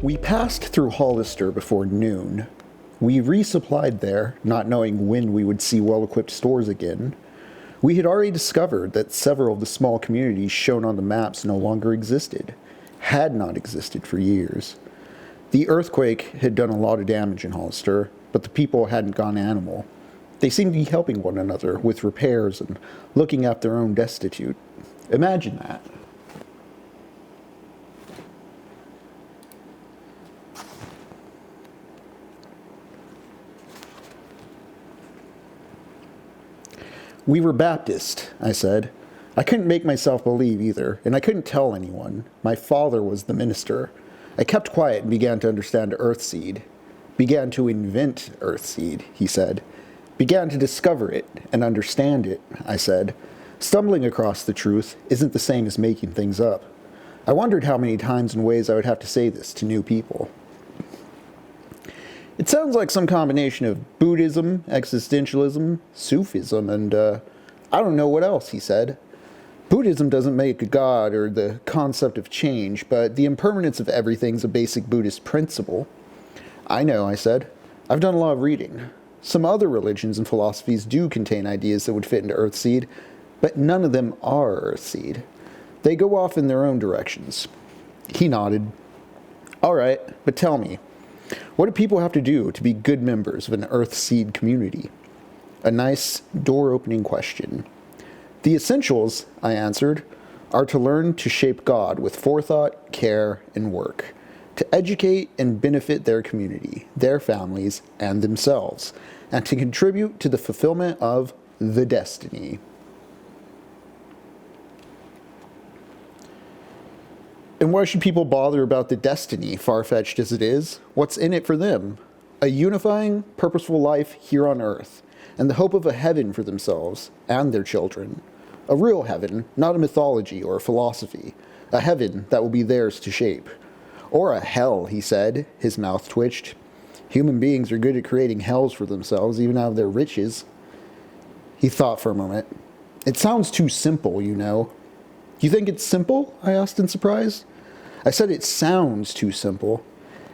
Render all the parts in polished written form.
We passed through Hollister before noon. We resupplied there, not knowing when we would see well-equipped stores again. We had already discovered that several of the small communities shown on the maps no longer existed, had not existed for years. The earthquake had done a lot of damage in Hollister, but the people hadn't gone animal. They seemed to be helping one another with repairs and looking after their own destitute. Imagine that. We were Baptist, I said. I couldn't make myself believe either, and I couldn't tell anyone. My father was the minister. I kept quiet and began to understand Earthseed. Began to invent Earthseed, he said. Began to discover it and understand it, I said. Stumbling across the truth isn't the same as making things up. I wondered how many times and ways I would have to say this to new people. It sounds like some combination of Buddhism, existentialism, Sufism, and I don't know what else, he said. Buddhism doesn't make a god or the concept of change, but the impermanence of everything's a basic Buddhist principle. I know, I said. I've done a lot of reading. Some other religions and philosophies do contain ideas that would fit into Earthseed, but none of them are Earthseed. They go off in their own directions. He nodded. All right, but tell me, what do people have to do to be good members of an Earthseed community? A nice, door-opening question. The essentials, I answered, are to learn to shape God with forethought, care, and work, to educate and benefit their community, their families, and themselves, and to contribute to the fulfillment of the destiny. And why should people bother about the destiny, far-fetched as it is? What's in it for them? A unifying, purposeful life here on Earth, and the hope of a heaven for themselves and their children. A real heaven, not a mythology or a philosophy. A heaven that will be theirs to shape. Or a hell, he said. His mouth twitched. Human beings are good at creating hells for themselves, even out of their riches. He thought for a moment. It sounds too simple, you know. You think it's simple? I asked in surprise. I said it sounds too simple.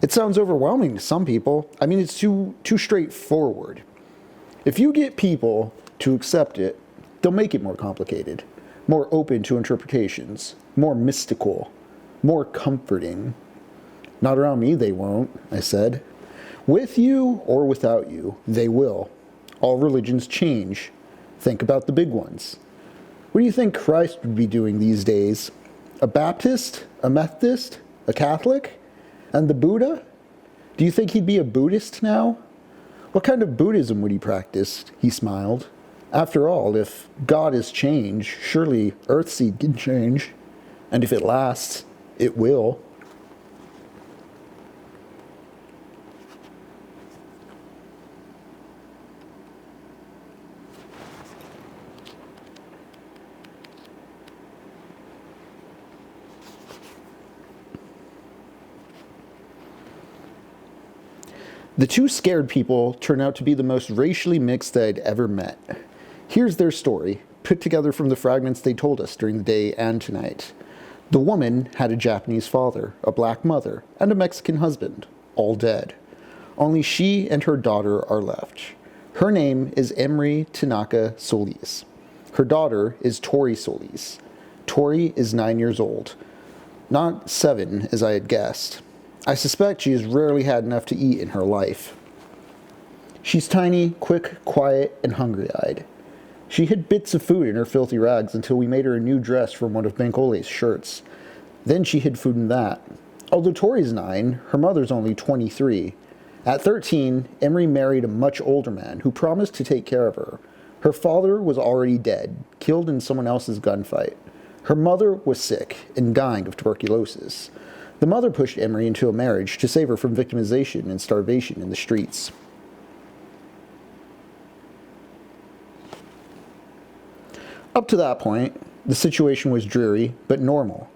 It sounds overwhelming to some people. I mean, it's too straightforward. If you get people to accept it, they'll make it more complicated, more open to interpretations, more mystical, more comforting. Not around me, they won't, I said. With you or without you, they will. All religions change. Think about the big ones. What do you think Christ would be doing these days? A Baptist? A Methodist? A Catholic? And the Buddha? Do you think he'd be a Buddhist now? What kind of Buddhism would he practice? He smiled. After all, if God is change, surely Earthseed can change. And if it lasts, it will. The two scared people turned out to be the most racially mixed I'd ever met. Here's their story, put together from the fragments they told us during the day and tonight. The woman had a Japanese father, a black mother, and a Mexican husband, all dead. Only she and her daughter are left. Her name is Emery Tanaka Solis. Her daughter is Tori Solis. Tori is 9 years old. Not 7, as I had guessed. I suspect she has rarely had enough to eat in her life. She's tiny, quick, quiet, and hungry-eyed. She hid bits of food in her filthy rags until we made her a new dress from one of Benkole's shirts. Then she hid food in that. Although Tori's 9, her mother's only 23. At 13, Emery married a much older man who promised to take care of her. Her father was already dead, killed in someone else's gunfight. Her mother was sick and dying of tuberculosis. The mother pushed Emery into a marriage to save her from victimization and starvation in the streets. Up to that point, the situation was dreary, but normal.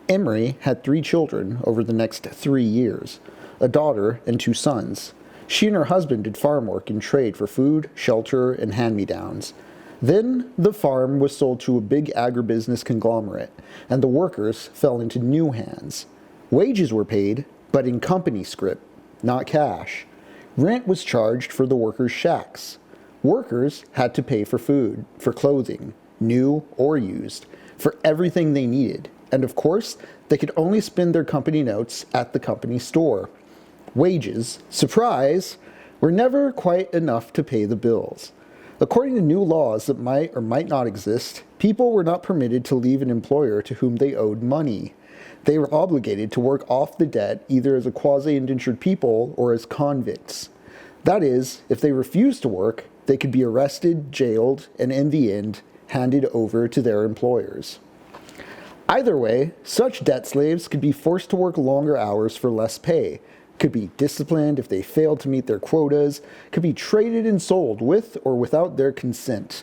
Emery had 3 children over the next 3 years, a daughter and 2 sons. She and her husband did farm work and trade for food, shelter, and hand-me-downs. Then the farm was sold to a big agribusiness conglomerate, and the workers fell into new hands. Wages were paid, but in company script, not cash. Rent was charged for the workers' shacks. Workers had to pay for food, for clothing, new or used, for everything they needed. And of course, they could only spend their company notes at the company store. Wages, surprise, were never quite enough to pay the bills. According to new laws that might or might not exist, people were not permitted to leave an employer to whom they owed money. They were obligated to work off the debt either as a quasi-indentured people or as convicts. That is, if they refused to work, they could be arrested, jailed, and in the end, handed over to their employers. Either way, such debt slaves could be forced to work longer hours for less pay, could be disciplined if they failed to meet their quotas, could be traded and sold with or without their consent,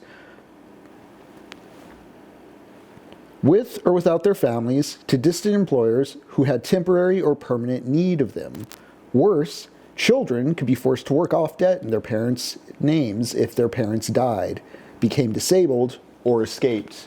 with or without their families, to distant employers who had temporary or permanent need of them. Worse, children could be forced to work off debt in their parents' names if their parents died, became disabled, or escaped.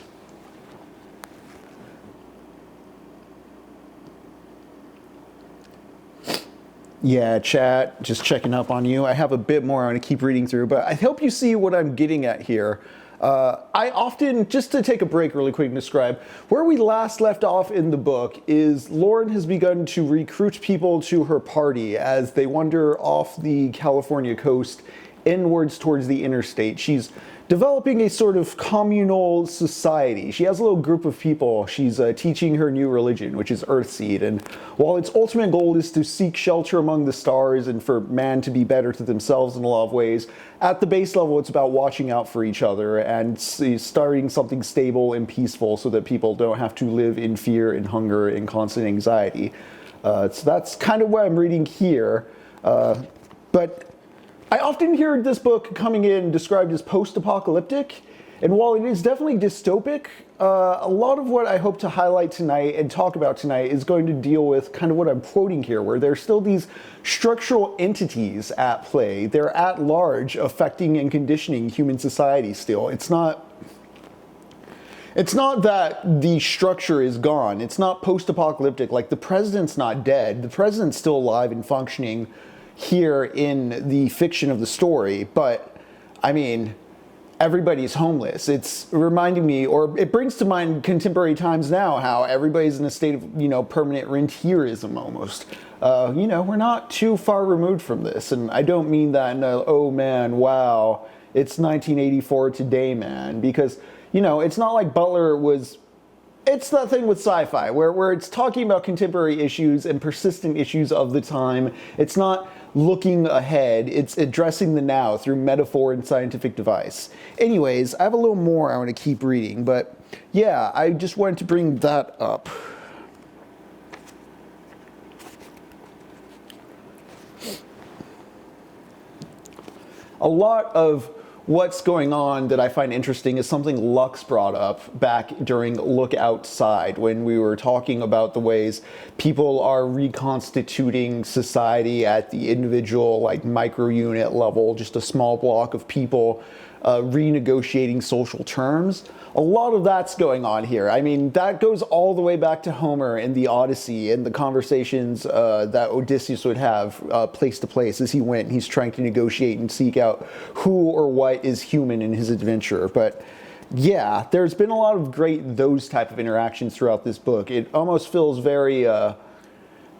Yeah, chat, just checking up on you. I have a bit more I want to keep reading through, but I hope you see what I'm getting at here. I often, just to take a break really quick and describe, where we last left off in the book is Lauren has begun to recruit people to her party as they wander off the California coast inwards towards the interstate. She's developing a sort of communal society. She has a little group of people she's teaching her new religion, which is Earthseed. And while its ultimate goal is to seek shelter among the stars and for man to be better to themselves in a lot of ways, at the base level it's about watching out for each other and starting something stable and peaceful so that people don't have to live in fear and hunger and constant anxiety. So that's kind of what I'm reading here. But I often hear this book coming in described as post-apocalyptic, and while it is definitely dystopic, a lot of what I hope to highlight tonight and talk about tonight is going to deal with kind of what I'm quoting here, where there's still these structural entities at play. They're at large affecting and conditioning human society still. It's not that the structure is gone. It's not post-apocalyptic. Like, the president's not dead. The president's still alive and functioning here in the fiction of the story, but I mean, everybody's homeless. It's reminding me, or it brings to mind contemporary times now, how everybody's in a state of, permanent rentierism almost. We're not too far removed from this, and I don't mean that in a, oh man, wow, it's 1984 today, man, because, it's not like Butler was. It's that thing with sci-fi where it's talking about contemporary issues and persistent issues of the time. It's not looking ahead, it's addressing the now through metaphor and scientific device. Anyways, I have a little more I want to keep reading, but yeah, I just wanted to bring that up. A lot of what's going on that I find interesting is something Lux brought up back during Look Outside, when we were talking about the ways people are reconstituting society at the individual, micro-unit level, just a small block of people renegotiating social terms. A lot of that's going on here. I mean, that goes all the way back to Homer and the Odyssey and the conversations that Odysseus would have place to place as he went. He's trying to negotiate and seek out who or what is human in his adventure. But yeah, there's been a lot of those type of interactions throughout this book. It almost feels very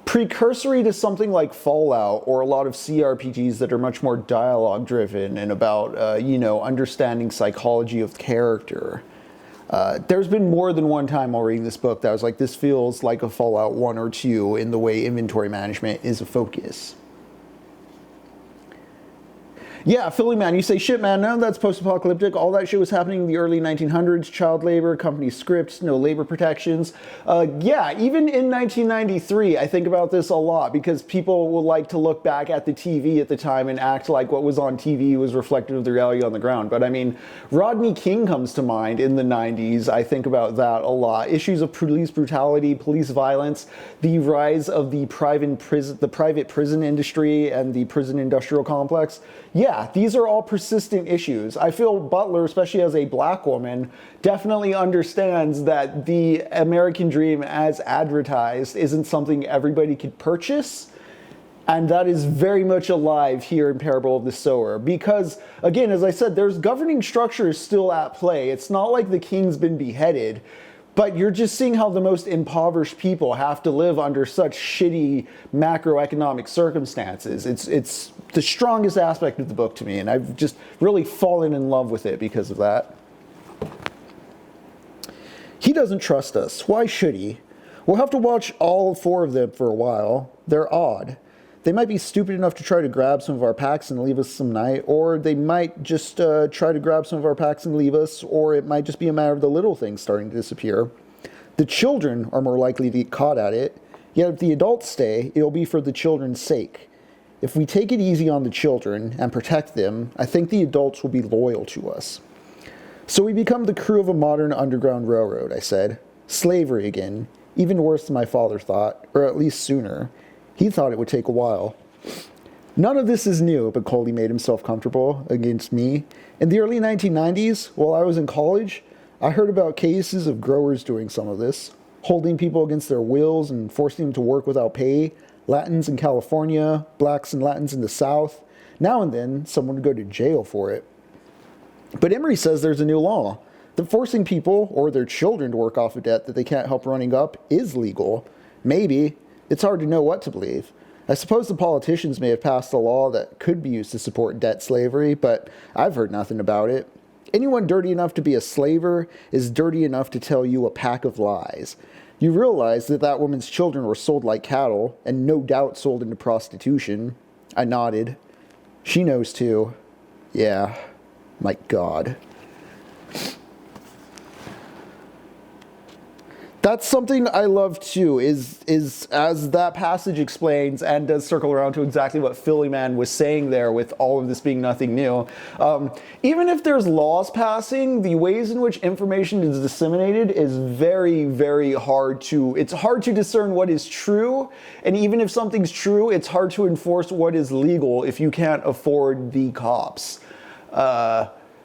precursory to something like Fallout or a lot of CRPGs that are much more dialogue driven and about, understanding psychology of character. There's been more than one time while reading this book that I was like, this feels like a Fallout 1 or 2 in the way inventory management is a focus. Yeah, Philly man, you say, shit man, none of that's post-apocalyptic. All that shit was happening in the early 1900s. Child labor, company scripts, no labor protections. Yeah, even in 1993, I think about this a lot because people will like to look back at the TV at the time and act like what was on TV was reflective of the reality on the ground. But I mean, Rodney King comes to mind in the 90s. I think about that a lot. Issues of police brutality, police violence, the rise of the private prison industry and the prison industrial complex. Yeah, yeah, these are all persistent issues. I feel Butler, especially as a black woman, definitely understands that the American dream as advertised isn't something everybody could purchase. And that is very much alive here in Parable of the Sower. Because, again, as I said, there's governing structures still at play. It's not like the king's been beheaded, but you're just seeing how the most impoverished people have to live under such shitty macroeconomic circumstances. It's the strongest aspect of the book to me, and I've just really fallen in love with it because of that. He doesn't trust us. Why should he? We'll have to watch all 4 of them for a while. They're odd. They might be stupid enough to try to grab some of our packs and leave us some night, or they might just try to grab some of our packs and leave us, or it might just be a matter of the little things starting to disappear. The children are more likely to get caught at it, yet if the adults stay, it'll be for the children's sake. If we take it easy on the children and protect them, I think the adults will be loyal to us. So we become the crew of a modern underground railroad, I said. Slavery again, even worse than my father thought, or at least sooner. He thought it would take a while. None of this is new, but Coley made himself comfortable against me. In the early 1990s, while I was in college, I heard about cases of growers doing some of this, holding people against their wills and forcing them to work without pay, Latins in California, blacks and Latins in the South. Now and then, someone would go to jail for it. But Emery says there's a new law, that forcing people or their children to work off a debt that they can't help running up is legal. Maybe. It's hard to know what to believe. I suppose the politicians may have passed a law that could be used to support debt slavery, but I've heard nothing about it. Anyone dirty enough to be a slaver is dirty enough to tell you a pack of lies. You realize that that woman's children were sold like cattle, and no doubt sold into prostitution. I nodded. She knows too. Yeah, my God. That's something I love too, is as that passage explains and does circle around to exactly what Philly Man was saying there with all of this being nothing new. Even if there's laws passing, the ways in which information is disseminated is very, very hard to, it's hard to discern what is true. And even if something's true, it's hard to enforce what is legal if you can't afford the cops.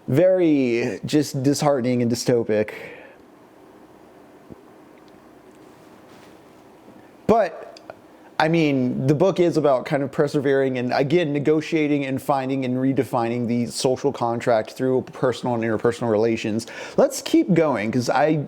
Very just disheartening and dystopic. But, I mean, the book is about kind of persevering and, again, negotiating and finding and redefining the social contract through personal and interpersonal relations. Let's keep going, because I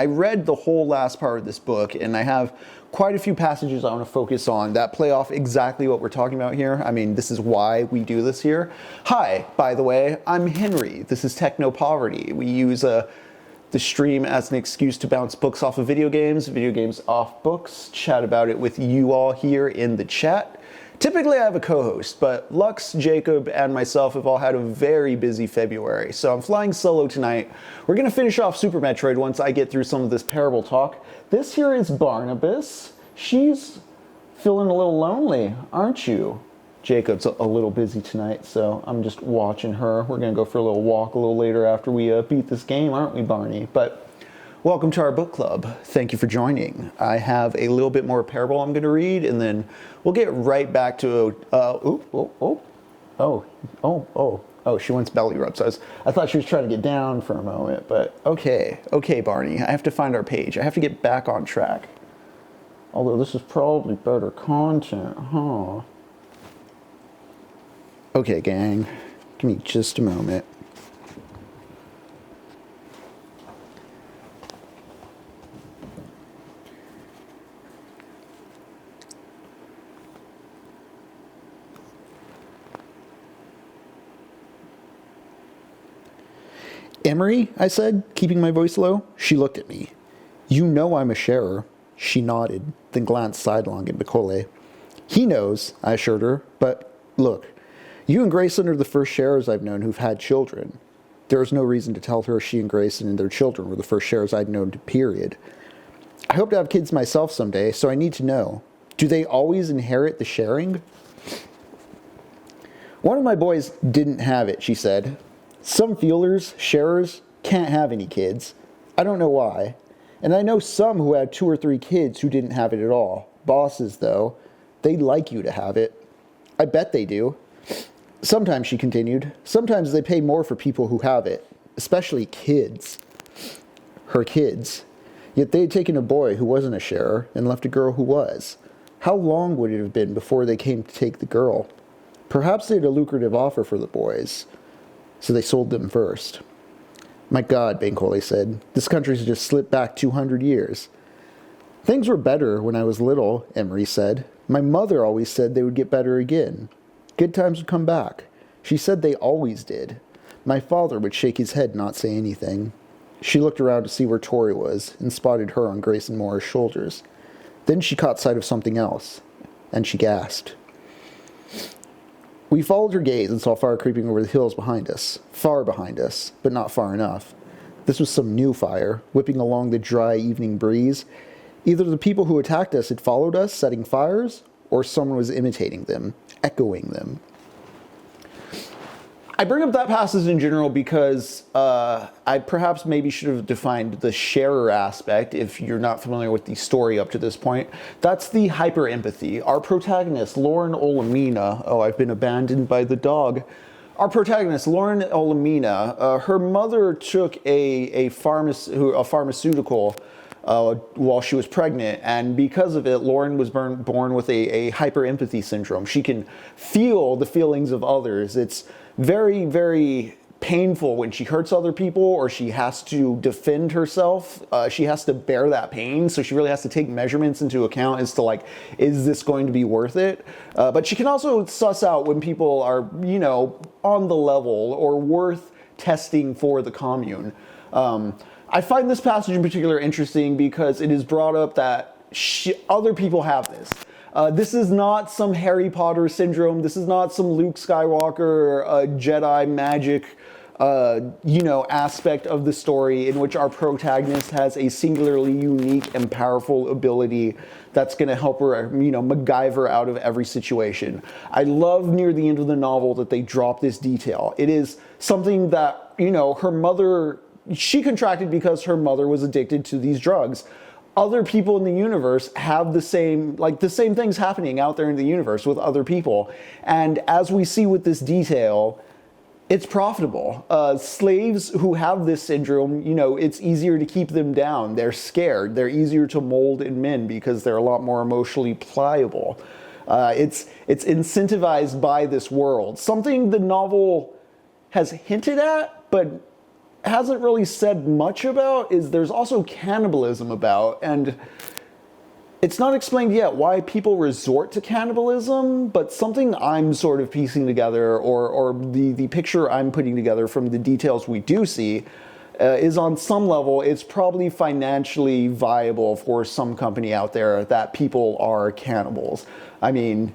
read the whole last part of this book, and I have quite a few passages I want to focus on that play off exactly what we're talking about here. I mean, this is why we do this here. Hi, by the way, I'm Henry. This is TECHNOPOVERTY. We use the stream as an excuse to bounce books off of video games off books, chat about it with you all here in the chat. Typically I have a co-host, but Lux, Jacob, and myself have all had a very busy February, so I'm flying solo tonight. We're going to finish off Super Metroid once I get through some of this parable talk. This here is Barnabas. She's feeling a little lonely, aren't you? Jacob's a little busy tonight, so I'm just watching her. We're going to go for a little walk a little later after we beat this game, aren't we, Barney? But welcome to our book club. Thank you for joining. I have a little bit more parable I'm going to read, and then we'll get right back to... she wants belly rubs. I thought she was trying to get down for a moment, but okay, Barney. I have to find our page. I have to get back on track. Although this is probably better content, huh? Okay, gang, give me just a moment. Emery, I said, keeping my voice low. She looked at me. You know I'm a sharer. She nodded, then glanced sidelong at Nicole. He knows, I assured her, but look. You and Grayson are the first sharers I've known who've had children. There is no reason to tell her she and Grayson and their children were the first sharers I'd known, period. I hope to have kids myself someday, so I need to know. Do they always inherit the sharing? One of my boys didn't have it, she said. Some feelers, sharers, can't have any kids. I don't know why. And I know some who had 2 or 3 kids who didn't have it at all. Bosses, though, they'd like you to have it. I bet they do. Sometimes, she continued, sometimes they pay more for people who have it, especially kids. Her kids. Yet they had taken a boy who wasn't a sharer and left a girl who was. How long would it have been before they came to take the girl? Perhaps they had a lucrative offer for the boys, so they sold them first. My God, Bankole said, this country's just slipped back 200 years. Things were better when I was little, Emery said. My mother always said they would get better again. Good times would come back. She said they always did. My father would shake his head and not say anything. She looked around to see where Tori was and spotted her on Grayson Moore's shoulders. Then she caught sight of something else, and she gasped. We followed her gaze and saw fire creeping over the hills behind us, far behind us, but not far enough. This was some new fire, whipping along the dry evening breeze. Either the people who attacked us had followed us, setting fires, or someone was imitating them, echoing them. I bring up that passage in general because I perhaps maybe should have defined the sharer aspect if you're not familiar with the story up to this point. That's the hyper-empathy. Our protagonist, Lauren Olamina, I've been abandoned by the dog. Our protagonist, Lauren Olamina, her mother took a pharmaceutical while she was pregnant, and because of it, Lauren was born with a hyper-empathy syndrome. She can feel the feelings of others. It's very, very painful when she hurts other people or she has to defend herself. She has to bear that pain, so she really has to take measurements into account as to, like, is this going to be worth it? But she can also suss out when people are, you know, on the level or worth testing for the commune. I find this passage in particular interesting because it is brought up that other people have this. This is not some Harry Potter syndrome. This is not some Luke Skywalker Jedi magic, aspect of the story in which our protagonist has a singularly unique and powerful ability that's going to help her, MacGyver out of every situation. I love near the end of the novel that they drop this detail. It is something that, her mother, she contracted because her mother was addicted to these drugs. Other people in the universe have the same things happening out there in the universe with other people. And as we see with this detail, it's profitable. Slaves who have this syndrome, it's easier to keep them down. They're scared. They're easier to mold in men because they're a lot more emotionally pliable. It's incentivized by this world. Something the novel has hinted at, but hasn't really said much about, is there's also cannibalism about, and it's not explained yet why people resort to cannibalism, but something I'm sort of piecing together, or the picture I'm putting together from the details we do see, is on some level, it's probably financially viable for some company out there that people are cannibals. I mean,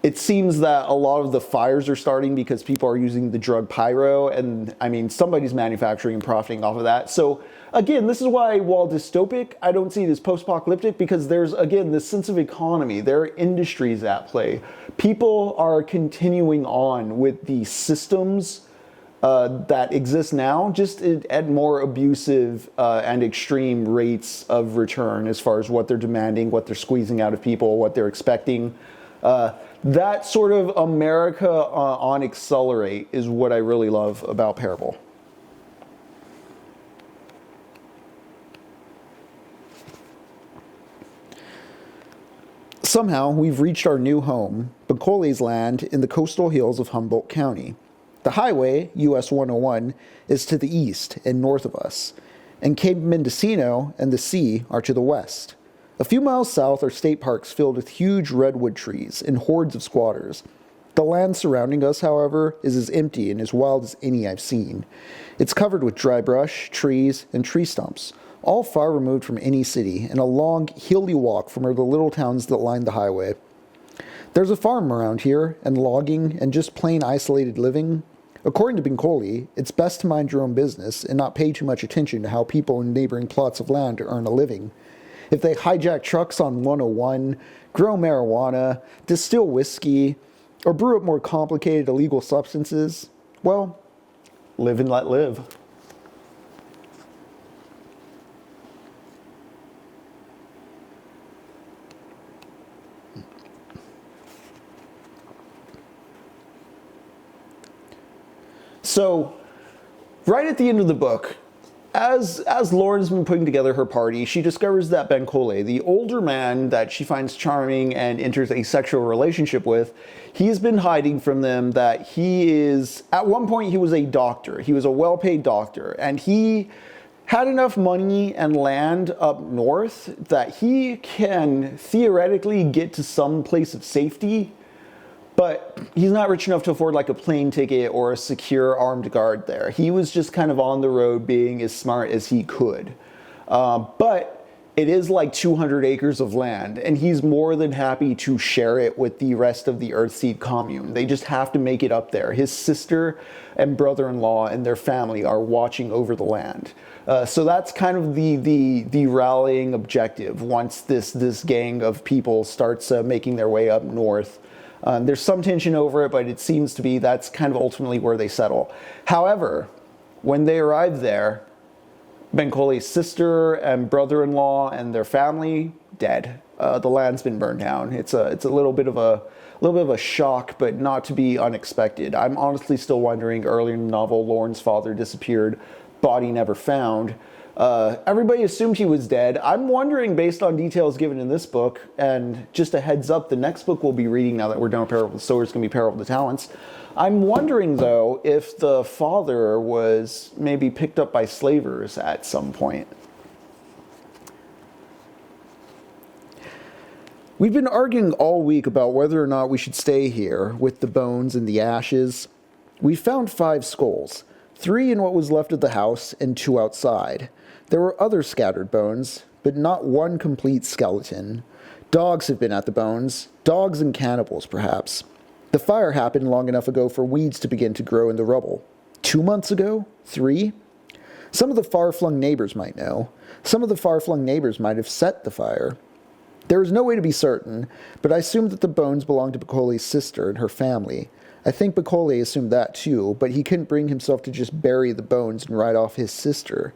it seems that a lot of the fires are starting because people are using the drug pyro, and I mean, somebody's manufacturing and profiting off of that. So again, this is why, while dystopic, I don't see it as post-apocalyptic, because there's, again, this sense of economy. There are industries at play. People are continuing on with the systems that exist now, just at more abusive and extreme rates of return as far as what they're demanding, what they're squeezing out of people, what they're expecting. That sort of America on accelerate is what I really love about Parable. Somehow, we've reached our new home, Bankole's land in the coastal hills of Humboldt County. The highway, US 101, is to the east and north of us, and Cape Mendocino and the sea are to the west. A few miles south are state parks filled with huge redwood trees and hordes of squatters. The land surrounding us, however, is as empty and as wild as any I've seen. It's covered with dry brush, trees, and tree stumps, all far removed from any city, and a long, hilly walk from the little towns that line the highway. There's a farm around here, and logging, and just plain isolated living. According to Bankole, it's best to mind your own business and not pay too much attention to how people in neighboring plots of land earn a living. If they hijack trucks on 101, grow marijuana, distill whiskey, or brew up more complicated illegal substances, well, live and let live. So, right at the end of the book, as Lauren's been putting together her party, she discovers that Benkole, the older man that she finds charming and enters a sexual relationship with, he's been hiding from them that he is, at one point he was a doctor. He was a well-paid doctor, and he had enough money and land up north that he can theoretically get to some place of safety, but he's not rich enough to afford like a plane ticket or a secure armed guard there. He was just kind of on the road being as smart as he could. But it is like 200 acres of land, and he's more than happy to share it with the rest of the Earthseed commune. They just have to make it up there. His sister and brother-in-law and their family are watching over the land. So that's kind of the rallying objective once this gang of people starts making their way up north. There's some tension over it, but it seems to be that's kind of ultimately where they settle. However, when they arrive there, Benkole's sister and brother-in-law and their family dead. The land's been burned down. It's a little bit of a shock, but not to be unexpected. I'm honestly still wondering. Earlier in the novel, Lauren's father disappeared, body never found. Everybody assumed he was dead. I'm wondering, based on details given in this book, and just a heads up, the next book we'll be reading now that we're done with Parable of the Sower is going to be Parable of the Talents. I'm wondering, though, if the father was maybe picked up by slavers at some point. We've been arguing all week about whether or not we should stay here with the bones and the ashes. We found 5 skulls, 3 in what was left of the house and 2 outside. There were other scattered bones, but not one complete skeleton. Dogs have been at the bones, dogs and cannibals perhaps. The fire happened long enough ago for weeds to begin to grow in the rubble. 2 months ago? 3? Some of the far-flung neighbors might know. Some of the far-flung neighbors might have set the fire. There is no way to be certain, but I assumed that the bones belonged to Bekole's sister and her family. I think Bekole assumed that too, but he couldn't bring himself to just bury the bones and write off his sister.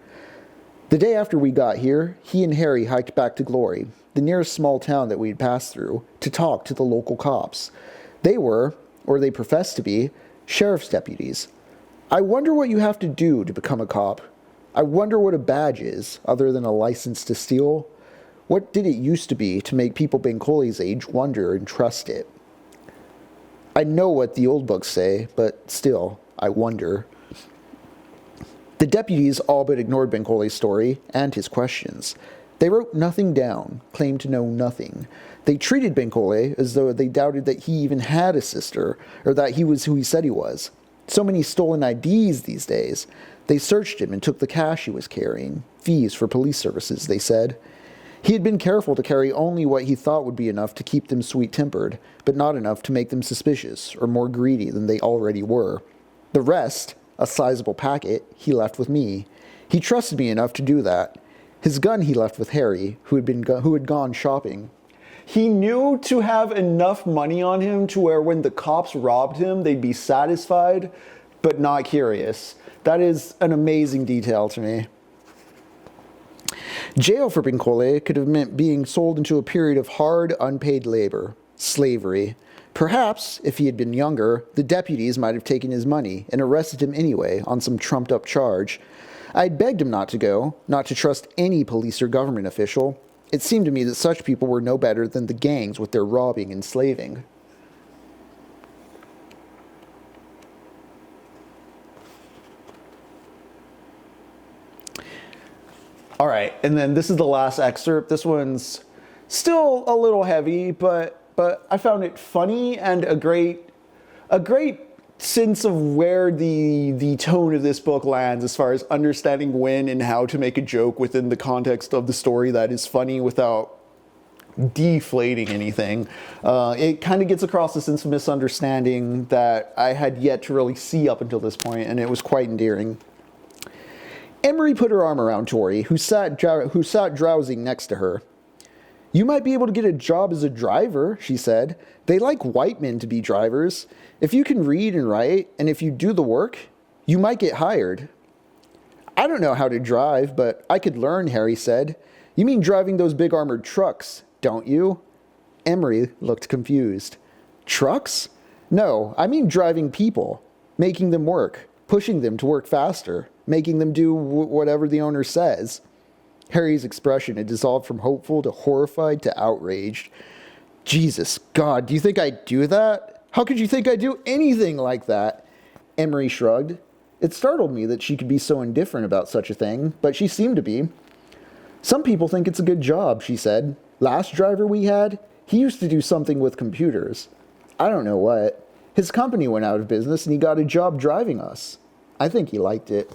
The day after we got here, he and Harry hiked back to Glory, the nearest small town that we'd passed through, to talk to the local cops. They were, or they professed to be, sheriff's deputies. I wonder what you have to do to become a cop. I wonder what a badge is, other than a license to steal. What did it used to be to make people Benkole's age wonder and trust it? I know what the old books say, but still, I wonder. The deputies all but ignored Benkole's story and his questions. They wrote nothing down, claimed to know nothing. They treated Benkole as though they doubted that he even had a sister, or that he was who he said he was. So many stolen IDs these days. They searched him and took the cash he was carrying. Fees for police services, they said. He had been careful to carry only what he thought would be enough to keep them sweet-tempered, but not enough to make them suspicious or more greedy than they already were. The rest, a sizable packet, he left with me. He trusted me enough to do that. His gun he left with Harry, who had gone shopping. He knew to have enough money on him to where when the cops robbed him, they'd be satisfied, but not curious. That is an amazing detail to me. Jail for Benkole could have meant being sold into a period of hard, unpaid labor, slavery. Perhaps, if he had been younger, the deputies might have taken his money and arrested him anyway on some trumped-up charge. I'd begged him not to go, not to trust any police or government official. It seemed to me that such people were no better than the gangs with their robbing and slaving. All right, and then this is the last excerpt. This one's still a little heavy, but I found it funny and a great sense of where the tone of this book lands as far as understanding when and how to make a joke within the context of the story that is funny without deflating anything. It kind of gets across a sense of misunderstanding that I had yet to really see up until this point, and it was quite endearing. Emery put her arm around Tori, who sat drowsing next to her. You might be able to get a job as a driver, she said. They like white men to be drivers. If you can read and write, and if you do the work, you might get hired. I don't know how to drive, but I could learn, Harry said. You mean driving those big armored trucks, don't you? Emery looked confused. Trucks? No, I mean driving people, making them work. pushing them to work faster, making them do whatever the owner says. Harry's expression had dissolved from hopeful to horrified to outraged. Jesus, God, do you think I'd do that? How could you think I'd do anything like that? Emery shrugged. It startled me that she could be so indifferent about such a thing, but she seemed to be. Some people think it's a good job, she said. Last driver we had, he used to do something with computers. I don't know what. His company went out of business and he got a job driving us. I think he liked it.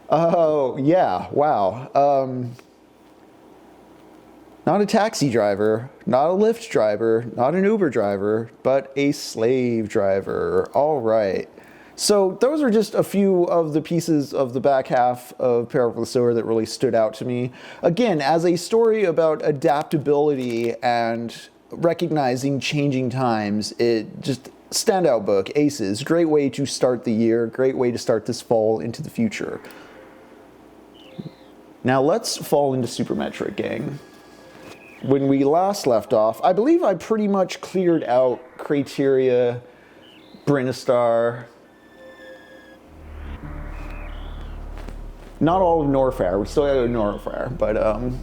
Oh, yeah, wow. Not a taxi driver, not a Lyft driver, not an Uber driver, but a slave driver. All right. So those are just a few of the pieces of the back half of Parable of the Sower that really stood out to me. Again, as a story about adaptability and recognizing changing times, it just standout book, aces. Great way to start the year, great way to start this fall into the future. Now let's fall into Super Metroid, gang. When we last left off, I believe I pretty much cleared out Criteria, Brinistar. Not all of Norfair, we still got Norfair, but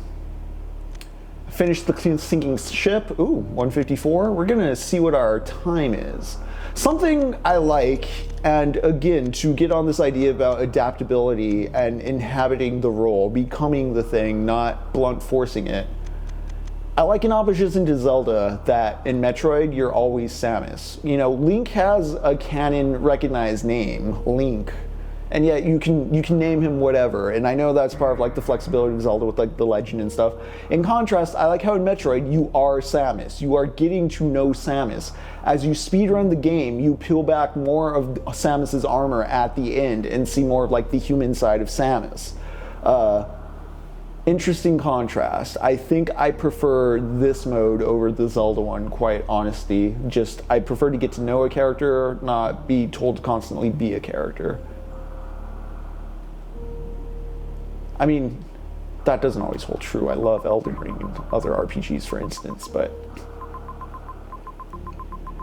finished the sinking ship. Ooh, 154. We're gonna see what our time is. Something I like, and again, to get on this idea about adaptability and inhabiting the role, becoming the thing, not blunt forcing it. I like in opposition to Zelda that in Metroid, you're always Samus. You know, Link has a canon recognized name, Link, and yet you can name him whatever. And I know that's part of like the flexibility of Zelda with like the legend and stuff. In contrast, I like how in Metroid, you are Samus. You are getting to know Samus. As you speedrun the game, you peel back more of Samus's armor at the end and see more of like the human side of Samus. Interesting contrast. I think I prefer this mode over the Zelda one, quite honestly. Just, I prefer to get to know a character, not be told to constantly be a character. I mean, that doesn't always hold true. I love Elden Ring and other RPGs, for instance, but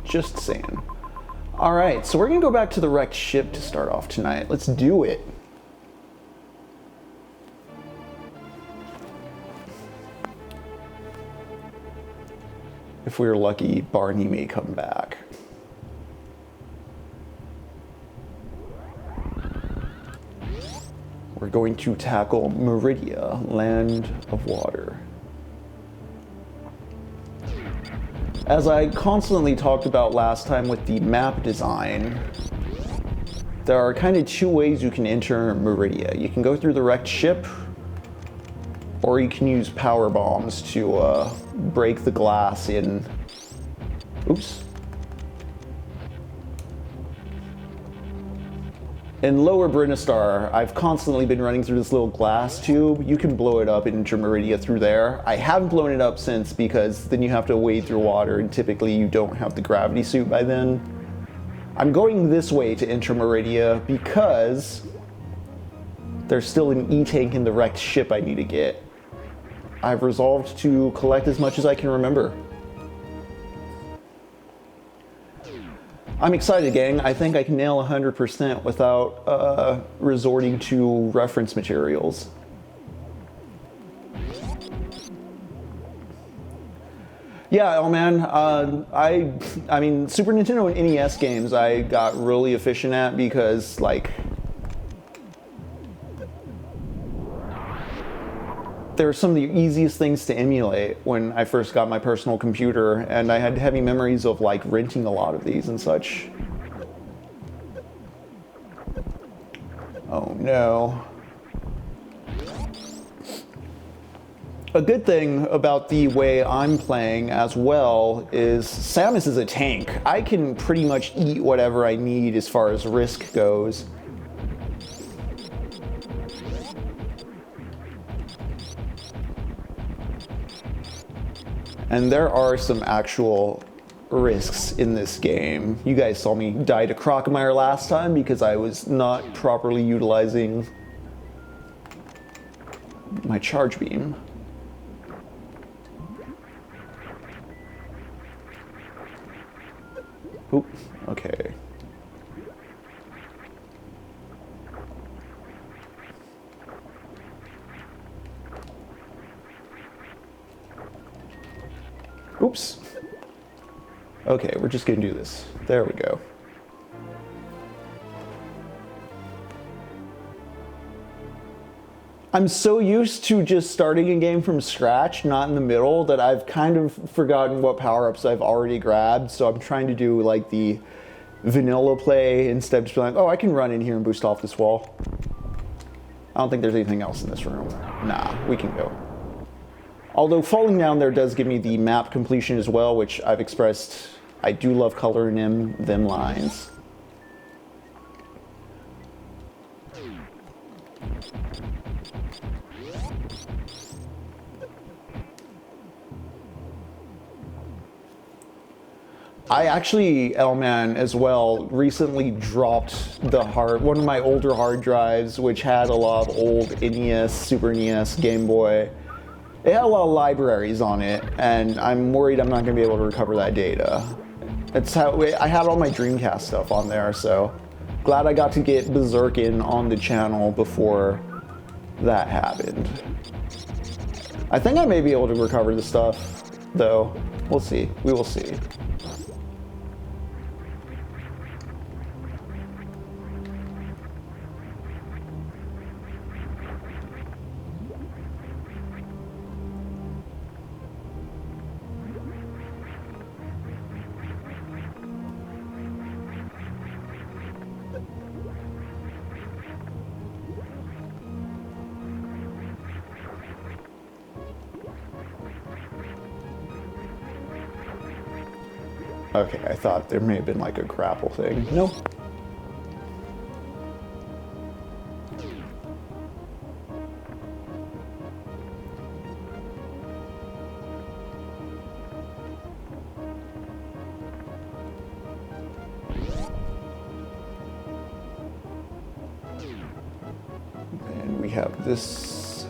just saying. All right, so we're gonna go back to the wrecked ship to start off tonight. Let's do it. If we're lucky, Barney may come back. We're going to tackle Meridia, Land of Water. As I constantly talked about last time with the map design, there are kind of two ways you can enter Meridia. You can go through the wrecked ship, or you can use power bombs to break the glass in. Oops. In Lower Brinistar, I've constantly been running through this little glass tube. You can blow it up into Meridia through there. I haven't blown it up since because then you have to wade through water and typically you don't have the gravity suit by then. I'm going this way to enter Meridia because there's still an E-tank in the wrecked ship I need to get. I've resolved to collect as much as I can remember. I'm excited, gang. I think I can nail 100% without resorting to reference materials. Yeah, oh man, I mean, Super Nintendo and NES games I got really efficient at because, like, they were some of the easiest things to emulate when I first got my personal computer, and I had heavy memories of like renting a lot of these and such. Oh no. A good thing about the way I'm playing as well is Samus is a tank. I can pretty much eat whatever I need as far as risk goes. And there are some actual risks in this game. You guys saw me die to Crocomire last time because I was not properly utilizing my charge beam. Oop, okay. Oops. Okay, we're just gonna do this. There we go. I'm so used to just starting a game from scratch, not in the middle, that I've kind of forgotten what power-ups I've already grabbed, so I'm trying to do like the vanilla play instead of just being like, oh, I can run in here and boost off this wall. I don't think there's anything else in this room. Nah, we can go. Although falling down there does give me the map completion as well, which I've expressed. I do love coloring in them lines. I actually, Elman, as well, recently dropped one of my older hard drives, which had a lot of old NES, Super NES, Game Boy. It had a lot of libraries on it, and I'm worried I'm not going to be able to recover that data. It's how I had all my Dreamcast stuff on there, so glad I got to get Berserkin on the channel before that happened. I think I may be able to recover the stuff, though. We'll see. We will see. Okay, I thought there may have been like a grapple thing. Nope. And we have this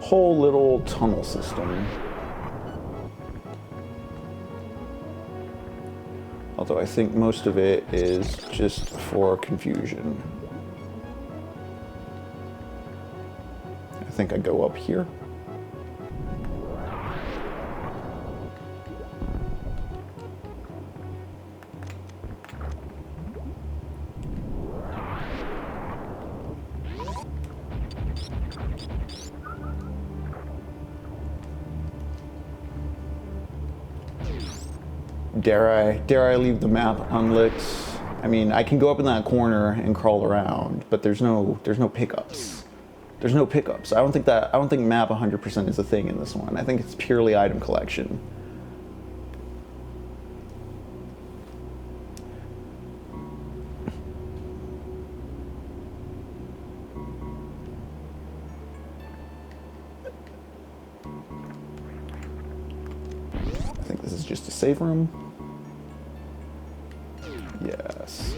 whole little tunnel system. Although I think most of it is just for confusion. I think I go up here. Dare I leave the map unlit? I mean, I can go up in that corner and crawl around, but there's no pickups. There's no pickups. I don't think map 100% is a thing in this one. I think it's purely item collection. I think this is just a save room. Yes.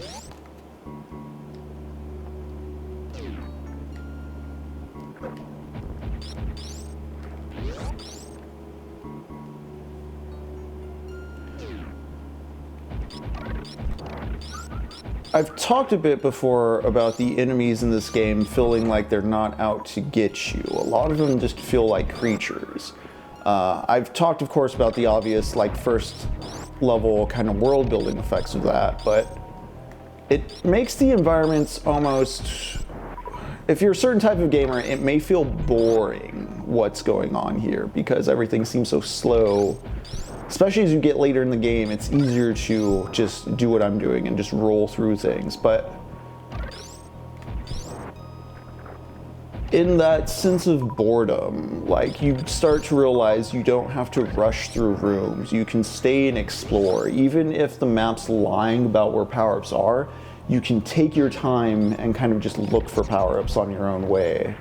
I've talked a bit before about the enemies in this game feeling like they're not out to get you. A lot of them just feel like creatures. I've talked, of course, about the obvious, like, first level kind of world building effects of that, but it makes the environments almost, if you're a certain type of gamer, it may feel boring what's going on here because everything seems so slow. Especially as you get later in the game, it's easier to just do what I'm doing and just roll through things. But in that sense of boredom, like, you start to realize you don't have to rush through rooms. You can stay and explore. Even if the map's lying about where power-ups are, you can take your time and kind of just look for power-ups on your own way.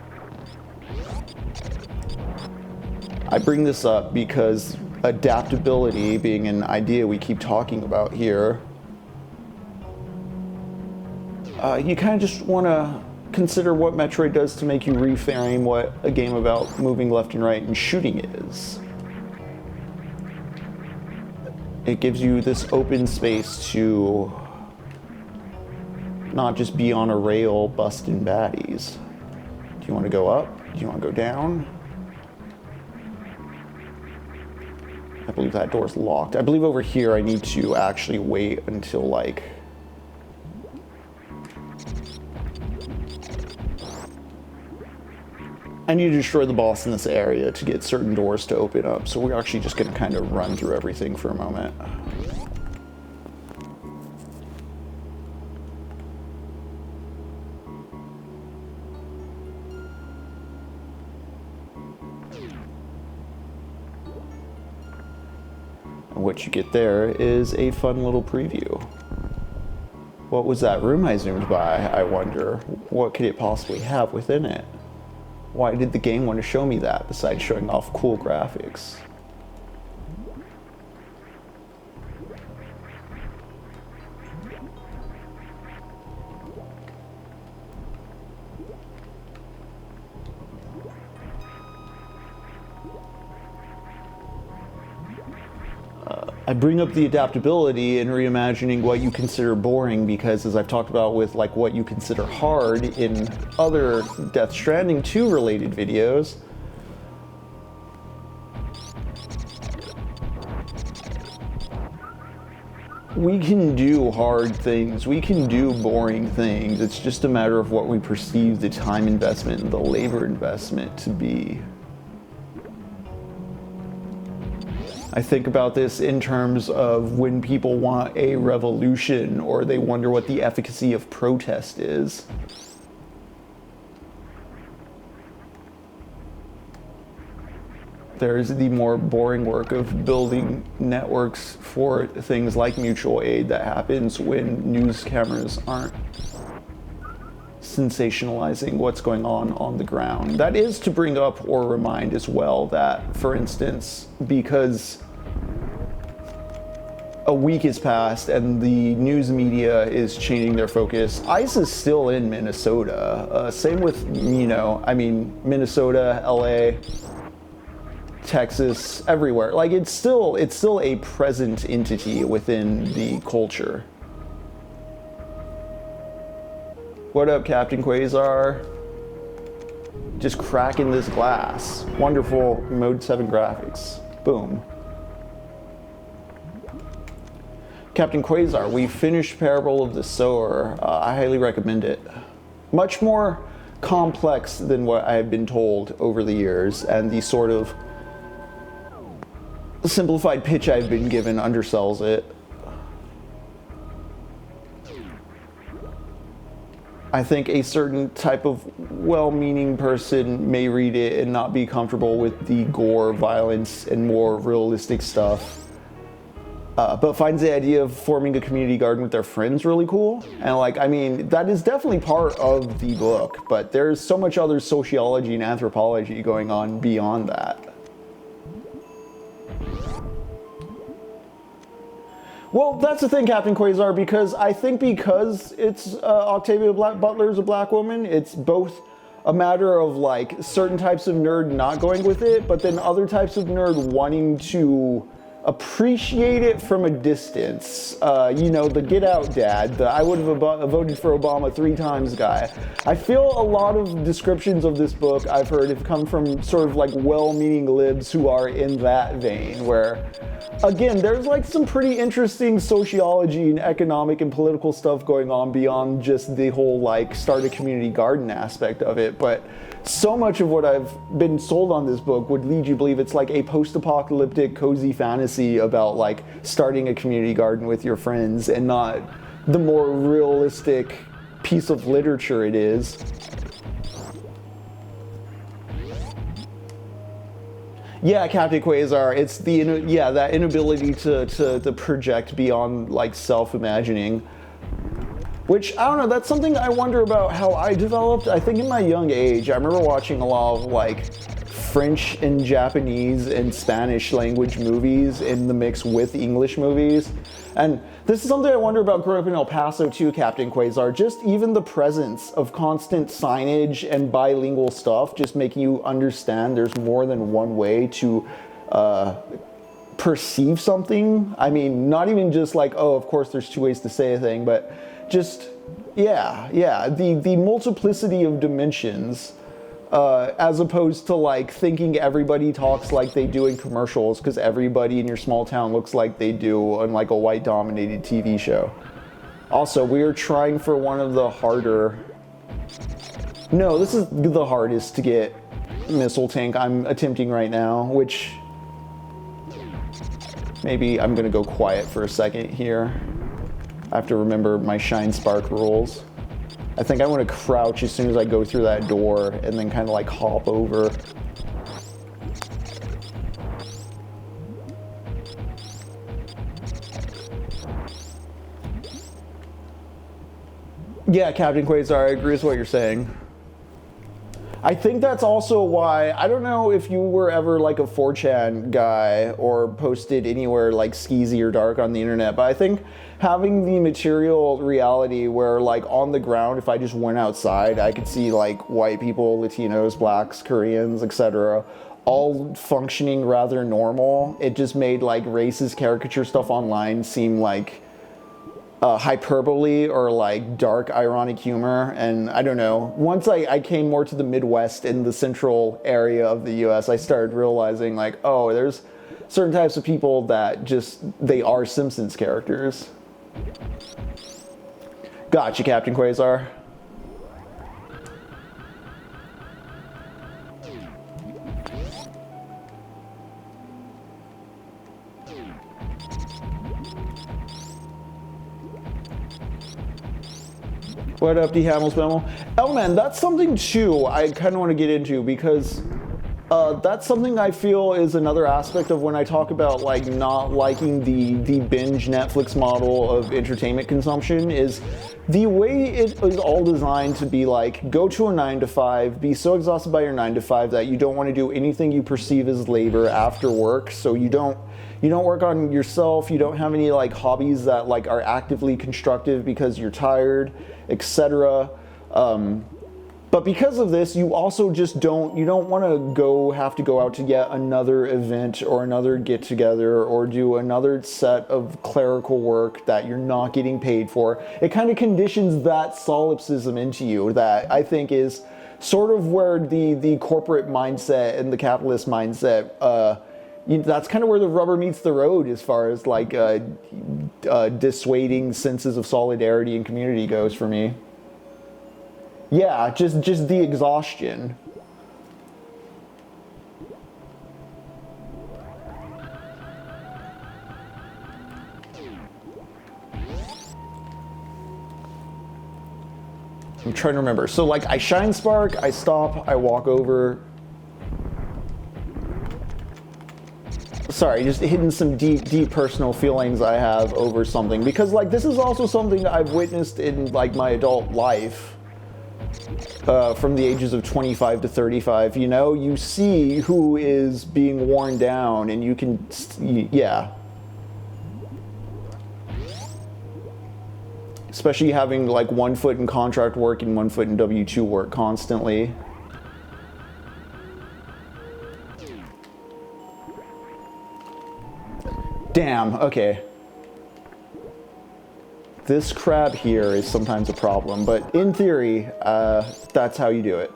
I bring this up because adaptability being an idea we keep talking about here, you kind of just want to consider what Metroid does to make you reframe what a game about moving left and right and shooting is. It gives you this open space to not just be on a rail busting baddies. Do you want to go up? Do you want to go down? I believe that door's locked. I believe over here I need to actually wait until, like... I need to destroy the boss in this area to get certain doors to open up, so we're actually just going to kind of run through everything for a moment. And what you get there is a fun little preview. What was that room I zoomed by, I wonder? What could it possibly have within it? Why did the game want to show me that, besides showing off cool graphics? I bring up the adaptability and reimagining what you consider boring because, as I've talked about with like what you consider hard in other Death Stranding 2 related videos, we can do hard things, we can do boring things. It's just a matter of what we perceive the time investment and the labor investment to be. I think about this in terms of when people want a revolution or they wonder what the efficacy of protest is. There's the more boring work of building networks for things like mutual aid that happens when news cameras aren't sensationalizing what's going on the ground. That is to bring up or remind as well that, for instance, because a week has passed and the news media is changing their focus, ICE is still in Minnesota. Same with, Minnesota, LA, Texas, everywhere. Like, it's still a present entity within the culture. What up, Captain Quasar? Just cracking this glass. Wonderful Mode 7 graphics. Boom. Captain Quasar, we finished Parable of the Sower. I highly recommend it. Much more complex than what I have been told over the years, and the sort of simplified pitch I've been given undersells it. I think a certain type of well-meaning person may read it and not be comfortable with the gore, violence, and more realistic stuff, but finds the idea of forming a community garden with their friends really cool. And that is definitely part of the book, but there's so much other sociology and anthropology going on beyond that. Well, that's the thing, Captain Quasar, because I think because it's Octavia Butler is a black woman, it's both a matter of like certain types of nerd not going with it, but then other types of nerd wanting to appreciate it from a distance. The get out dad, the I would have voted for Obama 3 times guy. I feel a lot of descriptions of this book I've heard have come from sort of like well-meaning libs who are in that vein, where again, there's like some pretty interesting sociology and economic and political stuff going on beyond just the whole like start a community garden aspect of it, but so much of what I've been sold on this book would lead you to believe it's like a post-apocalyptic cozy fantasy about like starting a community garden with your friends and not the more realistic piece of literature it is. Yeah, Captain Quasar, it's that inability to project beyond like self-imagining. Which, I don't know, that's something I wonder about how I developed. I think in my young age, I remember watching a lot of like French and Japanese and Spanish language movies in the mix with English movies. And this is something I wonder about growing up in El Paso too, Captain Quasar. Just even the presence of constant signage and bilingual stuff just making you understand there's more than one way to perceive something. I mean, not even just like, oh, of course there's 2 ways to say a thing, but just, the multiplicity of dimensions as opposed to like thinking everybody talks like they do in commercials because everybody in your small town looks like they do on like a white dominated TV show. Also, we are trying for one of the harder... No, this is the hardest to get missile tank I'm attempting right now, which... Maybe I'm gonna go quiet for a second here. I have to remember my shine spark rules. I think I want to crouch as soon as I go through that door and then kind of like hop over. Yeah, Captain Quasar, I agree with what you're saying. I think that's also why, I don't know if you were ever like a 4chan guy or posted anywhere like skeezy or dark on the internet, but I think having the material reality where like on the ground, if I just went outside, I could see like white people, Latinos, blacks, Koreans, etc. all functioning rather normal. It just made like racist caricature stuff online seem like hyperbole or like dark ironic humor. And I don't know, once I came more to the Midwest and the central area of the US, I started realizing like, oh, there's certain types of people that just, they are Simpsons characters. Gotcha, Captain Quasar. What up, D. Hamels Memo? Oh man, that's something too I kind of want to get into because that's something I feel is another aspect of when I talk about like not liking the binge Netflix model of entertainment consumption is the way it is all designed to be like, go to a 9 to 5, be so exhausted by your 9 to 5 that you don't want to do anything you perceive as labor after work, so you don't work on yourself, you don't have any like hobbies that like are actively constructive because you're tired, etc. But because of this, you also just don't want to have to go out to yet another event or another get together or do another set of clerical work that you're not getting paid for. It kind of conditions that solipsism into you that I think is sort of where the corporate mindset and the capitalist mindset, that's kind of where the rubber meets the road as far as like dissuading senses of solidarity and community goes for me. Yeah, just the exhaustion. I'm trying to remember. So like I shine spark, I stop, I walk over. Sorry, just hitting some deep personal feelings I have over something, because like this is also something that I've witnessed in like my adult life. From the ages of 25 to 35, you know, you see who is being worn down and you can, yeah. Especially having like 1 foot in contract work and 1 foot in W-2 work constantly. Damn, okay. This crab here is sometimes a problem, but in theory, that's how you do it.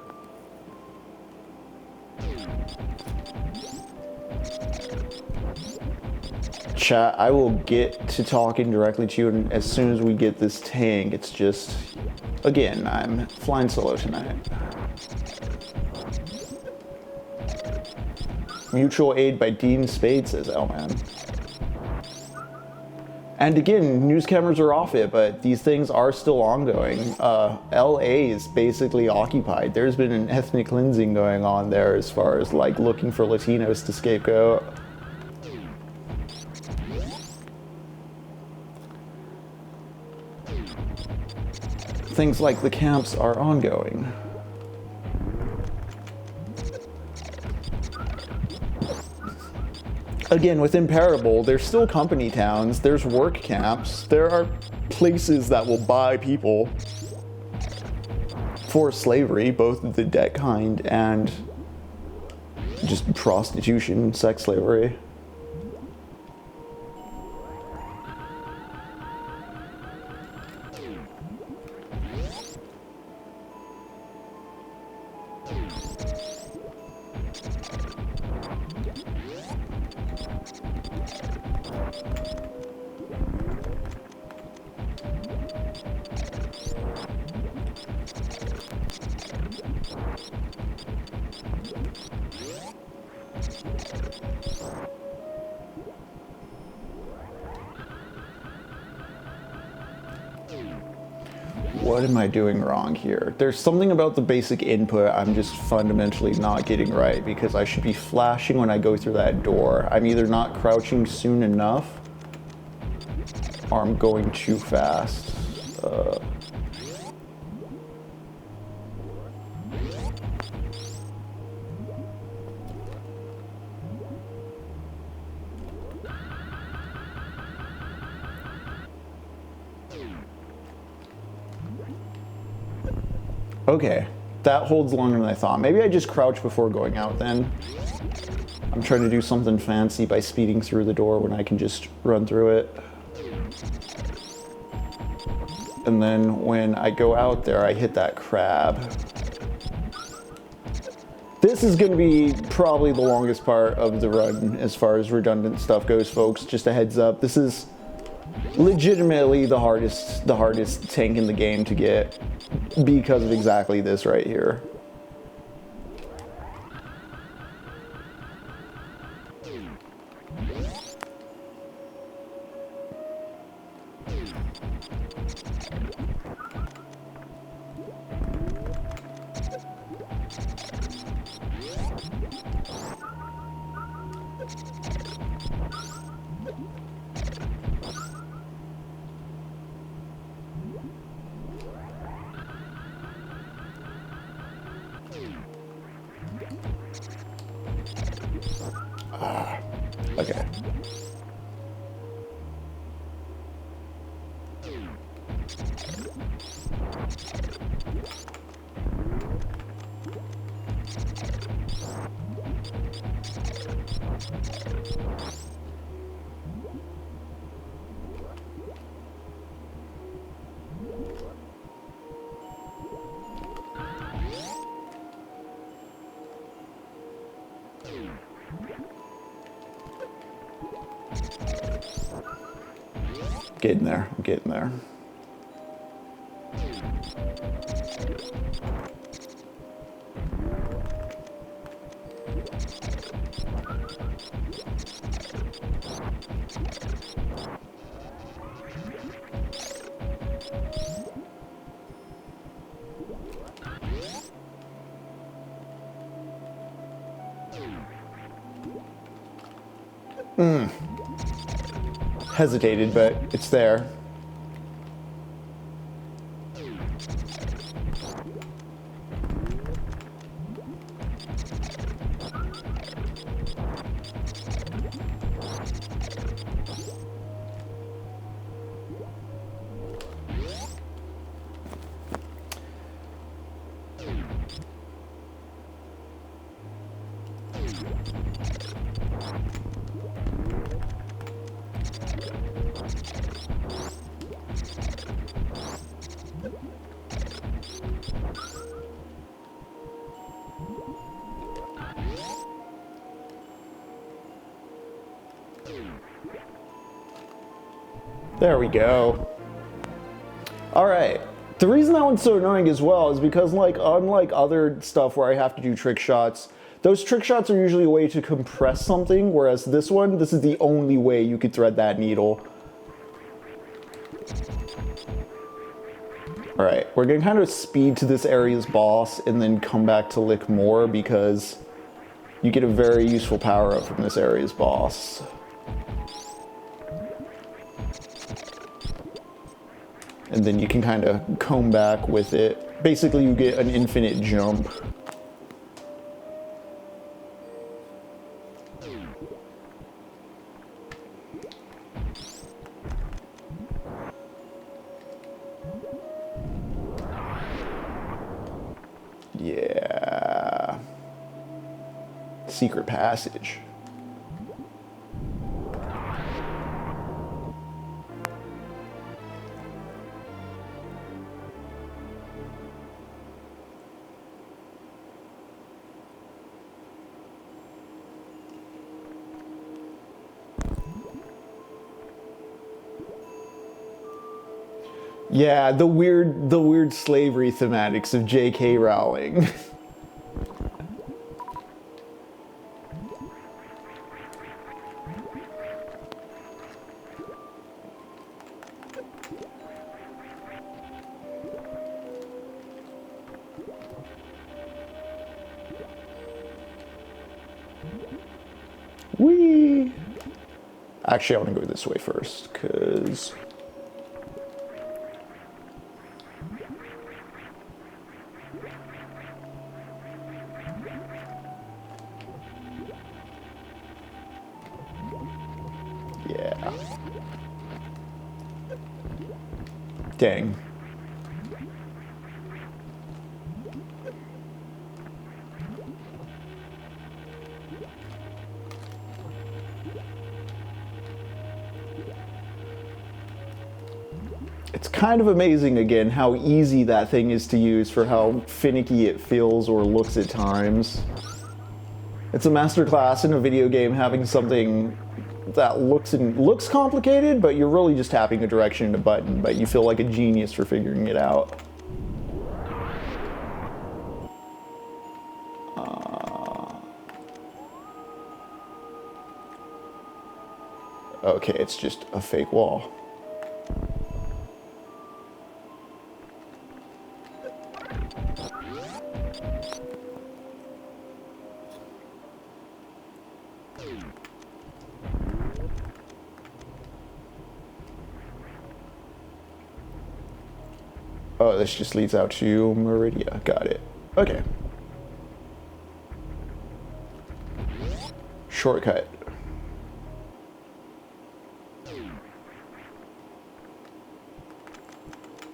Chat, I will get to talking directly to you and as soon as we get this tank. It's just, again, I'm flying solo tonight. Mutual aid by Dean Spade, says Elman. And again, news cameras are off it, but these things are still ongoing. LA is basically occupied. There's been an ethnic cleansing going on there as far as like looking for Latinos to scapegoat. Things like the camps are ongoing. Again, within Parable, there's still company towns, there's work camps, there are places that will buy people for slavery, both the debt kind and just prostitution, sex slavery. What am I doing wrong here? There's something about the basic input I'm just fundamentally not getting right, because I should be flashing when I go through that door. I'm either not crouching soon enough or I'm going too fast. Okay, that holds longer than I thought. Maybe I just crouch before going out then. I'm trying to do something fancy by speeding through the door when I can just run through it. And then when I go out there, I hit that crab. This is going to be probably the longest part of the run as far as redundant stuff goes, folks. Just a heads up. This is legitimately the hardest tank in the game to get because of exactly this right here. Okay. Getting there, I'm getting there. Hesitated, but it's there. There we go. All right. The reason that one's so annoying as well is because, like, unlike other stuff where I have to do trick shots, those trick shots are usually a way to compress something, whereas this one, this is the only way you could thread that needle. All right, we're gonna kind of speed to this area's boss and then come back to lick more because you get a very useful power-up from this area's boss. And then you can kind of comb back with it. Basically, you get an infinite jump. Yeah. Secret passage. Yeah, the weird slavery thematics of J.K. Rowling. Whee! Actually, I want to go this way first, because... yeah. Dang. It's kind of amazing, again, how easy that thing is to use for how finicky it feels or looks at times. It's a masterclass in a video game having something that looks complicated, but you're really just tapping a direction and a button, but you feel like a genius for figuring it out. Okay, it's just a fake wall. Oh, this just leads out to Meridia. Got it. Okay. Shortcut.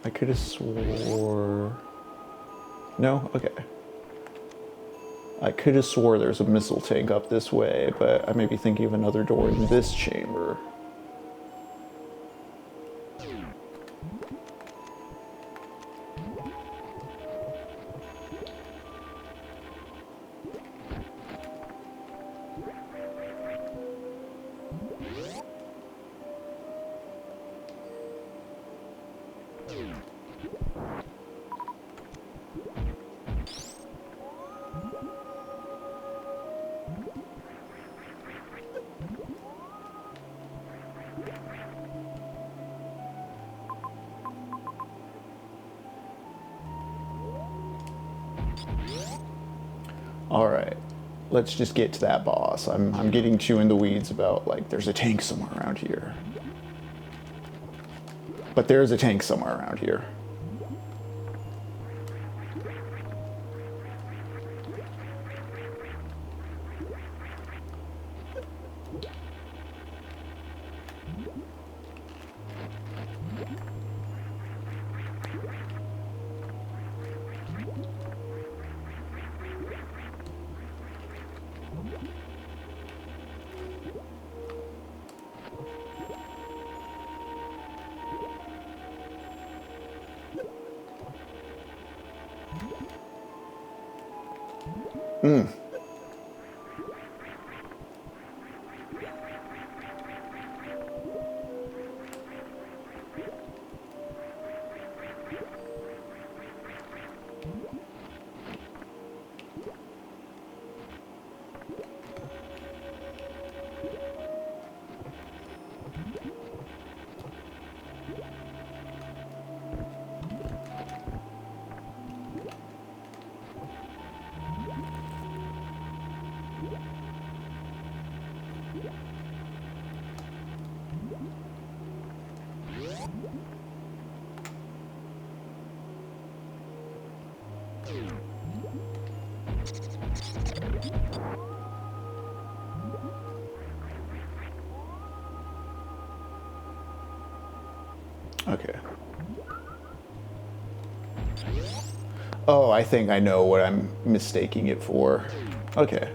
I could have swore... No? Okay. I could have swore there's a missile tank up this way, but I may be thinking of another door in this chamber. Alright, let's just get to that boss. I'm getting too in the weeds about, like, there's a tank somewhere around here. But there's a tank somewhere around here. Okay. Oh, I think I know what I'm mistaking it for. Okay.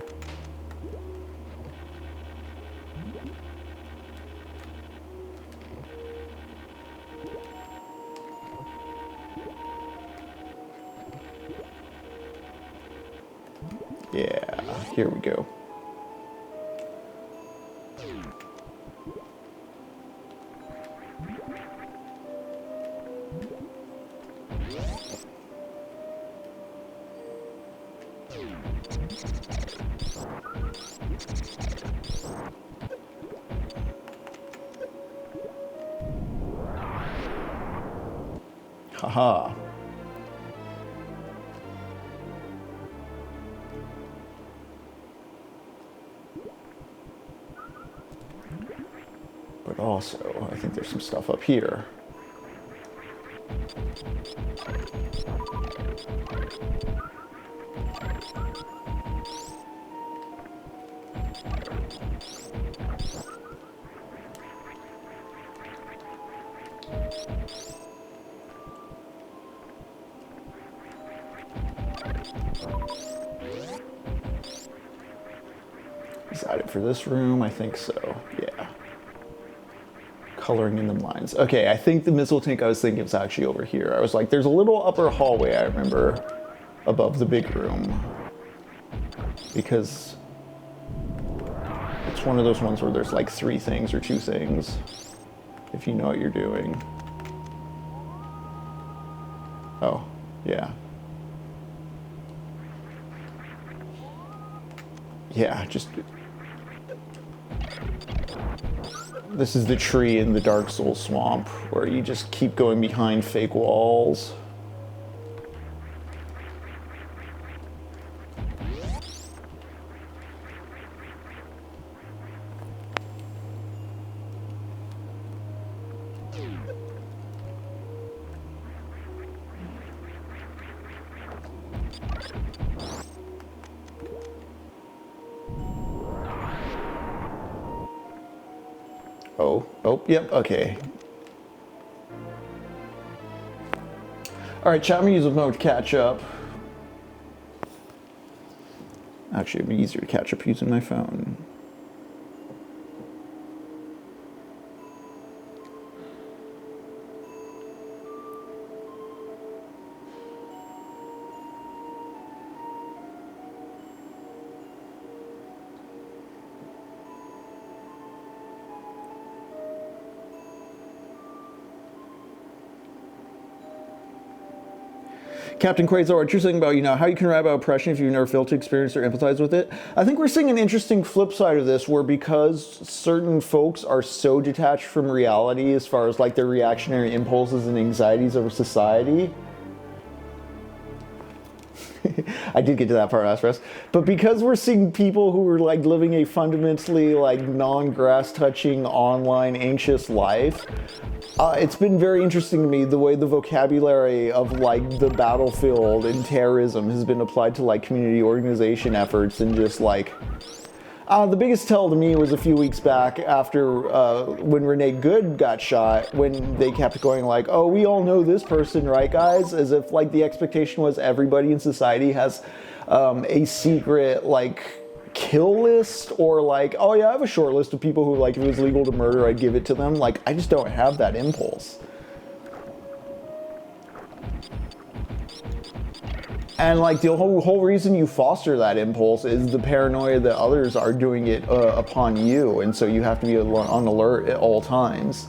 Yeah, here we go. Haha. But also, I think there's some stuff up here. Is that it for this room? I think so, yeah. Coloring in the lines. Okay, I think the missile tank I was thinking was actually over here. I was like, there's a little upper hallway, I remember, above the big room. Because it's one of those ones where there's like 3 things or 2 things, if you know what you're doing. Oh, yeah. Yeah, just... This is the tree in the Dark Soul swamp, where you just keep going behind fake walls. Oh, yep, okay. Alright, chat, I'm gonna use a moment to catch up. Actually, it'd be easier to catch up using my phone. Captain Quasar, what you're saying about, how you can write about oppression if you've never felt, experienced, or empathize with it. I think we're seeing an interesting flip side of this, where because certain folks are so detached from reality as far as like their reactionary impulses and anxieties over society. I did get to that part, Astros. But because we're seeing people who are like living a fundamentally like non-grass touching online anxious life, it's been very interesting to me the way the vocabulary of like the battlefield and terrorism has been applied to like community organization efforts, and just like the biggest tell to me was a few weeks back after when Renee Good got shot, when they kept going like, oh, we all know this person, right guys? As if like the expectation was everybody in society has a secret like kill list, or like, oh yeah, I have a short list of people who, like, if it was legal to murder, I'd give it to them. Like, I just don't have that impulse. And like the whole reason you foster that impulse is the paranoia that others are doing it upon you, and so you have to be on alert at all times.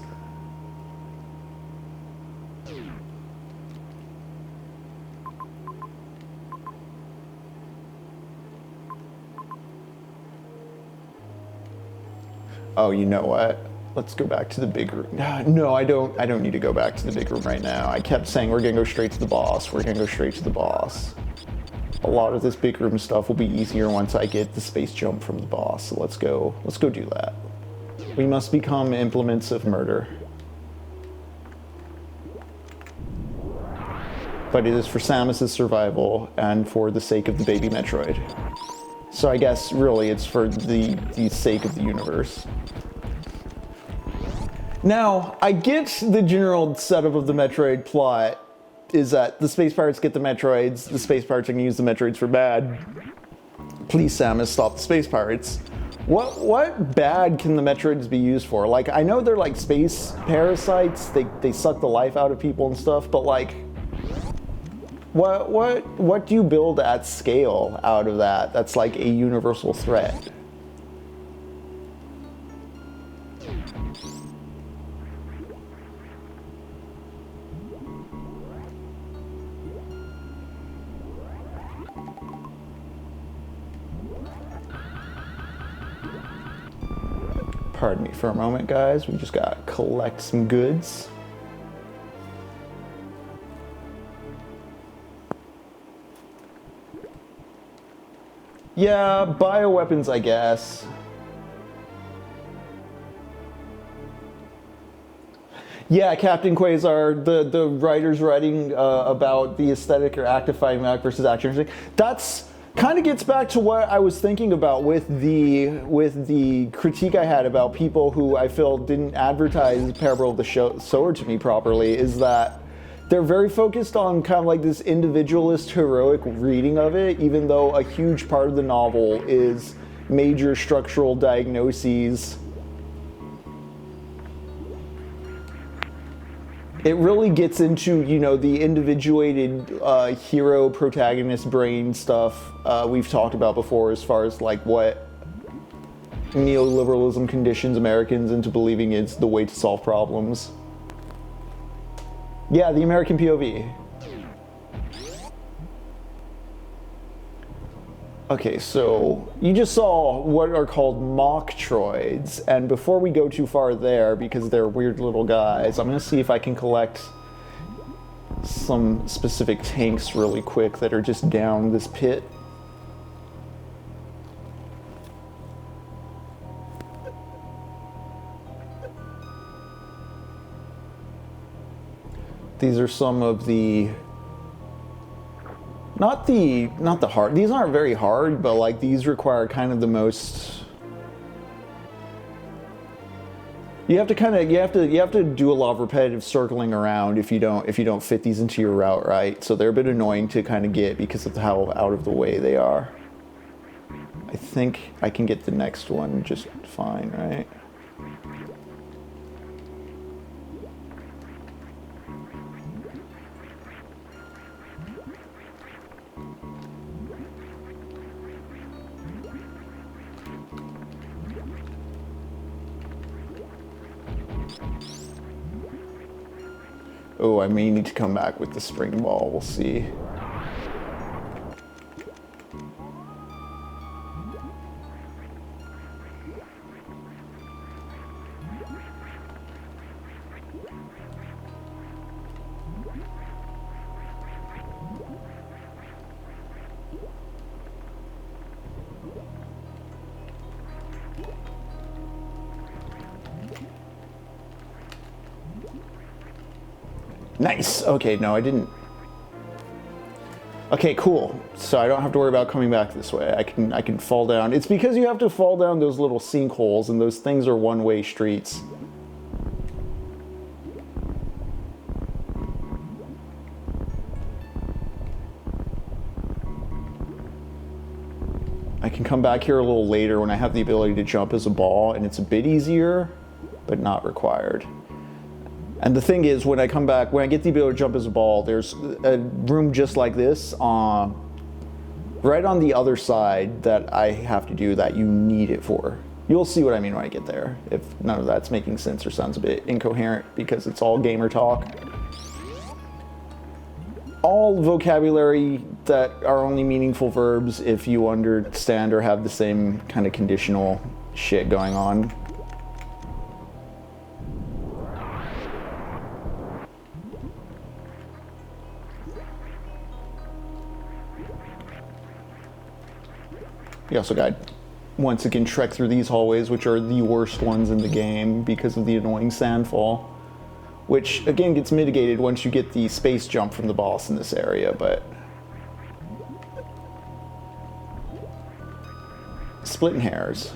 Oh, you know what? Let's go back to the big room. No, I don't need to go back to the big room right now. I kept saying we're gonna go straight to the boss. We're gonna go straight to the boss. A lot of this big room stuff will be easier once I get the space jump from the boss. So let's go do that. We must become implements of murder. But it is for Samus's survival and for the sake of the baby Metroid. So I guess really it's for the sake of the universe. Now, I get the general setup of the Metroid plot is that the Space Pirates get the Metroids, the Space Pirates are gonna use the Metroids for bad. Please, Samus, stop the Space Pirates. What bad can the Metroids be used for? Like, I know they're like space parasites, they suck the life out of people and stuff, but like, what do you build at scale out of that that's like a universal threat? Pardon me for a moment, guys. We just gotta collect some goods. Yeah, bioweapons, I guess. Yeah, Captain Quasar, the writers writing about the aesthetic or active fighting back versus action. That's kind of gets back to what I was thinking about with the critique I had about people who I feel didn't advertise Parable of the Sower to me properly, is that they're very focused on kind of like this individualist, heroic reading of it, even though a huge part of the novel is major structural diagnoses. It really gets into, you know, the individuated hero protagonist brain stuff we've talked about before, as far as like what neoliberalism conditions Americans into believing is the way to solve problems. Yeah, the American POV. Okay, so you just saw what are called mock troids, and before we go too far there, because they're weird little guys, I'm gonna see if I can collect some specific tanks really quick that are just down this pit. These are some of the not the hard, these aren't very hard, but like these require kind of the most, you have to do a lot of repetitive circling around if you don't fit these into your route right. So they're a bit annoying to kind of get because of how out of the way they are. I think I can get the next one just fine, right? Oh, I may need to come back with the spring ball, we'll see. Nice. Okay, no, I didn't. Okay, cool. So I don't have to worry about coming back this way. I can fall down. It's because you have to fall down those little sinkholes, and those things are one-way streets. I can come back here a little later when I have the ability to jump as a ball, and it's a bit easier, but not required. And the thing is, when I come back, when I get the ability to jump as a ball, there's a room just like this right on the other side that I have to do that you need it for. You'll see what I mean when I get there, if none of that's making sense or sounds a bit incoherent because it's all gamer talk. All vocabulary that are only meaningful verbs if you understand or have the same kind of conditional shit going on. You also got, once again, trek through these hallways, which are the worst ones in the game because of the annoying sandfall, which again gets mitigated once you get the space jump from the boss in this area, but splitting hairs.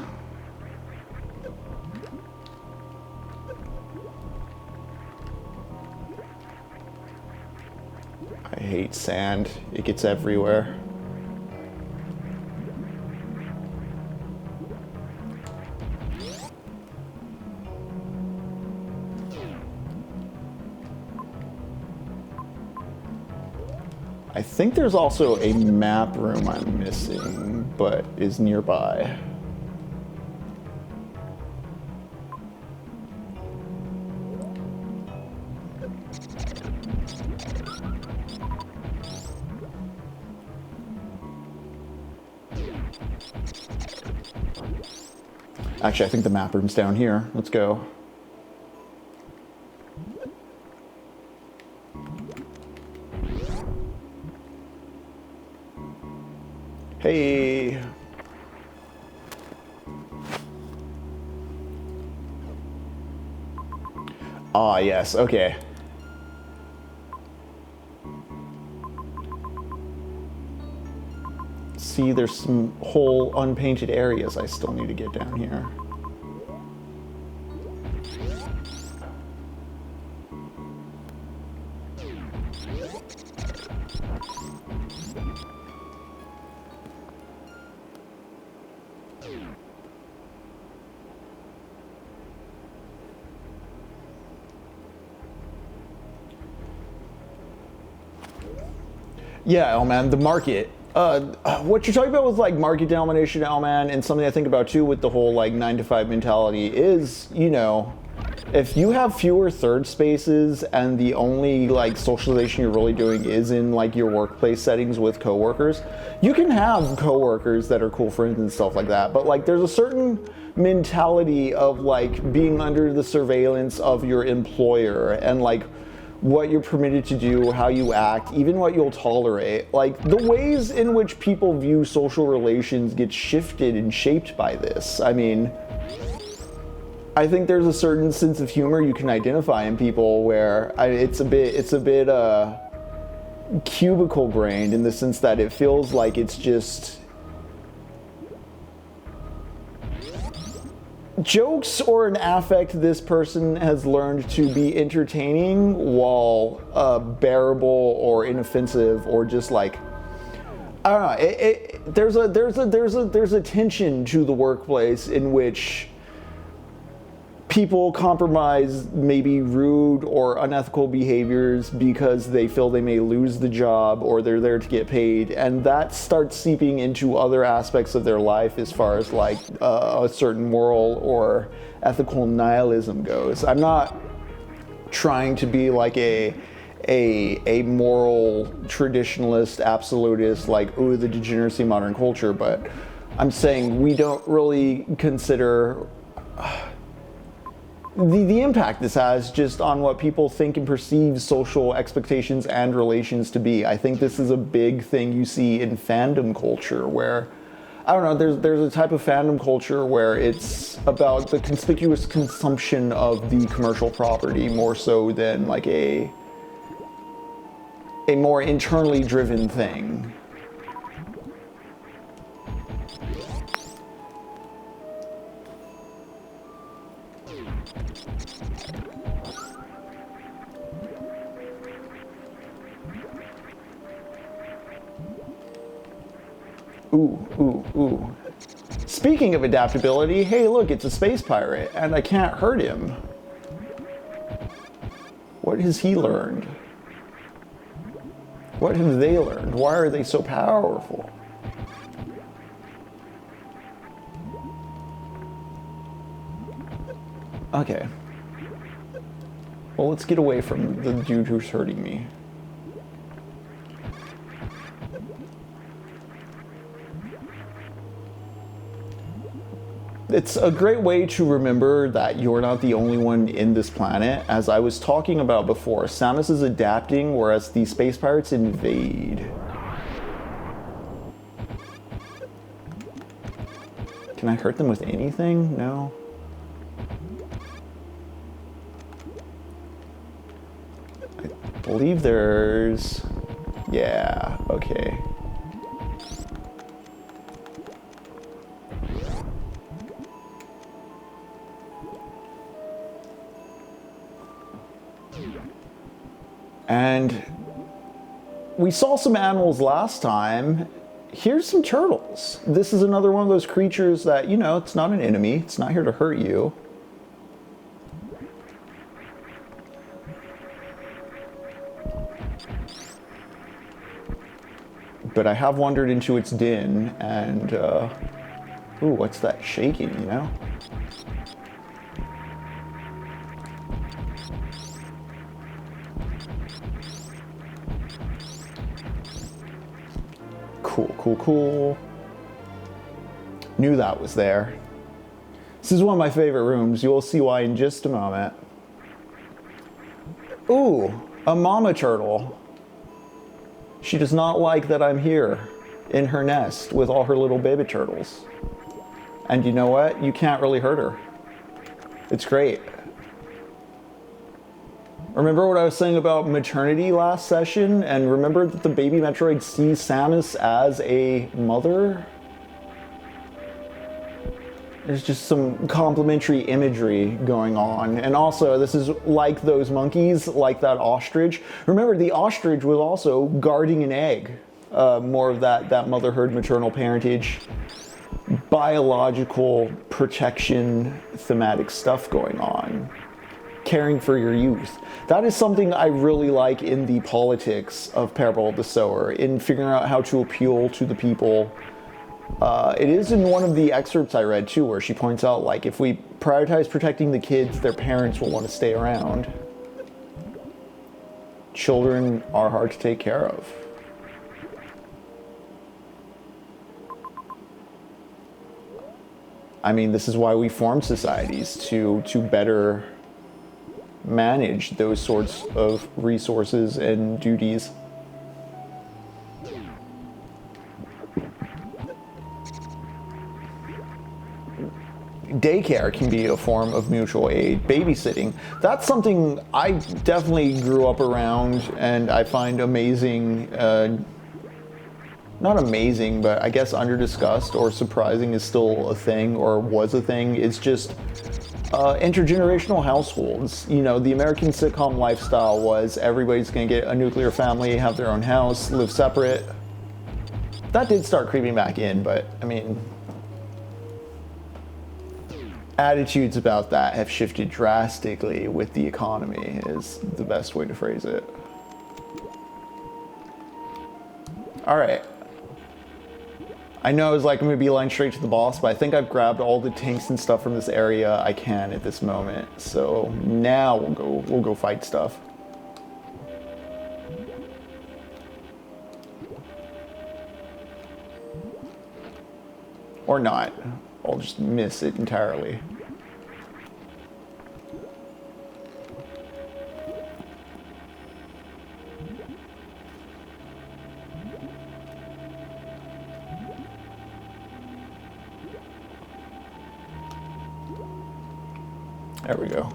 I hate sand. It gets everywhere. I think there's also a map room I'm missing, but is nearby. Actually, I think the map room's down here. Let's go. Hey. Ah, yes, okay. See, there's some whole unpainted areas I still need to get down here. Yeah, Elman, the market. What you're talking about with like market domination, Elman, and something I think about too with the whole like 9-to-5 mentality is, you know, if you have fewer third spaces and the only like socialization you're really doing is in like your workplace settings with coworkers, you can have coworkers that are cool friends and stuff like that. But like there's a certain mentality of like being under the surveillance of your employer and like what you're permitted to do, how you act, even what you'll tolerate. Like, the ways in which people view social relations get shifted and shaped by this. I mean, I think there's a certain sense of humor you can identify in people where it's a bit cubicle brained in the sense that it feels like it's just jokes or an affect this person has learned to be entertaining while bearable or inoffensive or just like, I don't know. There's a tension to the workplace in which people compromise maybe rude or unethical behaviors because they feel they may lose the job or they're there to get paid, and that starts seeping into other aspects of their life as far as like a certain moral or ethical nihilism goes. I'm not trying to be like a moral traditionalist absolutist like, ooh, the degeneracy of modern culture, but I'm saying we don't really consider the impact this has just on what people think and perceive social expectations and relations to be. I think this is a big thing you see in fandom culture where, I don't know, there's a type of fandom culture where it's about the conspicuous consumption of the commercial property more so than like a more internally driven thing. Ooh. Speaking of adaptability, hey look, it's a space pirate, and I can't hurt him. What has he learned? What have they learned? Why are they so powerful? Okay. Well, let's get away from the dude who's hurting me. It's a great way to remember that you're not the only one in this planet. As I was talking about before, Samus is adapting, whereas the space pirates invade. Can I hurt them with anything? No. I believe there's... Yeah, okay. And we saw some animals last time. Here's some turtles. This is another one of those creatures that, you know, it's not an enemy. It's not here to hurt you. But I have wandered into its den and, ooh, what's that shaking, you know? Cool. Knew that was there. This is one of my favorite rooms. You'll see why in just a moment. Ooh, a mama turtle. She does not like that I'm here in her nest with all her little baby turtles. And you know what? You can't really hurt her. It's great. Remember what I was saying about maternity last session? And remember that the baby Metroid sees Samus as a mother? There's just some complementary imagery going on. And also, this is like those monkeys, like that ostrich. Remember, the ostrich was also guarding an egg. More of that motherhood, maternal parentage, biological protection thematic stuff going on. Caring for your youth. That is something I really like in the politics of Parable of the Sower, in figuring out how to appeal to the people. It is in one of the excerpts I read too, where she points out, like, if we prioritize protecting the kids, their parents will want to stay around. Children are hard to take care of. I mean, this is why we form societies, to better manage those sorts of resources and duties. Daycare can be a form of mutual aid. Babysitting, that's something I definitely grew up around and I find amazing. Not amazing, but I guess under-discussed or surprising is still a thing, or was a thing. It's just intergenerational households. You know, the American sitcom lifestyle was everybody's gonna get a nuclear family, have their own house, live separate. That did start creeping back in, but I mean, attitudes about that have shifted drastically with the economy, is the best way to phrase it. All right. I know I was like, I'm gonna be line straight to the boss, but I think I've grabbed all the tanks and stuff from this area I can at this moment. So now we'll go fight stuff. Or not. I'll just miss it entirely. There we go.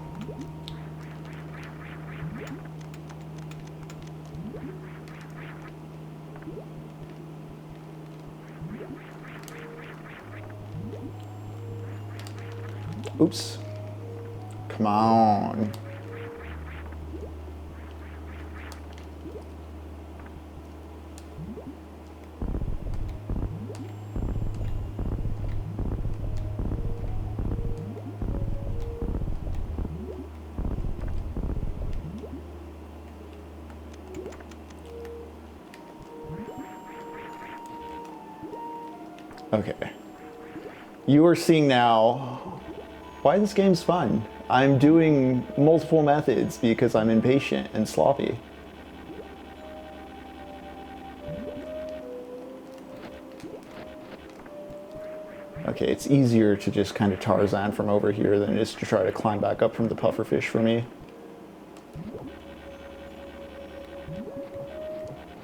Oops. Come on. Okay. You are seeing now why this game's fun. I'm doing multiple methods because I'm impatient and sloppy. Okay, it's easier to just kind of Tarzan from over here than it is to try to climb back up from the pufferfish for me.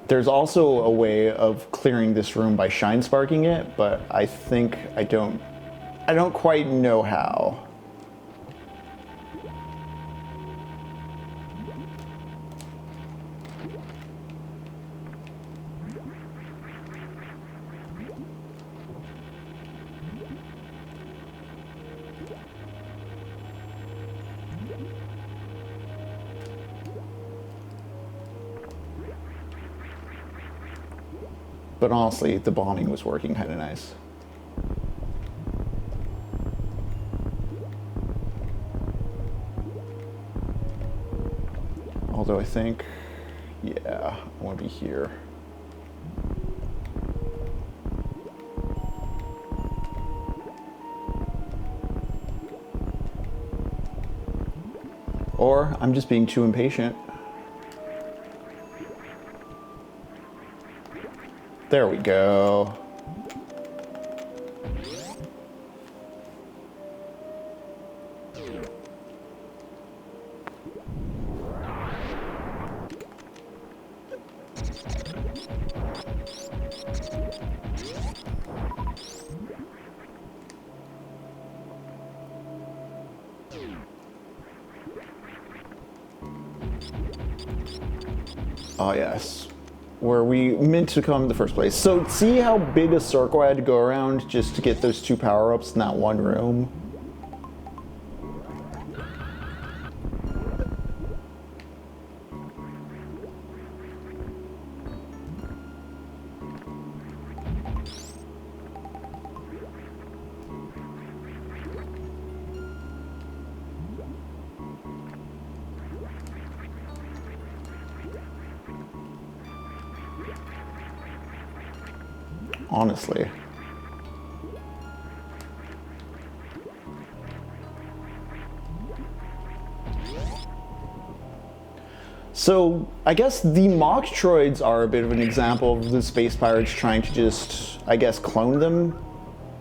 There's also a way of clearing this room by shine sparking it, but I think I don't quite know how. But honestly, the bombing was working kind of nice. Although I think, yeah, I want to be here. Or I'm just being too impatient. There we go. Oh, yes. Where we meant to come in the first place. So, see how big a circle I had to go around just to get those 2 power-ups in that one room? Honestly. So, I guess the mock droids are a bit of an example of the space pirates trying to just, I guess, clone them,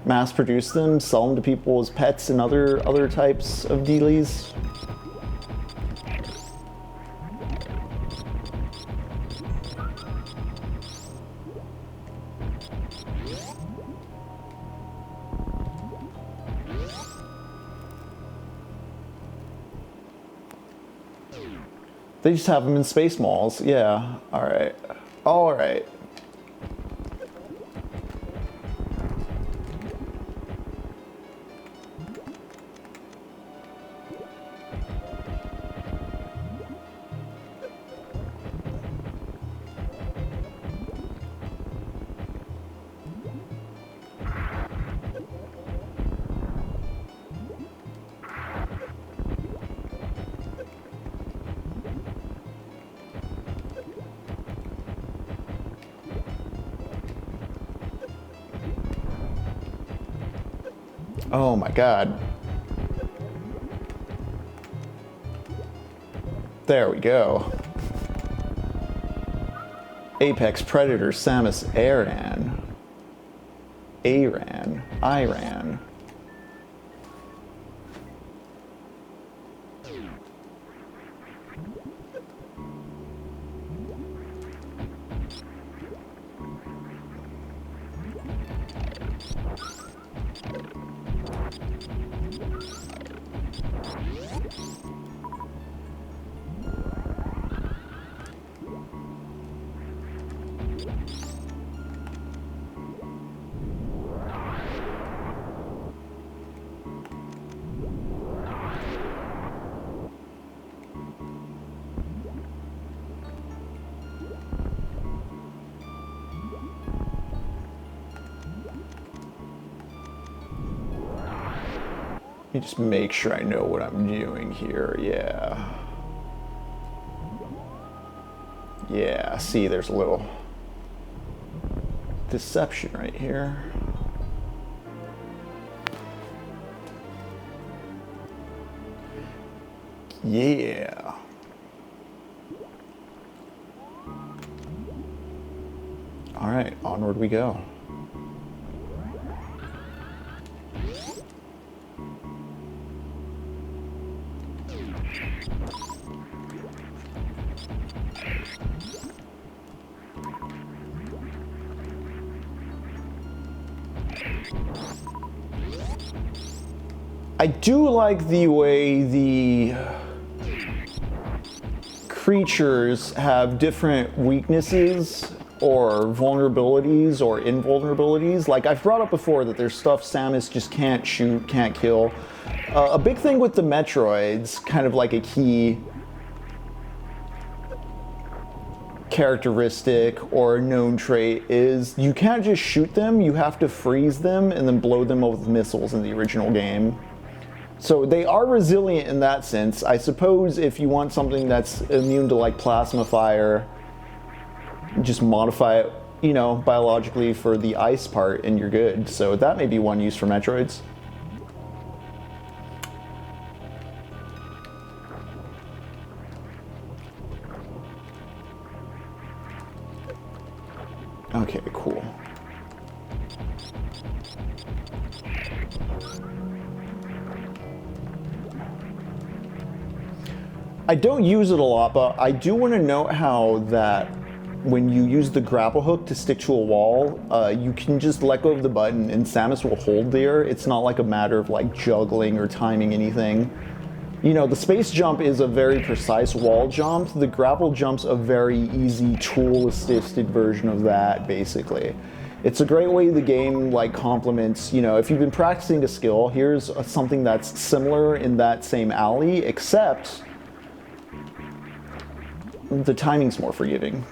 mass produce them, sell them to people as pets and other types of dealies. They just have them in space malls. Yeah. All right. All right. Oh my god. There we go. Apex Predator Samus Aran. Iran. Let me just make sure I know what I'm doing here. Yeah. Yeah, see, there's a little deception right here. Yeah. All right, onward we go. I do like the way the creatures have different weaknesses or vulnerabilities or invulnerabilities. Like I've brought up before that there's stuff Samus just can't shoot, can't kill. A big thing with the Metroids, kind of like a key characteristic or known trait, is you can't just shoot them, you have to freeze them and then blow them up with missiles in the original game. So they are resilient in that sense. I suppose if you want something that's immune to like plasma fire, just modify it, you know, biologically for the ice part and you're good. So that may be one use for Metroids. Okay, cool. I don't use it a lot, but I do want to note how that when you use the grapple hook to stick to a wall, you can just let go of the button and Samus will hold there. It's not like a matter of like juggling or timing anything. You know, the space jump is a very precise wall jump. The grapple jump's a very easy tool-assisted version of that, basically. It's a great way the game like complements, you know, if you've been practicing a skill, here's something that's similar in that same alley, except the timing's more forgiving.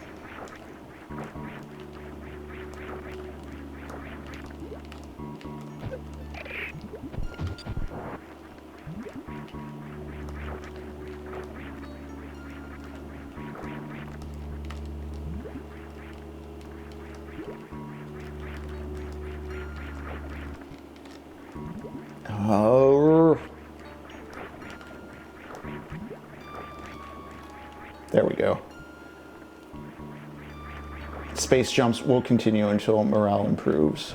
Oh, there we go. Space jumps will continue until morale improves.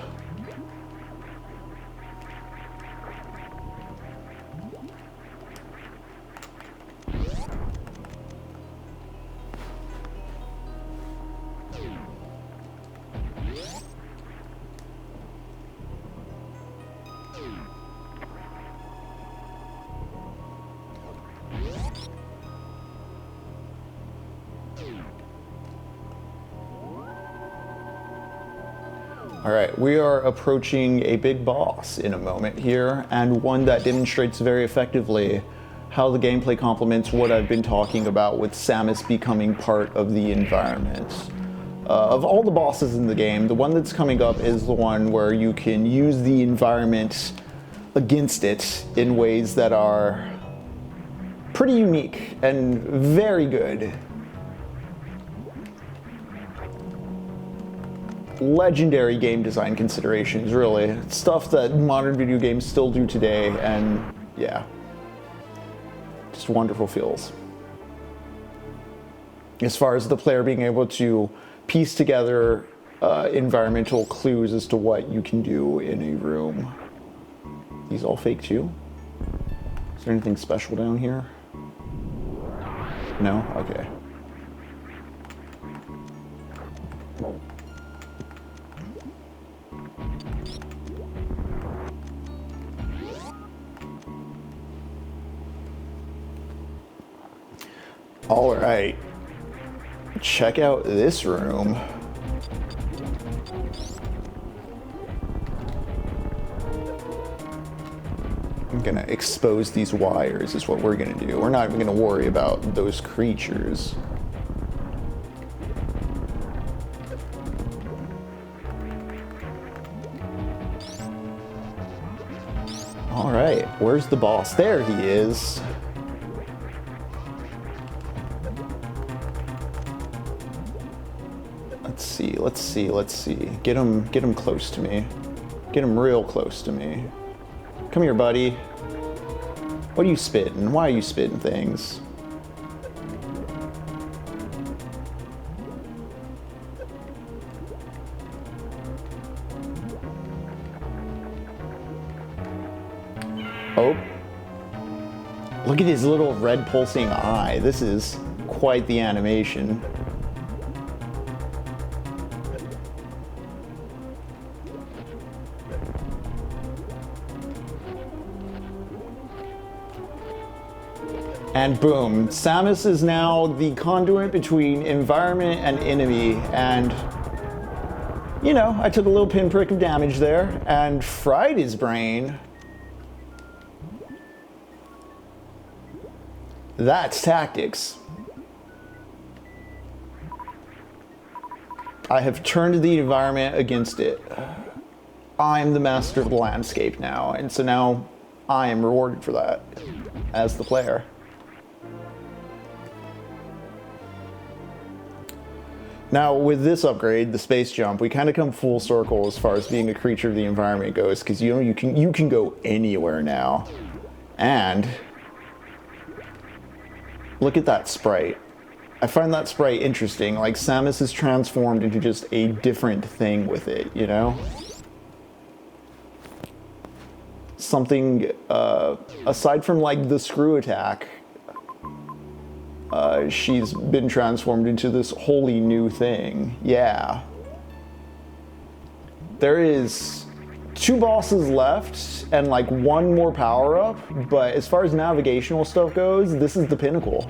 All right, we are approaching a big boss in a moment here, and one that demonstrates very effectively how the gameplay complements what I've been talking about with Samus becoming part of the environment. Of all the bosses in the game, the one that's coming up is the one where you can use the environment against it in ways that are pretty unique and very good. Legendary game design considerations, really. Stuff that modern video games still do today, and yeah, just wonderful feels. As far as the player being able to piece together environmental clues as to what you can do in a room. These all fake too? Is there anything special down here? No? Okay. All right, check out this room. I'm gonna expose these wires is what we're gonna do. We're not even gonna worry about those creatures. All right, where's the boss? There he is. Let's see. Get him close to me. Get him real close to me. Come here, buddy. What are you spitting? Why are you spitting things? Oh. Look at his little red pulsing eye. This is quite the animation. And boom, Samus is now the conduit between environment and enemy, and you know, I took a little pinprick of damage there and fried his brain. That's tactics. I have turned the environment against it. I'm the master of the landscape now, and so now I am rewarded for that as the player. Now, with this upgrade, the space jump, we kind of come full circle as far as being a creature of the environment goes, because you know you can go anywhere now. And look at that sprite. I find that sprite interesting. Like, Samus is transformed into just a different thing with it, you know? Something aside from like the screw attack. She's been transformed into this wholly new thing. Yeah. There is 2 bosses left and like 1 more power up, but as far as navigational stuff goes, this is the pinnacle.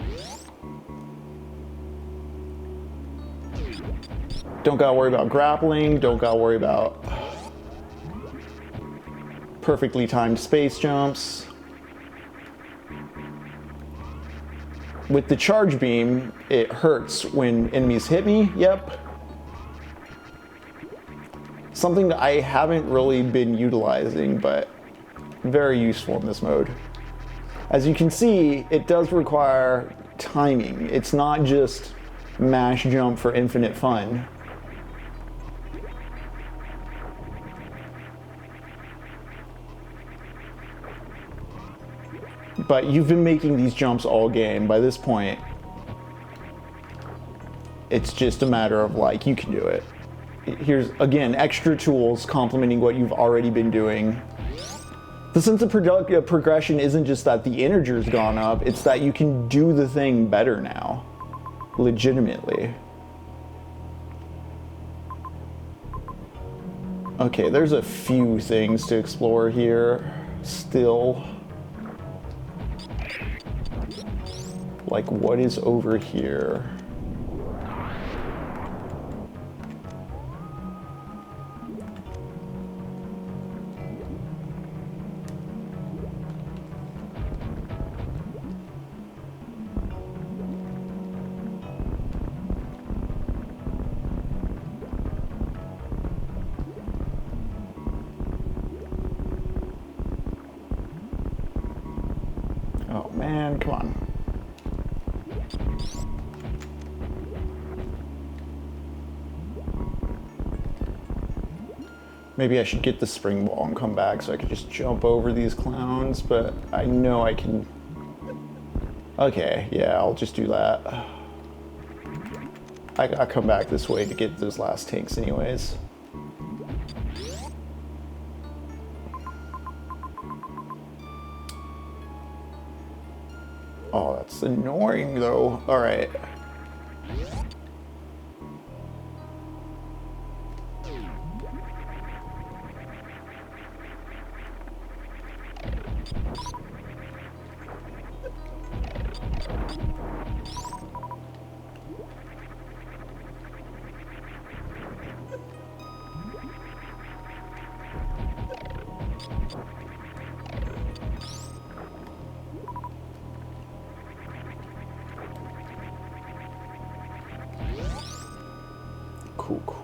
Don't gotta worry about grappling, don't gotta worry about perfectly timed space jumps. With the charge beam, it hurts when enemies hit me, yep. Something that I haven't really been utilizing, but very useful in this mode. As you can see, it does require timing. It's not just mash jump for infinite fun. But you've been making these jumps all game. By this point, it's just a matter of like, you can do it. Here's, again, extra tools complementing what you've already been doing. The sense of progression isn't just that the integer's gone up, it's that you can do the thing better now. Legitimately. Okay, there's a few things to explore here still. Like, what is over here? Oh man, come on. Maybe I should get the spring ball and come back so I could just jump over these clowns, but I know I can. Okay, yeah, I'll just do that. I come back this way to get those last tanks anyways. Oh, that's annoying though. All right.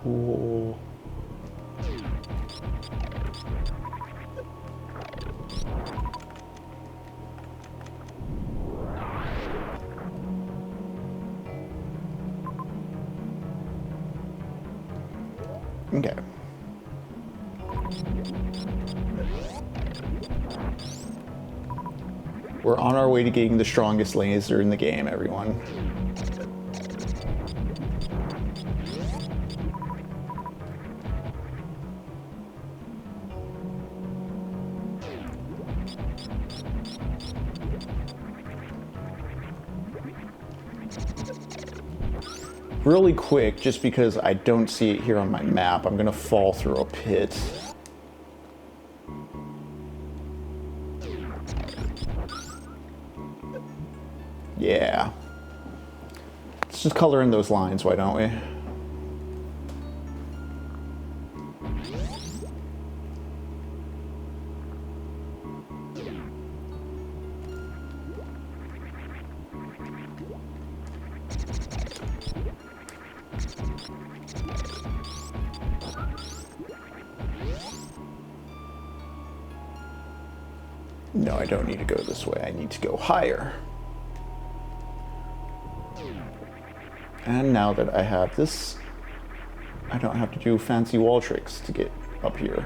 Cool. Okay. We're on our way to getting the strongest laser in the game, everyone. Really quick, just because I don't see it here on my map, I'm gonna fall through a pit. Yeah. Let's just color in those lines, why don't we? No, I don't need to go this way. I need to go higher. And now that I have this, I don't have to do fancy wall tricks to get up here.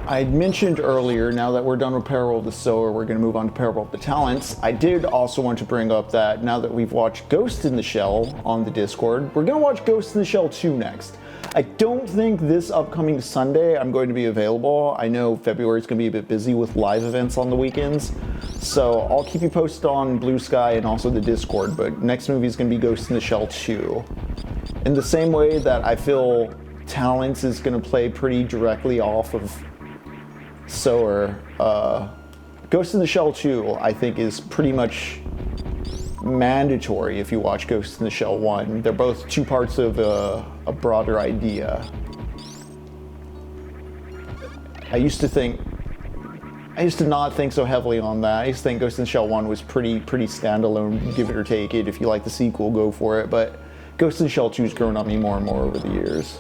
I mentioned earlier, now that we're done with Peril of the Sower, we're going to move on to Peril of the Talents. I did also want to bring up that now that we've watched Ghost in the Shell on the Discord, we're going to watch Ghost in the Shell 2 next. I don't think this upcoming Sunday I'm going to be available. I know February is going to be a bit busy with live events on the weekends, so I'll keep you posted on Blue Sky and also the Discord, but next movie is going to be Ghost in the Shell 2. In the same way that I feel Talents is going to play pretty directly off of Sower, Ghost in the Shell 2 I think is pretty much mandatory if you watch Ghost in the Shell 1. They're both two parts of a broader idea. I used to not think so heavily on that. I used to think Ghost in the Shell 1 was pretty standalone, give it or take it. If you like the sequel, go for it. But Ghost in the Shell 2 has grown on me more and more over the years.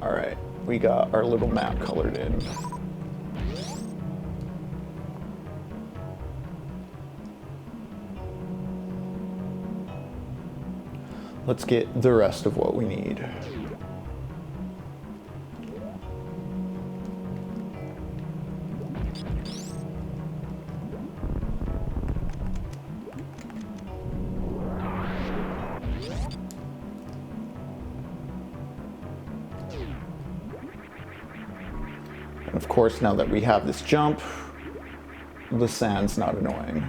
Alright, we got our little map colored in. Let's get the rest of what we need. Of course, now that we have this jump, the sand's not annoying.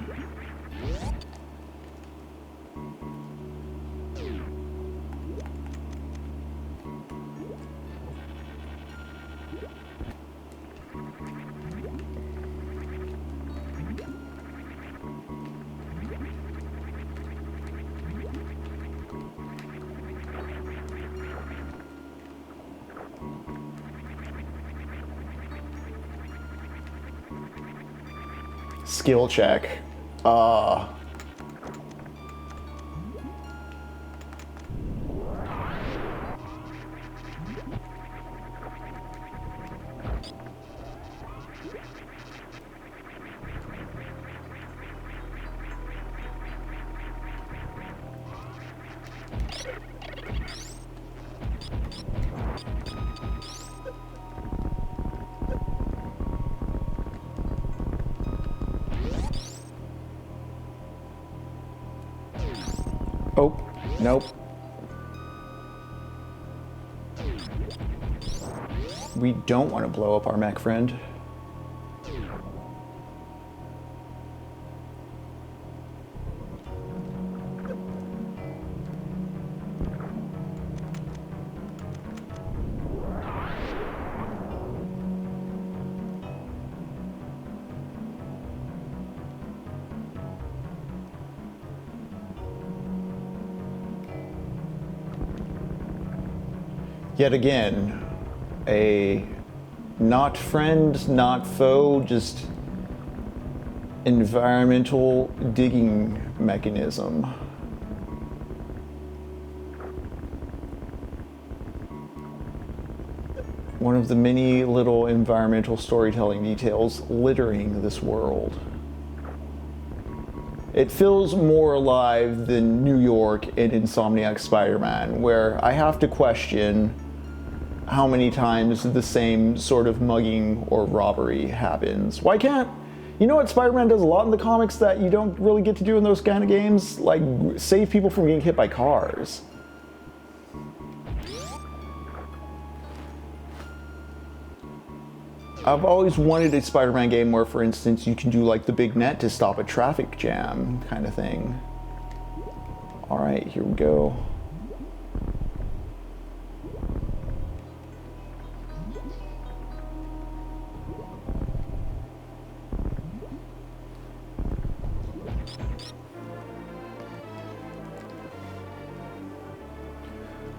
Skill check. Oh, nope. We don't want to blow up our mech friend. Yet again, a not friend, not foe, just environmental digging mechanism. One of the many little environmental storytelling details littering this world. It feels more alive than New York in Insomniac Spider-Man, where I have to question how many times the same sort of mugging or robbery happens. Why can't, you know what Spider-Man does a lot in the comics that you don't really get to do in those kind of games? Like, save people from getting hit by cars. I've always wanted a Spider-Man game where, for instance, you can do like the big net to stop a traffic jam kind of thing. All right, here we go.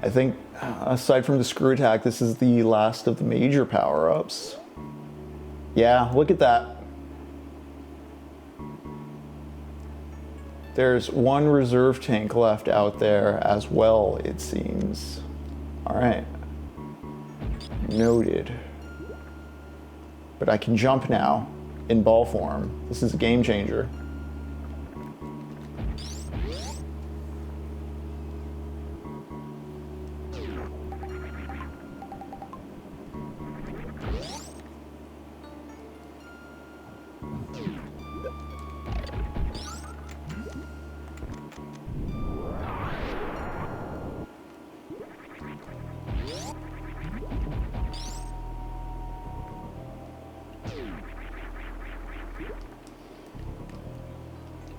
I think, aside from the screw attack, this is the last of the major power-ups. Yeah, look at that. There's one reserve tank left out there as well, it seems. All right. Noted. But I can jump now in ball form. This is a game changer.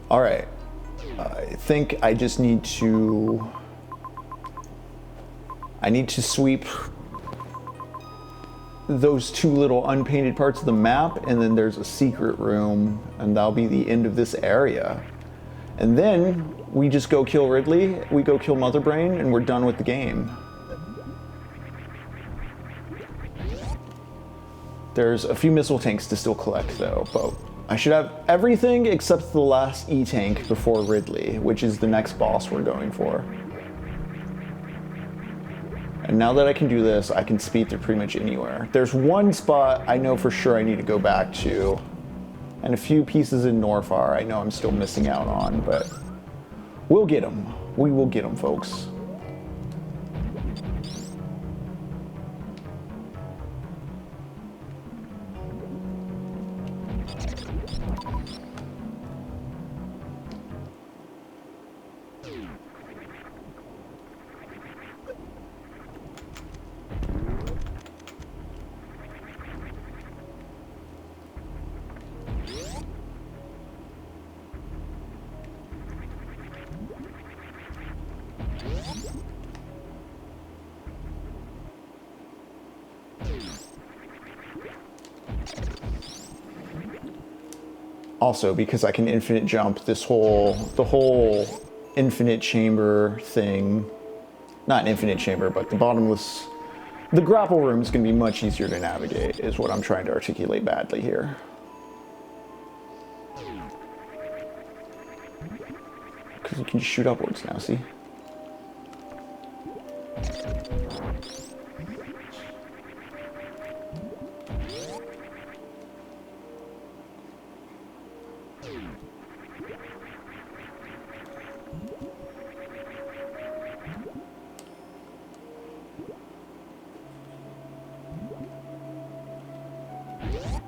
All right, I think I just need to, sweep those two little unpainted parts of the map, and then there's a secret room, and that'll be the end of this area. And then we just go kill Ridley, we go kill Mother Brain, and we're done with the game. There's a few missile tanks to still collect though, but I should have everything except the last E-tank before Ridley, which is the next boss we're going for. And now that I can do this, I can speed through pretty much anywhere. There's one spot I know for sure I need to go back to, and a few pieces in Norfar I know I'm still missing out on, but we'll get them. We will get them, folks. Also, because I can infinite jump the whole infinite chamber thing, not an infinite chamber, but the bottomless, the grapple room is going to be much easier to navigate, is what I'm trying to articulate badly here. Because you can just shoot upwards now, see?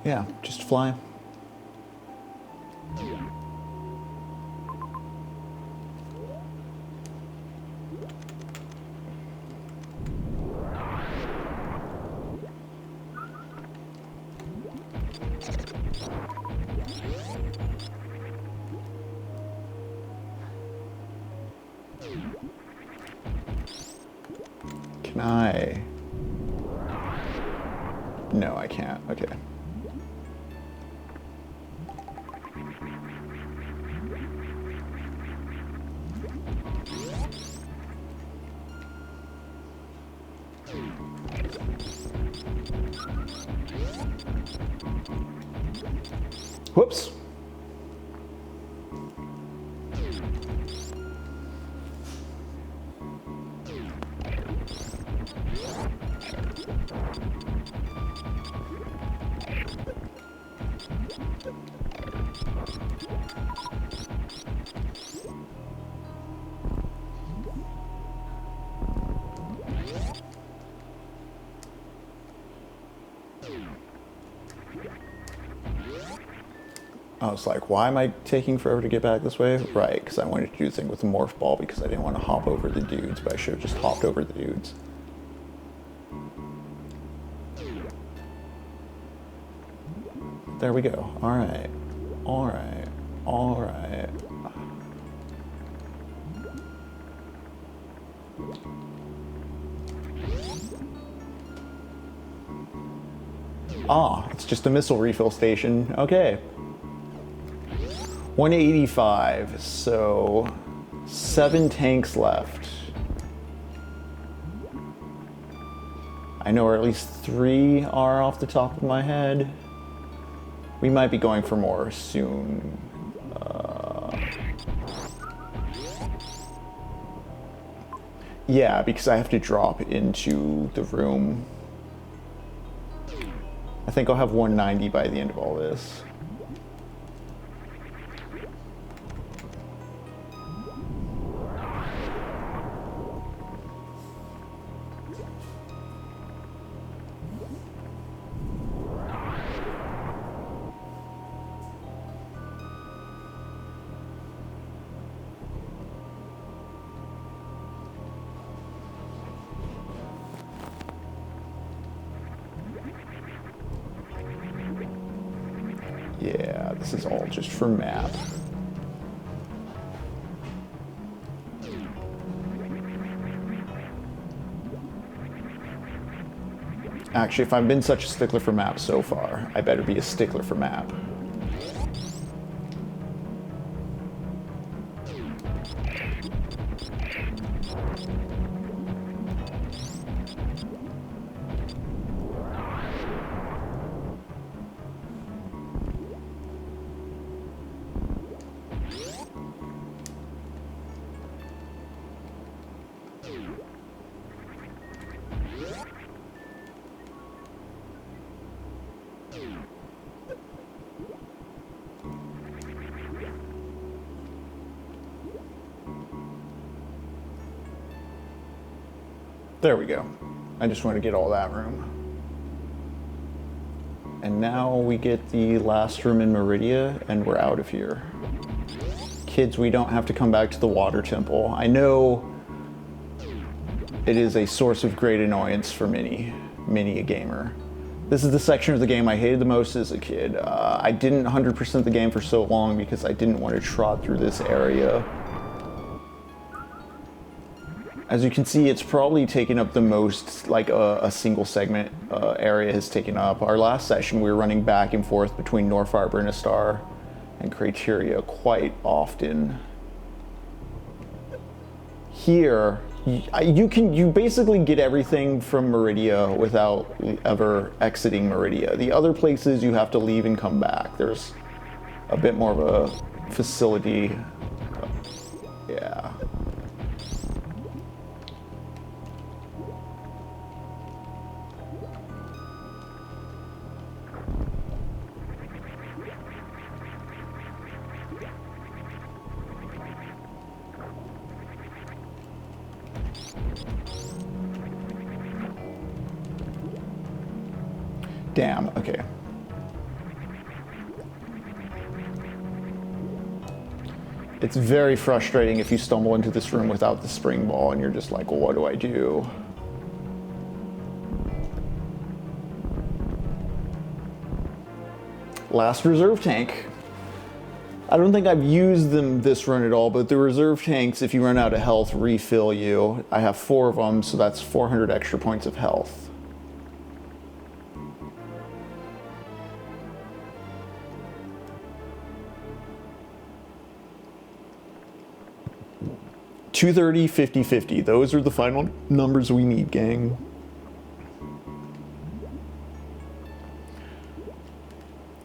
Yeah, just fly. Can I? No, I can't. Okay. Whoops. I was like, why am I taking forever to get back this way? Right, because I wanted to do the thing with the morph ball because I didn't want to hop over the dudes, but I should have just hopped over the dudes. There we go. All right. All right. All right. Ah, it's just a missile refill station. Okay. 185, so 7 tanks left. I know at least 3 are off the top of my head. We might be going for more soon. Yeah, because I have to drop into the room. I think I'll have 190 by the end of all this. Yeah, this is all just for map. Actually, if I've been such a stickler for map so far, I better be a stickler for map. There we go. I just want to get all that room. And now we get the last room in Meridia, and we're out of here. Kids, we don't have to come back to the water temple. I know it is a source of great annoyance for many a gamer. This is the section of the game I hated the most as a kid. I didn't 100% the game for so long because I didn't want to trot through this area. As you can see, it's probably taken up the most, like a single segment area has taken up. Our last session, we were running back and forth between Norfar, Brennistar, and Criteria quite often. Here, you basically get everything from Meridia without ever exiting Meridia. The other places you have to leave and come back. There's a bit more of a facility. Yeah. Damn, okay. It's very frustrating if you stumble into this room without the spring ball and you're just like, well, what do I do? Last reserve tank. I don't think I've used them this run at all, but the reserve tanks, if you run out of health, refill you. I have 4 of them, so that's 400 extra points of health. $230, $50, $50. Those are the final numbers we need, gang.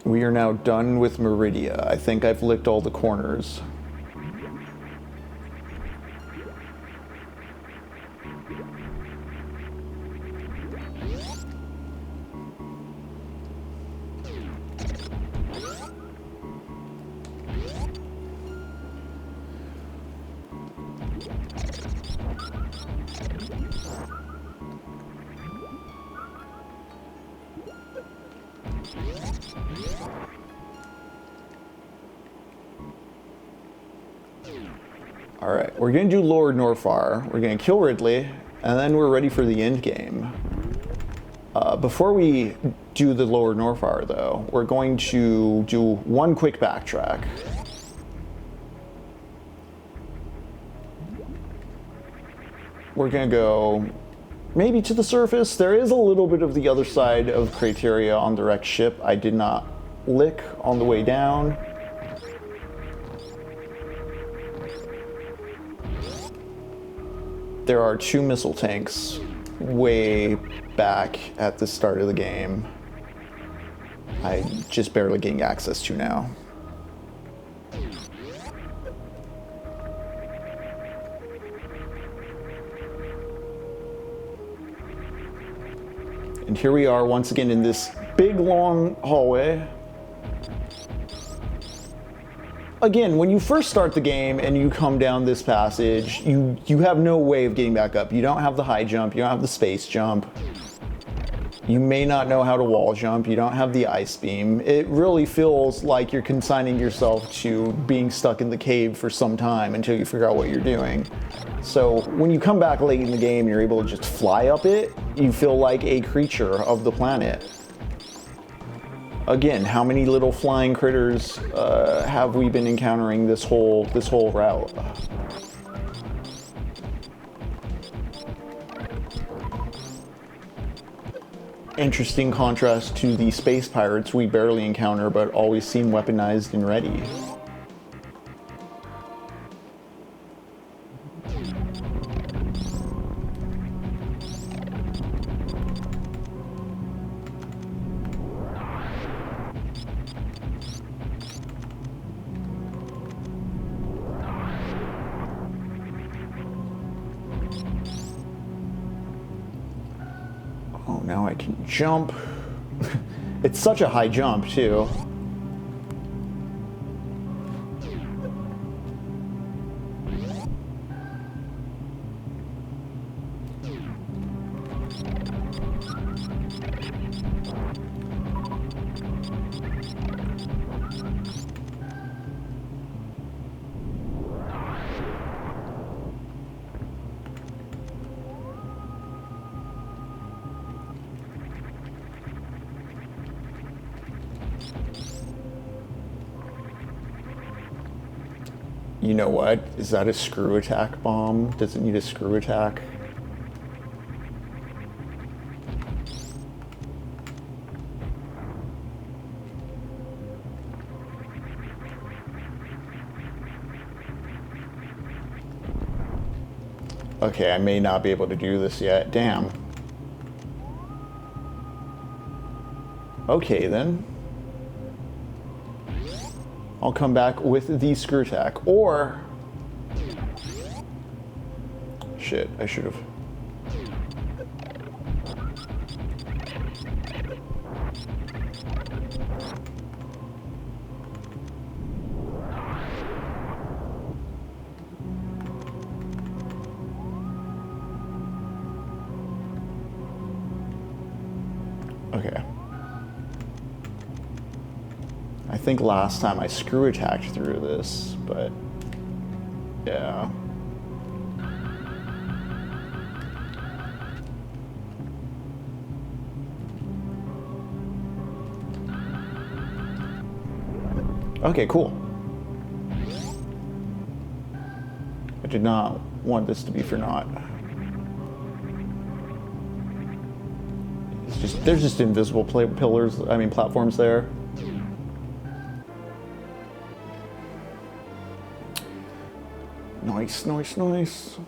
We are now done with Meridia. I think I've licked all the corners. Alright, we're going to do Lord Norfar, we're going to kill Ridley, and then we're ready for the end game. Before we do the Lord Norfar, though, we're going to do one quick backtrack. We're going to go maybe to the surface. There is a little bit of the other side of Criteria on the wrecked ship I did not lick on the way down. there are 2 missile tanks way back at the start of the game. I'm just barely getting access to now. And here we are once again in this big long hallway. Again, when you first start the game and you come down this passage, you have no way of getting back up. You don't have the high jump, you don't have the space jump. You may not know how to wall jump, you don't have the ice beam. It really feels like you're consigning yourself to being stuck in the cave for some time until you figure out what you're doing. So when you come back late in the game and you're able to just fly up it, you feel like a creature of the planet. Again, how many little flying critters have we been encountering this whole route? Interesting contrast to the space pirates we barely encounter but always seem weaponized and ready. Oh, now I can jump. It's such a high jump, too. You know what? Is that a screw attack bomb? Does it need a screw attack? Okay, I may not be able to do this yet. Damn. Okay, then. I'll come back with the screw attack, or... Shit, I should have... Okay. I think last time I screw attacked through this, but yeah. Okay, cool. I did not want this to be for naught. It's just, there's just invisible platforms there. Nice, nice, nice.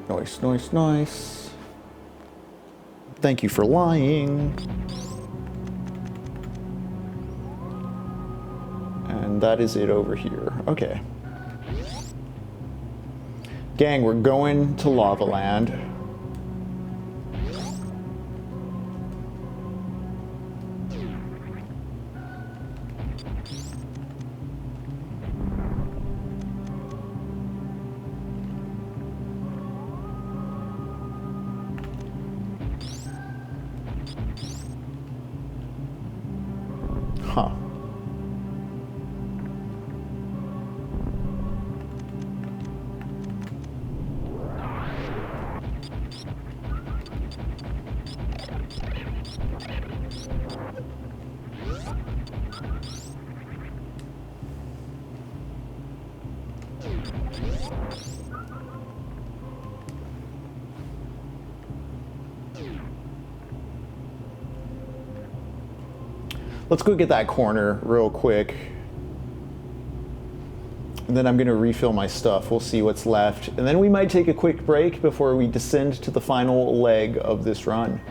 Nice, nice, nice. Thank you for lying. And that is it over here. Okay. Gang, we're going to Lava Land. Huh. Let's go get that corner real quick. And then I'm going to refill my stuff. We'll see what's left. And then we might take a quick break before we descend to the final leg of this run.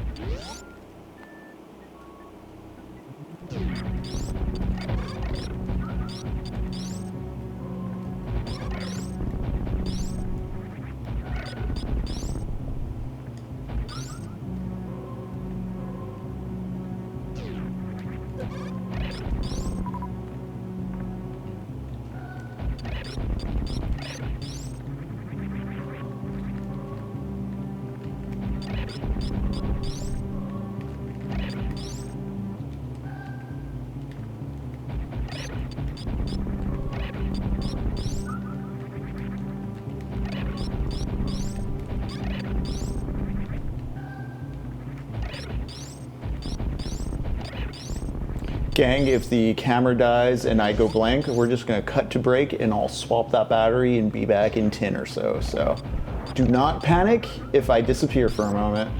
Gang, if the camera dies and I go blank, we're just gonna cut to break and I'll swap that battery and be back in 10 or so. So do not panic if I disappear for a moment.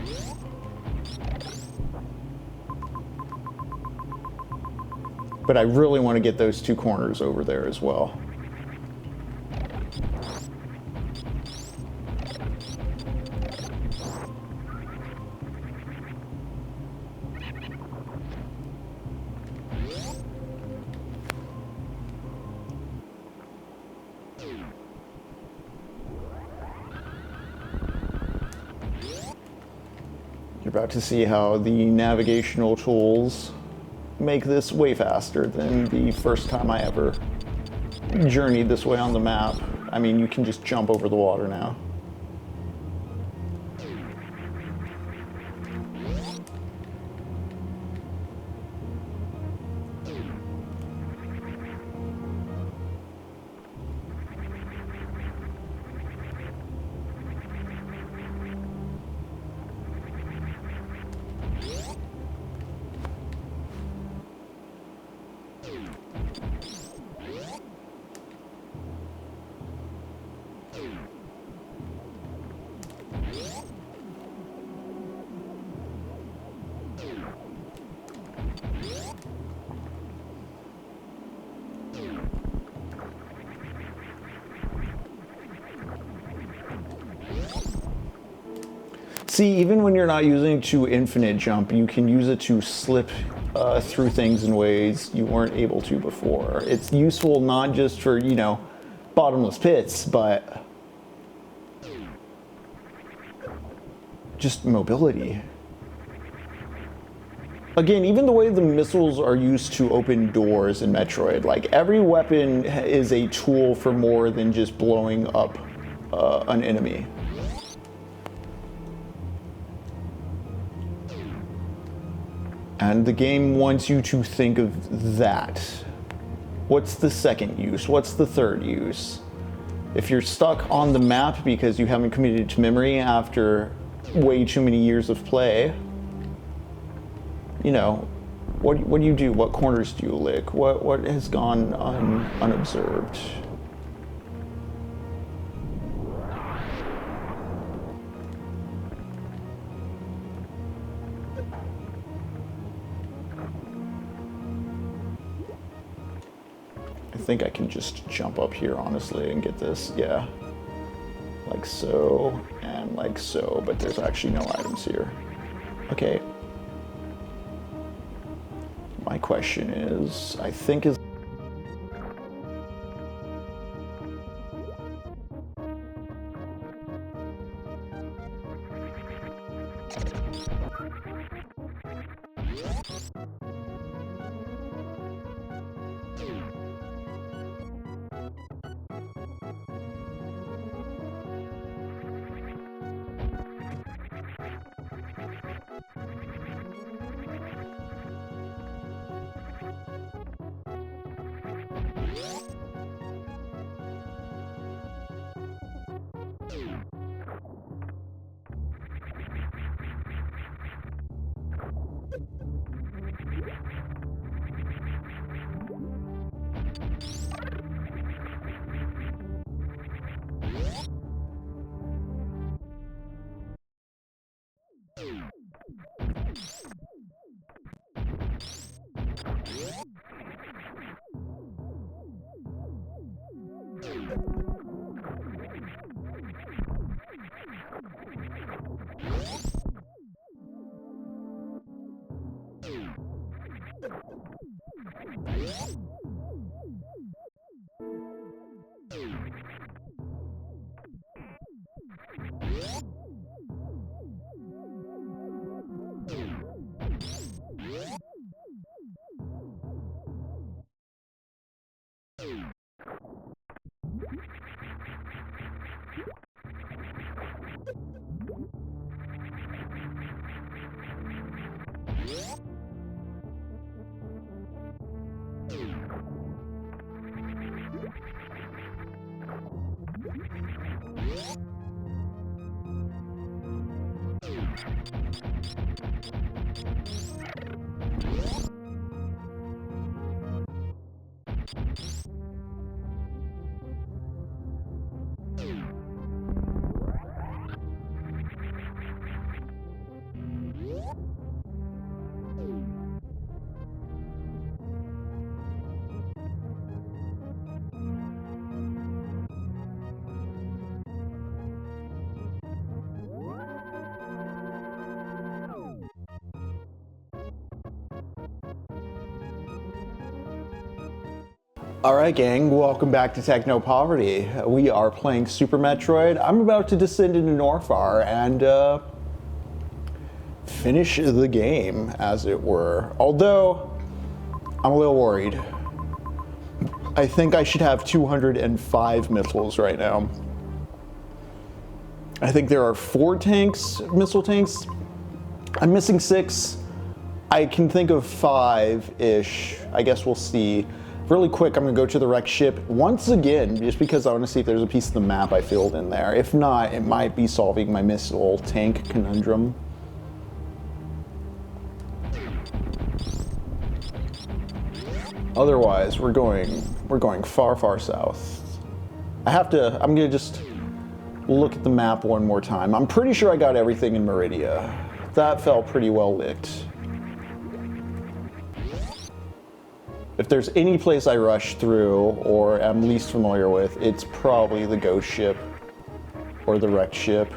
But I really want to get those two corners over there as well. About to see how the navigational tools make this way faster than the first time I ever journeyed this way on the map. I mean, you can just jump over the water now. See, even when you're not using it to infinite jump, you can use it to slip through things in ways you weren't able to before. It's useful not just for, you know, bottomless pits, but just mobility. Again, even the way the missiles are used to open doors in Metroid, like every weapon is a tool for more than just blowing up an enemy. And the game wants you to think of that. What's the second use? What's the third use? If you're stuck on the map because you haven't committed to memory after way too many years of play, you know, what do you do? What corners do you lick? What has gone unobserved? I think I can just jump up here, honestly, and get this. Yeah. Like so, and like so, but there's actually no items here. Okay. My question is, I think is... Alright gang, welcome back to TECHNOPOVERTY. We are playing Super Metroid. I'm about to descend into Norfair and finish the game, as it were. Although, I'm a little worried. I think I should have 205 missiles right now. I think there are 4 missile tanks. I'm missing 6. I can think of 5-ish. I guess we'll see. Really quick, I'm gonna go to the wrecked ship once again, just because I wanna see if there's a piece of the map I filled in there. If not, it might be solving my missile tank conundrum. Otherwise, we're going far, far south. I'm gonna just look at the map one more time. I'm pretty sure I got everything in Meridia. That felt pretty well licked. If there's any place I rush through or am least familiar with, it's probably the ghost ship or the wrecked ship.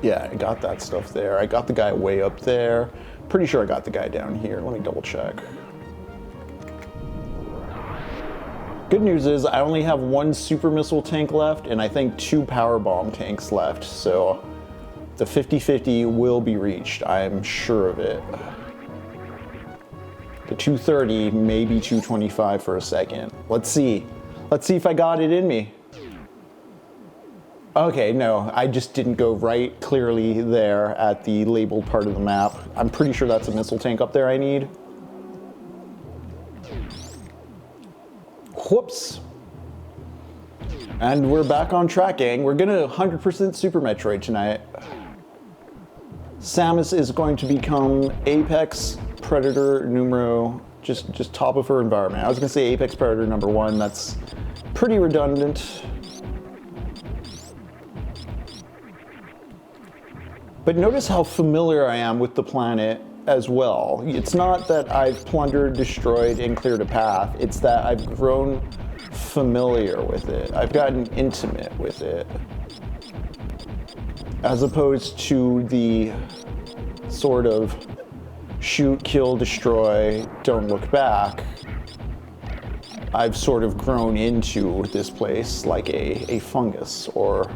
Yeah, I got that stuff there. I got the guy way up there. Pretty sure I got the guy down here. Let me double check. Good news is I only have 1 super missile tank left and I think 2 power bomb tanks left. So the 50-50 will be reached. I'm sure of it. The 230, maybe 225 for a second. Let's see. Let's see if I got it in me. Okay, no, I just didn't go right clearly there at the labeled part of the map. I'm pretty sure that's a missile tank up there I need. Whoops. And we're back on track, gang. We're gonna 100% Super Metroid tonight. Samus is going to become Apex Predator numero, just top of her environment. I was gonna say Apex Predator number 1, that's pretty redundant. But notice how familiar I am with the planet as well. It's not that I've plundered, destroyed, and cleared a path, it's that I've grown familiar with it. I've gotten intimate with it. As opposed to the sort of shoot, kill, destroy, don't look back. I've sort of grown into this place like a fungus or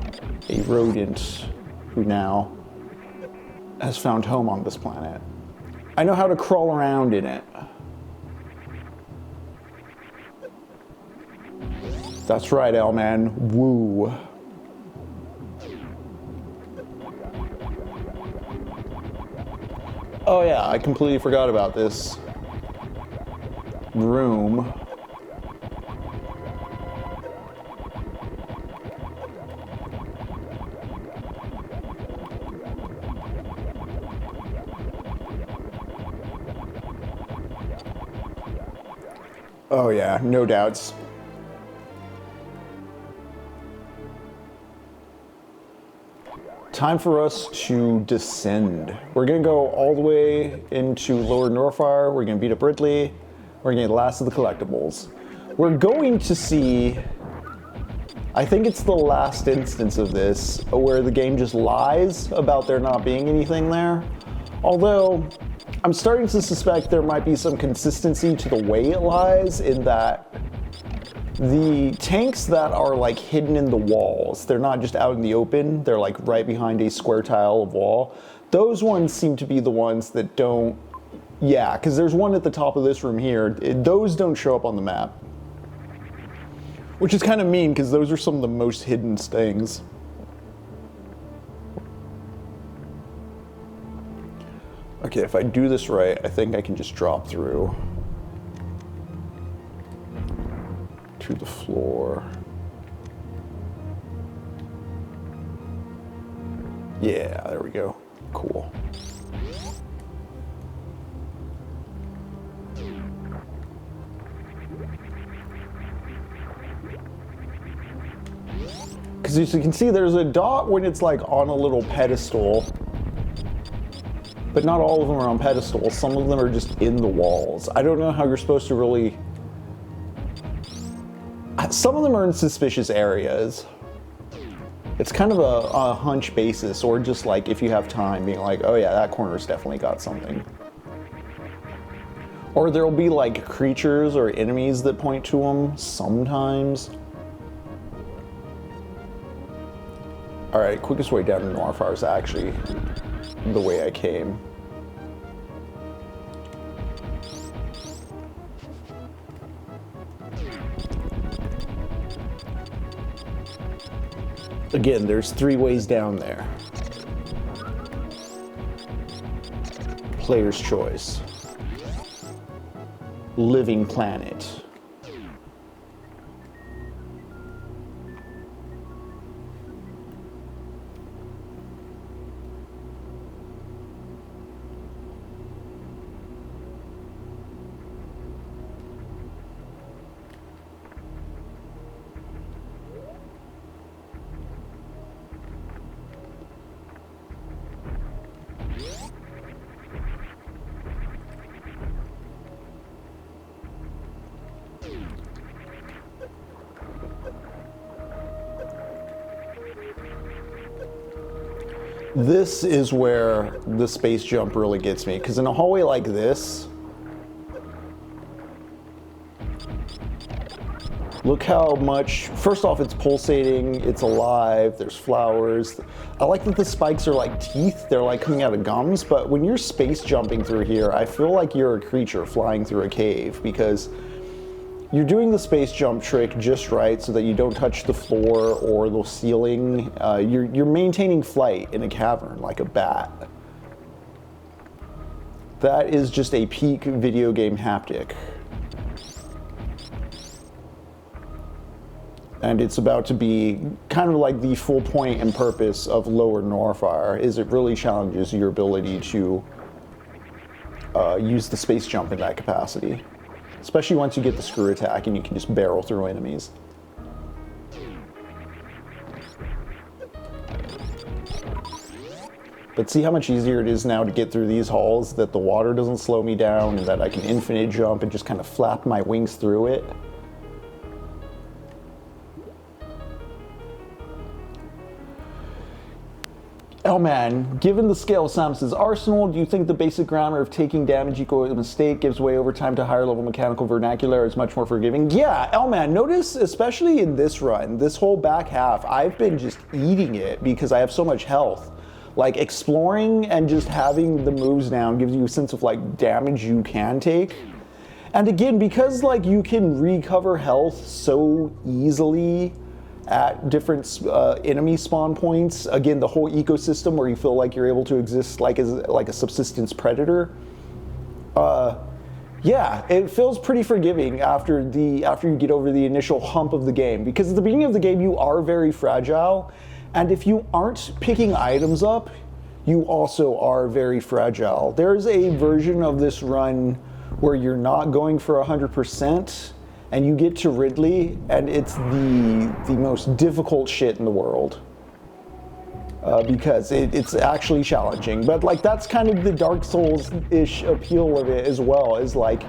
a rodent who now has found home on this planet. I know how to crawl around in it. That's right, L-Man. Woo. Oh yeah, I completely forgot about this room. Oh yeah, no doubts. Time for us to descend. We're gonna go all the way into Lower Northfire. We're gonna beat up Ridley. We're gonna get the last of the collectibles. We're going to see, I think it's the last instance of this, where the game just lies about there not being anything there. Although, I'm starting to suspect there might be some consistency to the way it lies, in that the tanks that are like hidden in the walls, they're not just out in the open, they're like right behind a square tile of wall. Those ones seem to be the ones that don't, yeah, because there's one at the top of this room here. Those don't show up on the map. Which is kind of mean, because those are some of the most hidden things. Okay, if I do this right, I think I can just drop through to the floor. Yeah, there we go. Cool. Because as you can see, there's a dot when it's like on a little pedestal, but not all of them are on pedestals. Some of them are just in the walls. I don't know how you're supposed to really... Some of them are in suspicious areas. It's kind of a hunch basis, or just like if you have time being like, oh yeah, that corner's definitely got something. Or there'll be like creatures or enemies that point to them sometimes. Alright, quickest way down to Northfire is actually the way I came. Again, there's 3 ways down there. Player's choice. Living planet. This is where the space jump really gets me, because in a hallway like this, look how much, first off, it's pulsating, it's alive, there's flowers. I like that the spikes are like teeth, they're like coming out of gums, but when you're space jumping through here, I feel like you're a creature flying through a cave, because you're doing the space jump trick just right so that you don't touch the floor or the ceiling. You're maintaining flight in a cavern like a bat. That is just a peak video game haptic. And it's about to be kind of like the full point and purpose of Lower Northfire, is it really challenges your ability to use the space jump in that capacity. Especially once you get the screw attack and you can just barrel through enemies. But see how much easier it is now to get through these halls, that the water doesn't slow me down and that I can infinite jump and just kind of flap my wings through it. Oh man, given the scale of Samus's arsenal, do you think the basic grammar of taking damage equal to a mistake gives way over time to higher level mechanical vernacular is much more forgiving? Yeah, Elman, notice, especially in this run, this whole back half, I've been just eating it because I have so much health. Like, exploring and just having the moves down gives you a sense of like damage you can take. And again, because like you can recover health so easily at different enemy spawn points, again, the whole ecosystem where you feel like you're able to exist like as like a subsistence predator. Yeah, it feels pretty forgiving after you get over the initial hump of the game, because at the beginning of the game you are very fragile, and if you aren't picking items up, you also are very fragile. There's a version of this run where you're not going for 100%, and you get to Ridley, and it's the most difficult shit in the world. because it's actually challenging. But like that's kind of the Dark Souls-ish appeal of it as well, is like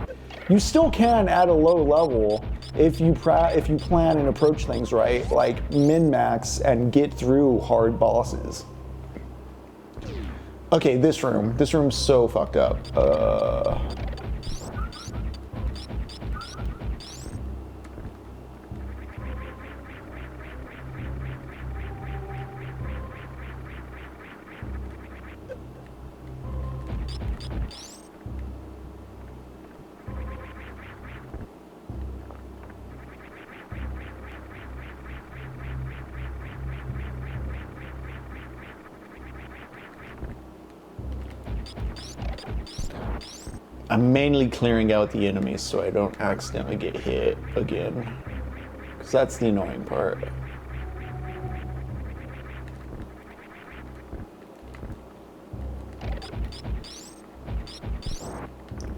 you still can at a low level if you plan and approach things right, like min-max and get through hard bosses. Okay, this room's so fucked up. I'm mainly clearing out the enemies so I don't accidentally get hit again, because that's the annoying part.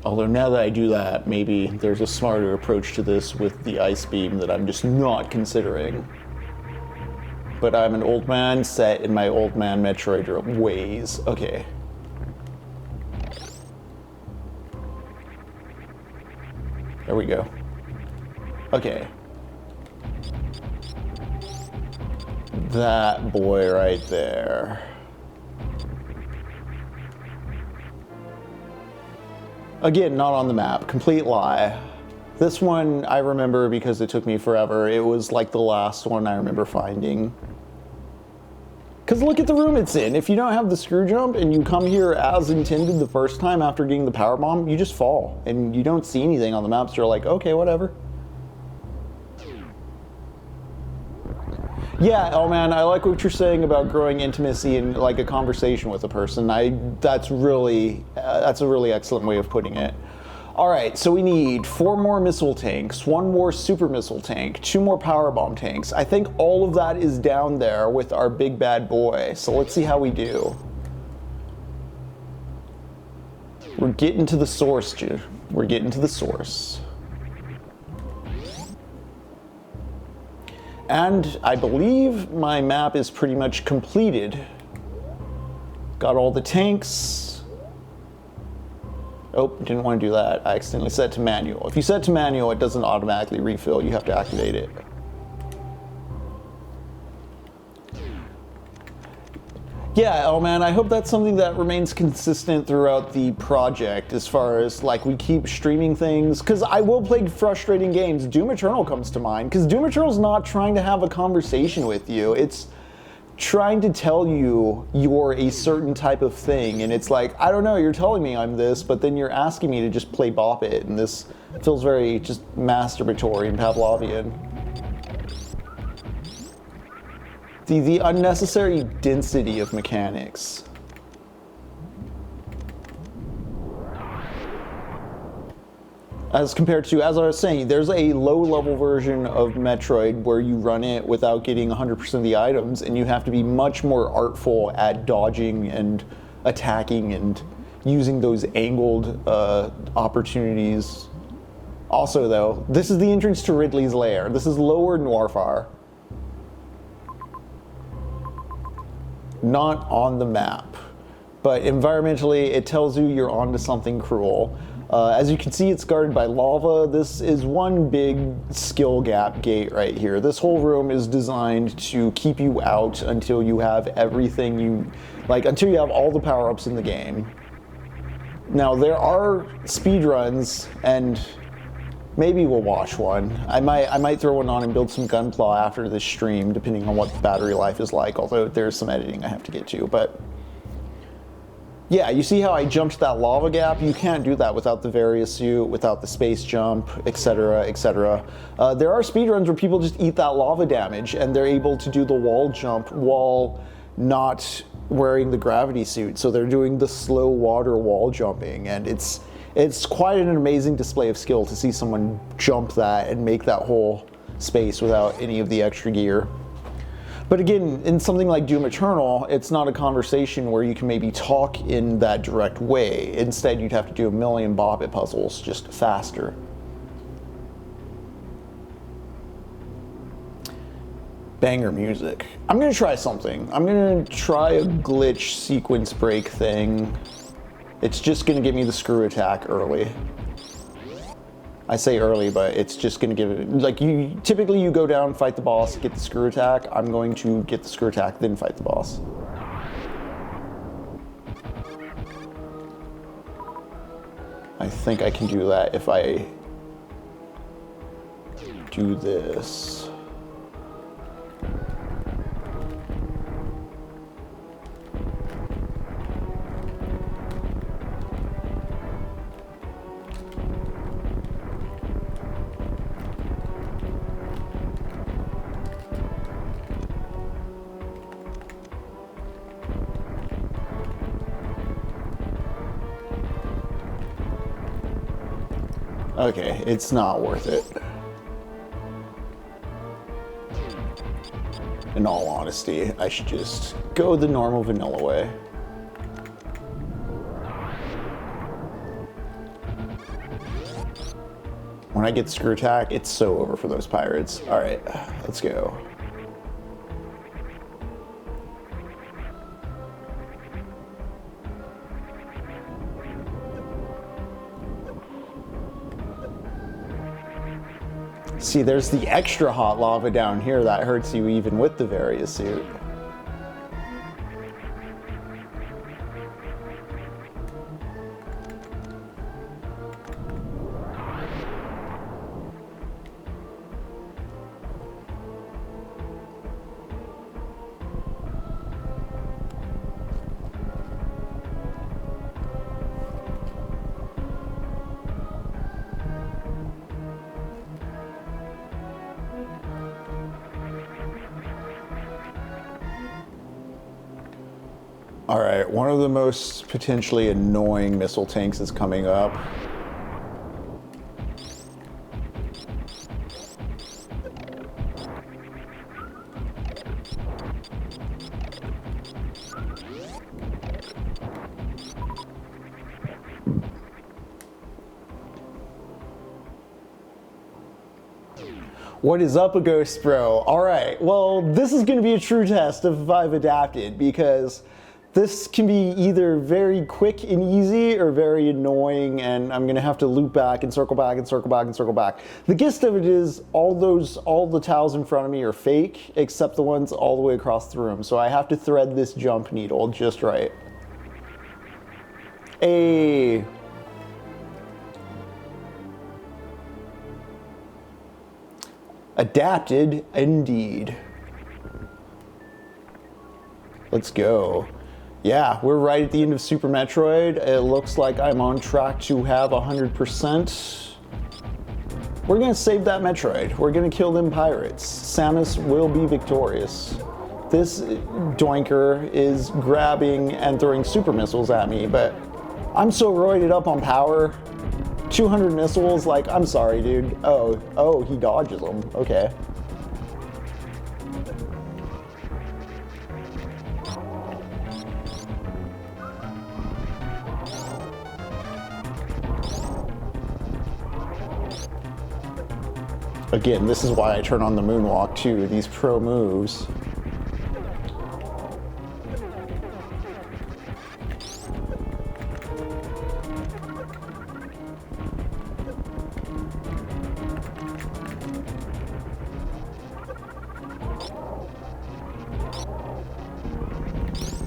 Although now that I do that, maybe there's a smarter approach to this with the ice beam that I'm just not considering. But I'm an old man set in my old man Metroid ways. Okay. There we go. Okay. That boy right there. Again, not on the map. Complete lie. This one I remember because it took me forever. It was like the last one I remember finding. Because look at the room it's in. If you don't have the screw jump and you come here as intended the first time after getting the power bomb, you just fall. And you don't see anything on the map, so you're like, okay, whatever. Yeah, oh man, I like what you're saying about growing intimacy in like a conversation with a person. That's a really excellent way of putting it. All right, so we need 4 more missile tanks, 1 more super missile tank, 2 more power bomb tanks. I think all of that is down there with our big bad boy. So let's see how we do. We're getting to the source, dude. We're getting to the source. And I believe my map is pretty much completed. Got all the tanks. Oh, didn't want to do that. I accidentally set to manual. If you set to manual, it doesn't automatically refill. You have to activate it. Yeah, oh man, I hope that's something that remains consistent throughout the project as far as like we keep streaming things, because I will play frustrating games. Doom Eternal comes to mind, because Doom Eternal's not trying to have a conversation with you. It's trying to tell you you're a certain type of thing, and it's like, I don't know, you're telling me I'm this, but then you're asking me to just play bop it, and this feels very just masturbatory and Pavlovian. The unnecessary density of mechanics. As compared to, as I was saying, there's a low-level version of Metroid where you run it without getting 100% of the items, and you have to be much more artful at dodging and attacking and using those angled opportunities. Also, though, this is the entrance to Ridley's Lair. This is Lower Noirfar. Not on the map, but environmentally, it tells you you're onto something cruel. As you can see, it's guarded by lava. This is one big skill gap gate right here. This whole room is designed to keep you out until you have everything you, like until you have all the power-ups in the game. Now, there are speedruns, and maybe we'll watch one. I might throw one on and build some Gunpla after this stream, depending on what the battery life is like, although there's some editing I have to get to, but yeah, you see how I jumped that lava gap? You can't do that without the Varia suit, without the space jump, etc., etc. There are speedruns where people just eat that lava damage and they're able to do the wall jump while not wearing the gravity suit. So they're doing the slow water wall jumping, and it's quite an amazing display of skill to see someone jump that and make that whole space without any of the extra gear. But again, in something like Doom Eternal, it's not a conversation where you can maybe talk in that direct way. Instead, you'd have to do a million bop-it puzzles just faster. Banger music. I'm gonna try something. I'm gonna try a glitch sequence break thing. It's just gonna give me the screw attack early. I say early, but it's just gonna give it, like typically you go down, fight the boss, get the screw attack. I'm going to get the screw attack, then fight the boss. I think I can do that if I do this. Okay, it's not worth it. In all honesty, I should just go the normal vanilla way. When I get screw attack, it's so over for those pirates. All right, let's go. See, there's the extra hot lava down here that hurts you even with the Varia suit. All right, one of the most potentially annoying missile tanks is coming up. What is up, a ghost bro? All right, well, this is gonna be a true test of if I've adapted, because this can be either very quick and easy or very annoying, and I'm gonna have to loop back and circle back and circle back and circle back. The gist of it is all the tiles in front of me are fake, except the ones all the way across the room. So I have to thread this jump needle just right. Adapted indeed. Let's go. Yeah, we're right at the end of Super Metroid. It looks like I'm on track to have 100%. We're gonna save that Metroid. We're gonna kill them pirates. Samus will be victorious. This doinker is grabbing and throwing super missiles at me, but I'm so roided up on power. 200 missiles, like, I'm sorry, dude. Oh, he dodges them. Okay. Again, this is why I turn on the moonwalk too, these pro moves.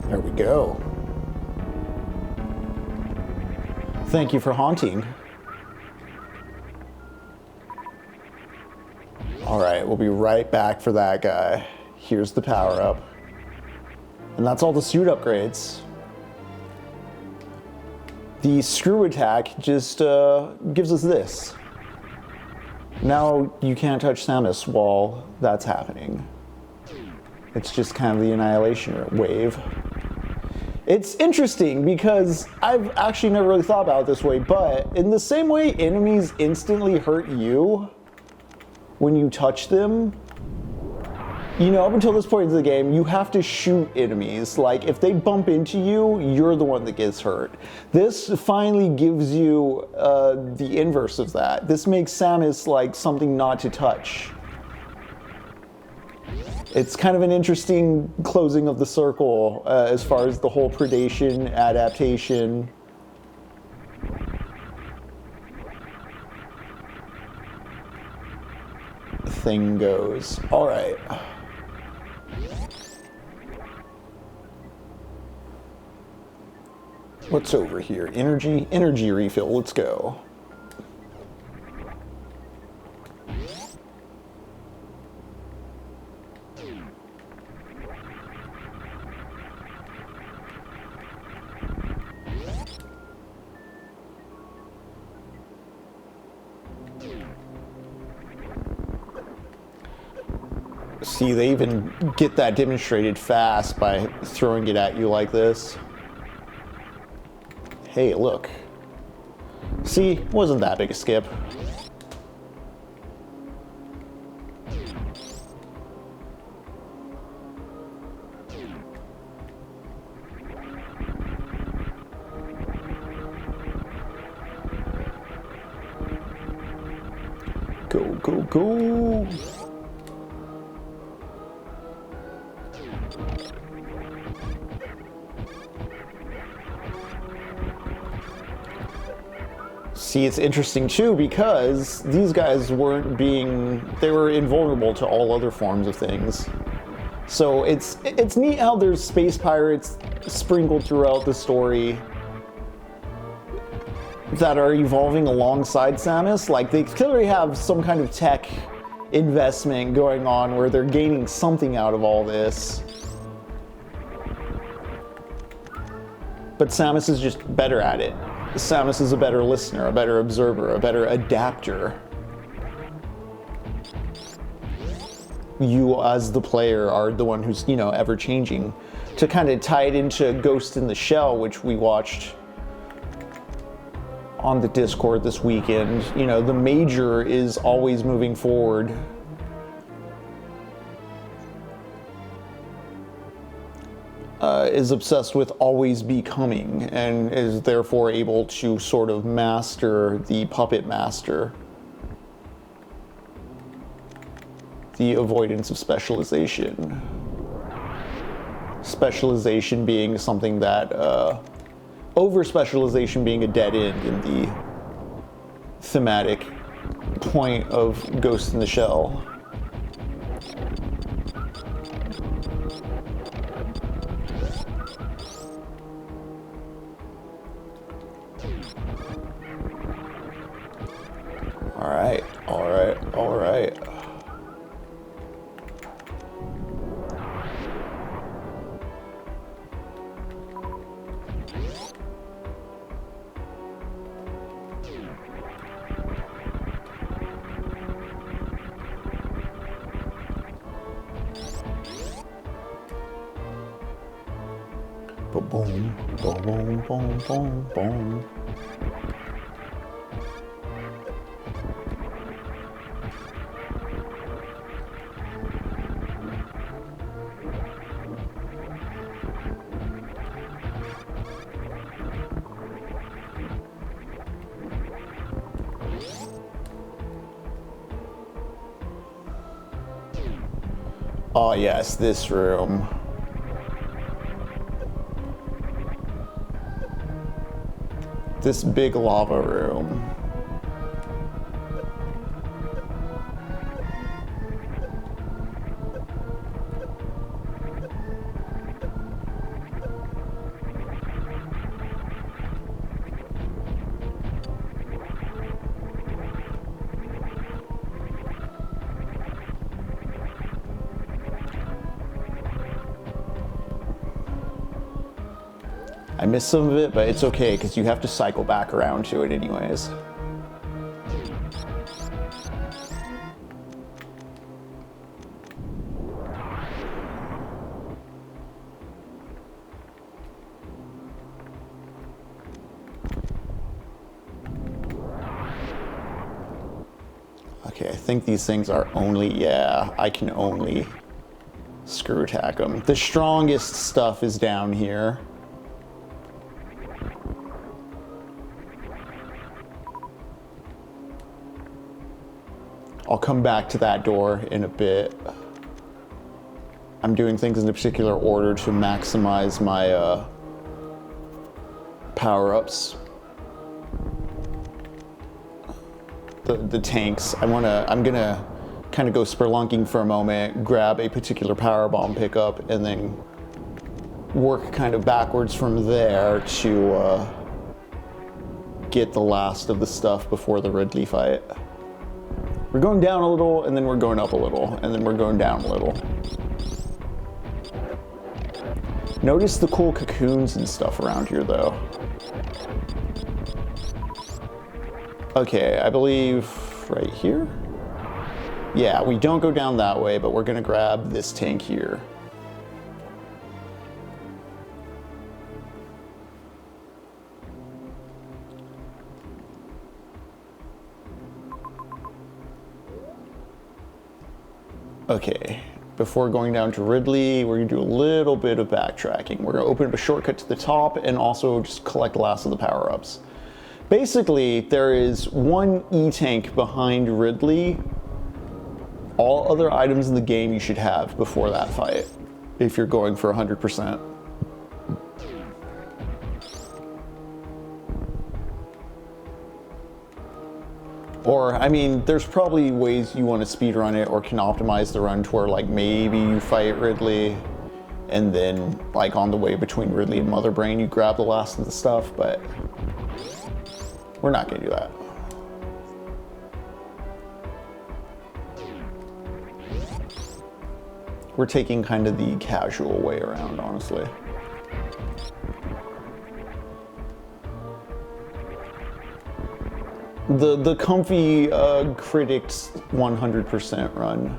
There we go. Thank you for haunting. All right, we'll be right back for that guy. Here's the power up. And that's all the suit upgrades. The screw attack just gives us this. Now you can't touch Samus while that's happening. It's just kind of the annihilation wave. It's interesting because I've actually never really thought about it this way, but in the same way enemies instantly hurt you when you touch them, you know, up until this point in the game, you have to shoot enemies. Like, if they bump into you, you're the one that gets hurt. This finally gives you the inverse of that. This makes Samus like something not to touch. It's kind of an interesting closing of the circle as far as the whole predation adaptation thing goes. All right. What's over here? Energy refill. Let's go. See, they even get that demonstrated fast by throwing it at you like this. Hey, look. See, wasn't that big a skip. Go, go, go. See, it's interesting too because these guys weren't they were invulnerable to all other forms of things. So it's neat how there's space pirates sprinkled throughout the story that are evolving alongside Samus. Like, they clearly have some kind of tech investment going on where they're gaining something out of all this. But Samus is just better at it. Samus is a better listener, a better observer, a better adapter. You, as the player, are the one who's, ever changing. To kind of tie it into Ghost in the Shell, which we watched on the Discord this weekend, the Major is always moving forward. Is obsessed with always becoming and is therefore able to sort of master the puppet master. The avoidance of specialization. Specialization being something that, over-specialization being a dead end in the thematic point of Ghost in the Shell. All right. Boom, boom, boom, boom, boom, boom. Oh yes, this room. This big lava room. I missed some of it, but it's okay because you have to cycle back around to it anyways. Okay, I think these things are only, yeah, I can only screw attack them. The strongest stuff is down here. I'll come back to that door in a bit. I'm doing things in a particular order to maximize my power-ups. The tanks. I'm gonna kind of go spelunking for a moment, grab a particular power bomb pickup, and then work kind of backwards from there to get the last of the stuff before the Ridley fight. We're going down a little, and then we're going up a little, and then we're going down a little. Notice the cool cocoons and stuff around here, though. Okay, I believe right here? Yeah, we don't go down that way, but we're gonna grab this tank here. Okay, before going down to Ridley, we're gonna do a little bit of backtracking. We're gonna open up a shortcut to the top and also just collect the last of the power-ups. Basically, there is one E-tank behind Ridley. All other items in the game you should have before that fight, if you're going for 100%. Or, I mean, there's probably ways you want to speedrun it or can optimize the run to where, like, maybe you fight Ridley and then, like, on the way between Ridley and Mother Brain, you grab the last of the stuff, but we're not going to do that. We're taking kind of the casual way around, honestly. The comfy critics 100% run.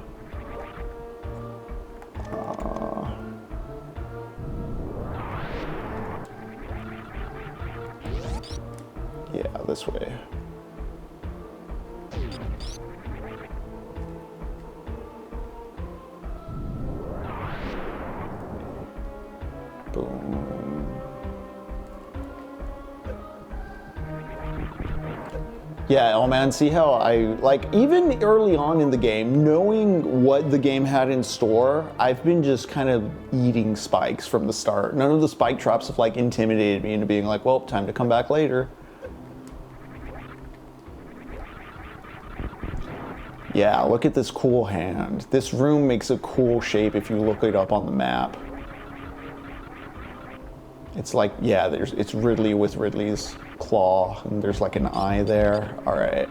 Yeah, this way. Boom. Yeah, oh man, see how even early on in the game, knowing what the game had in store, I've been just kind of eating spikes from the start. None of the spike traps have like intimidated me into being like, well, time to come back later. Yeah, look at this cool hand. This room makes a cool shape if you look it up on the map. It's like, yeah, it's Ridley with Ridley's claw, and there's like an eye there. All right.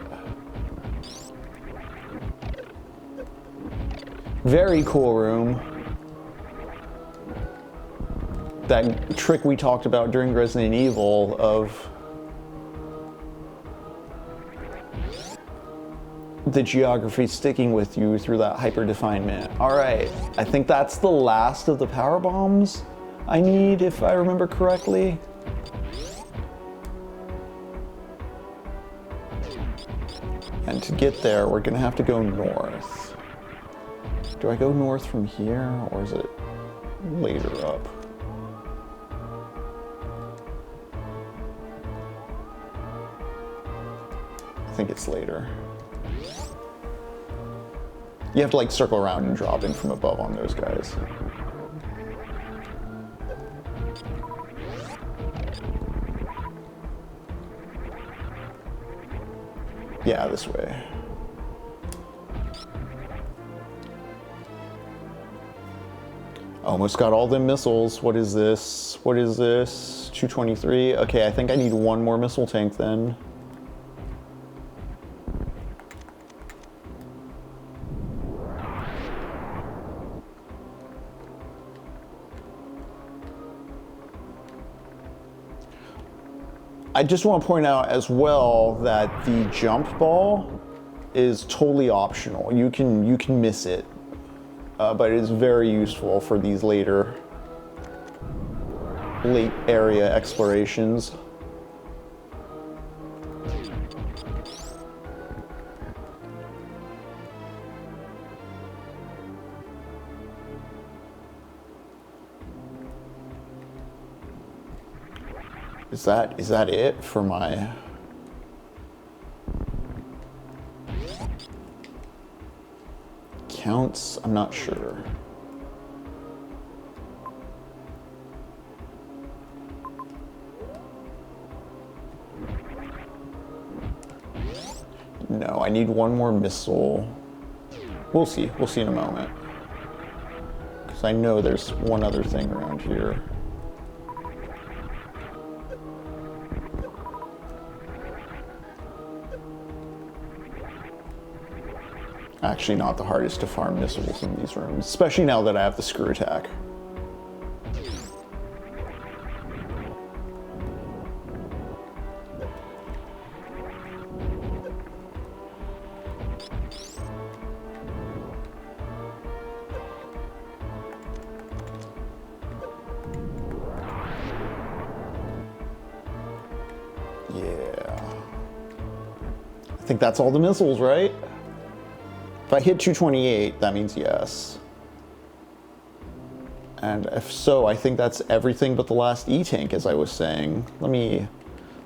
Very cool room. That trick we talked about during Resident Evil of the geography sticking with you through that hyper-definement. All right, I think that's the last of the power bombs I need, if I remember correctly. And to get there, we're gonna have to go north. Do I go north from here, or is it later up? I think it's later. You have to like circle around and drop in from above on those guys. Yeah, this way. Almost got all the missiles. What is this? What is this? 223. Okay, I think I need one more missile tank then. I just want to point out as well that the jump ball is totally optional. You can miss it, but it is very useful for these late area explorations. Is that it for my... counts? I'm not sure. no, I need one more missile. We'll see. We'll see in a moment. Because I know there's one other thing around here. Actually not the hardest to farm missiles in these rooms, especially now that I have the screw attack. Yeah. I think that's all the missiles, right? If I hit 228, that means yes. And if so, I think that's everything but the last E-tank, as I was saying. Let me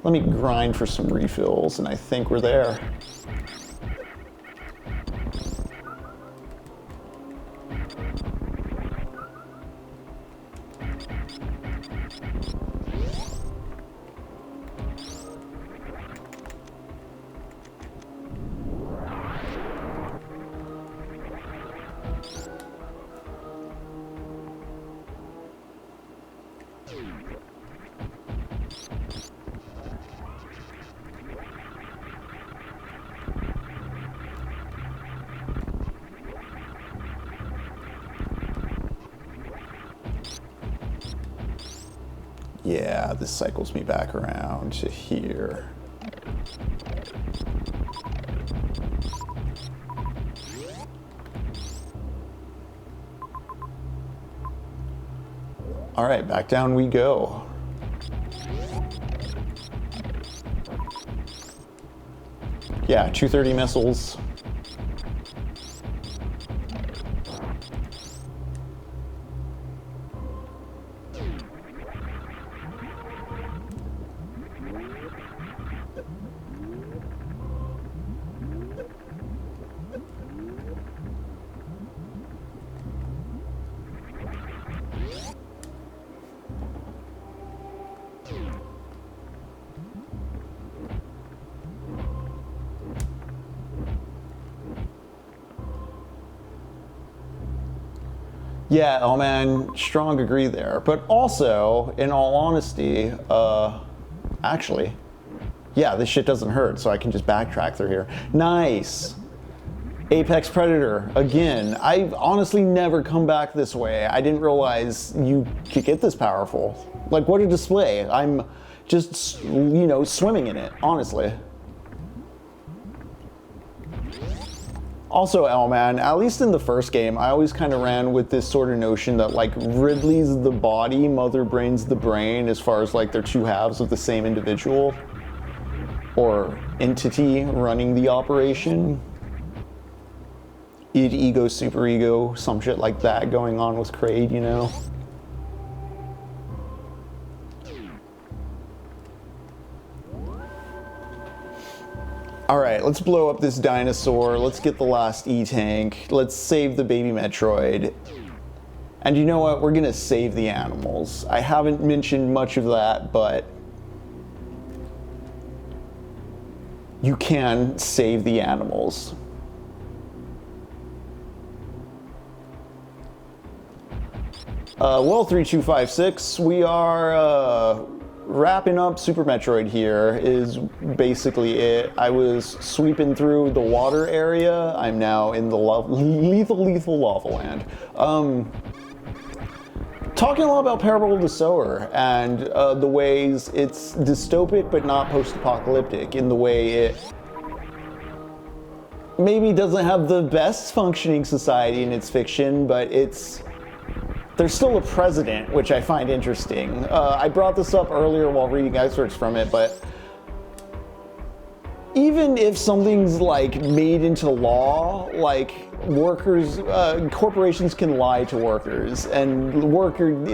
grind for some refills, and I think we're there. Yeah, this cycles me back around to here. All right, back down we go. Yeah, 230 missiles. Yeah, oh man, strong agree there. But also, in all honesty, actually, yeah, this shit doesn't hurt, so I can just backtrack through here. Nice! Apex Predator, again. I've honestly never come back this way. I didn't realize you could get this powerful. Like, what a display. I'm just, you know, swimming in it, honestly. Also, man, at least in the first game, I always kind of ran with this sort of notion that, like, Ridley's the body, Mother Brain's the brain, as far as, like, they're two halves of the same individual or entity running the operation. Id, ego, superego, some shit like that going on with Kraid, you know? All right, let's blow up this dinosaur. Let's get the last E-tank. Let's save the baby Metroid. And you know what? We're gonna save the animals. I haven't mentioned much of that, but you can save the animals. Well, 3256, we are wrapping up Super Metroid here is basically it. I was sweeping through the water area. I'm now in the lethal lava land. Talking a lot about Parable of the Sower and the ways it's dystopic but not post-apocalyptic, in the way it maybe doesn't have the best functioning society in its fiction, but there's still a president, which I find interesting. I brought this up earlier while reading excerpts from it, but even if something's like made into law, like workers, corporations can lie to workers, and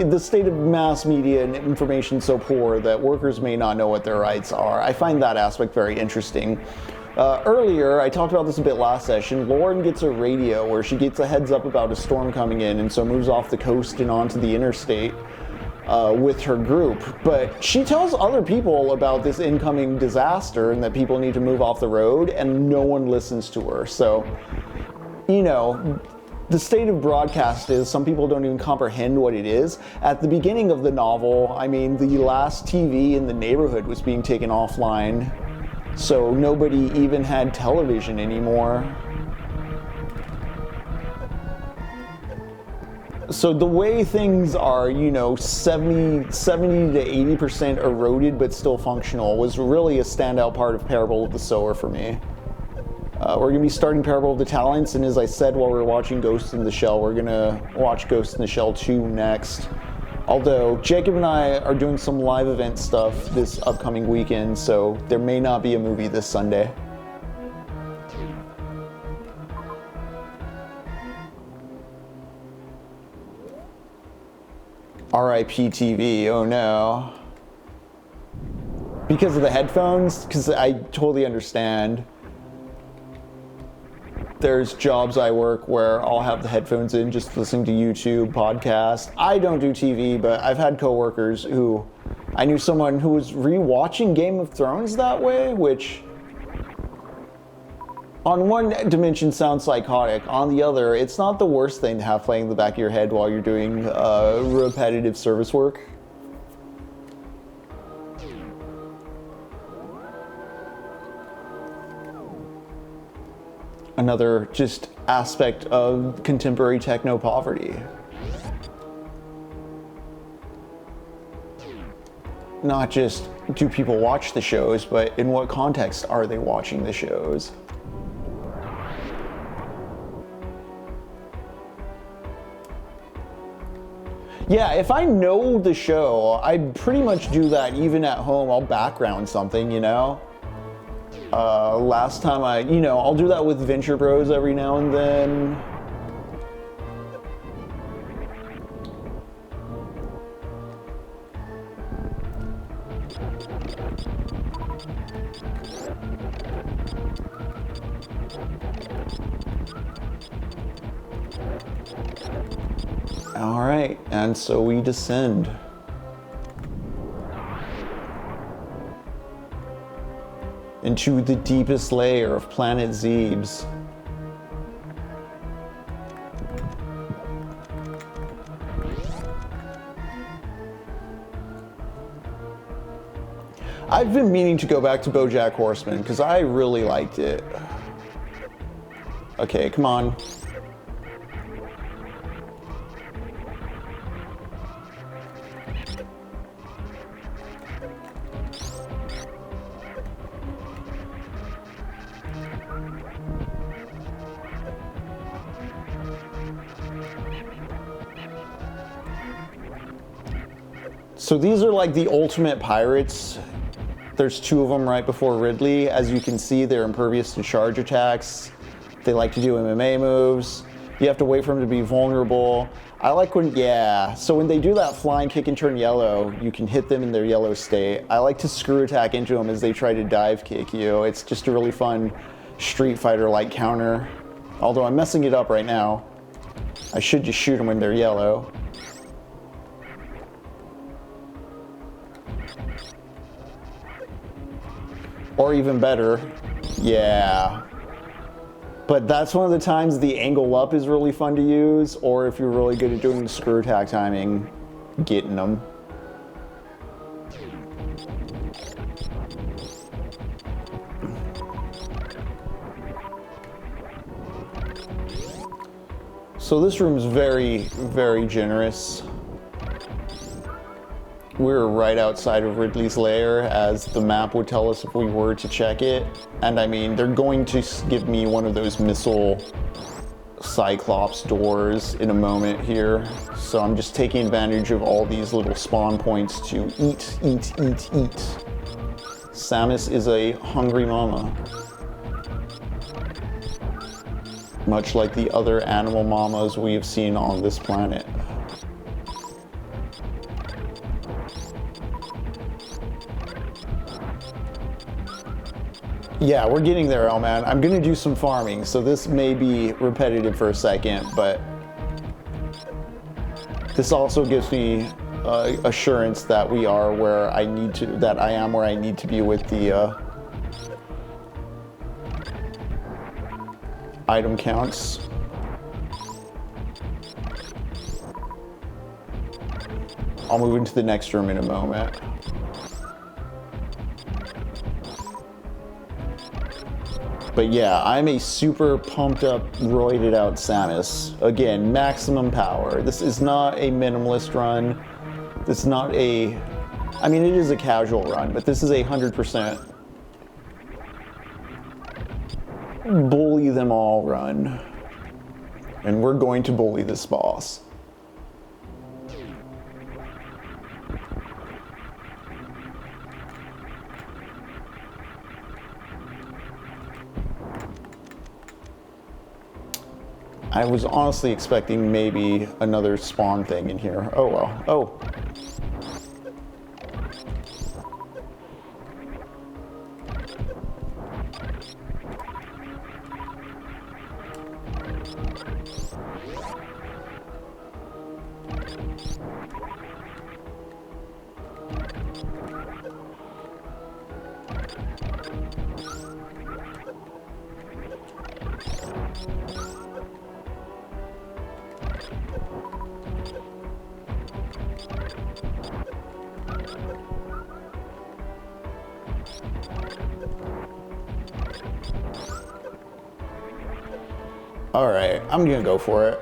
the state of mass media and information is so poor that workers may not know what their rights are. I find that aspect very interesting. Earlier, I talked about this a bit last session, Lauren gets a radio where she gets a heads up about a storm coming in, and so moves off the coast and onto the interstate. with her group, but she tells other people about this incoming disaster and that people need to move off the road, and no one listens to her. So, you know, the state of broadcast is some people don't even comprehend what it is. At the beginning of the novel, I mean, the last TV in the neighborhood was being taken offline, so nobody even had television anymore. So the way things are, you know, 70 to 80% eroded but still functional was really a standout part of Parable of the Sower for me. We're going to be starting Parable of the Talents, and as I said while we were watching Ghost in the Shell, we're going to watch Ghost in the Shell 2 next. Although Jacob and I are doing some live event stuff this upcoming weekend, so there may not be a movie this Sunday. RIP TV, oh no. Because of the headphones? Because I totally understand. There's jobs I work where I'll have the headphones in just listening to YouTube, podcasts. I don't do TV, but I've had coworkers who, I knew someone who was rewatching Game of Thrones that way, which on one dimension sounds psychotic. On the other, it's not the worst thing to have playing in the back of your head while you're doing repetitive service work. Another just aspect of contemporary techno-poverty. Not just do people watch the shows, but in what context are they watching the shows? Yeah, if I know the show, I pretty much do that even at home. I'll background something, you know? Last time I'll do that with Venture Bros every now and then. All right, and so we descend. Into the deepest layer of planet Zebes. I've been meaning to go back to BoJack Horseman because I really liked it. Okay, come on. So these are like the ultimate pirates. There's two of them right before Ridley. As you can see, they're impervious to charge attacks. They like to do MMA moves. You have to wait for them to be vulnerable. I like when, so when they do that flying kick and turn yellow, you can hit them in their yellow state. I like to screw attack into them as they try to dive kick you. It's just a really fun Street Fighter-like counter. Although I'm messing it up right now. I should just shoot them when they're yellow. Or even better, yeah. But that's one of the times the angle up is really fun to use, or if you're really good at doing the screw attack timing, getting them. So this room's very, very generous. We're right outside of Ridley's lair, as the map would tell us if we were to check it. And I mean, they're going to give me one of those missile Cyclops doors in a moment here. So I'm just taking advantage of all these little spawn points to eat. Samus is a hungry mama. Much like the other animal mamas we have seen on this planet. Yeah, we're getting there, Elman. I'm gonna do some farming, so this may be repetitive for a second, but this also gives me assurance that we are where I need to, that I am where I need to be with the item counts. I'll move into the next room in a moment. But yeah, I'm a super pumped up, roided out Samus. Again, maximum power. This is not a minimalist run. This is not a, I mean, it is a casual run, but this is a 100% bully them all run. And we're going to bully this boss. I was honestly expecting maybe another spawn thing in here. Oh well. Oh. All right, I'm gonna go for it.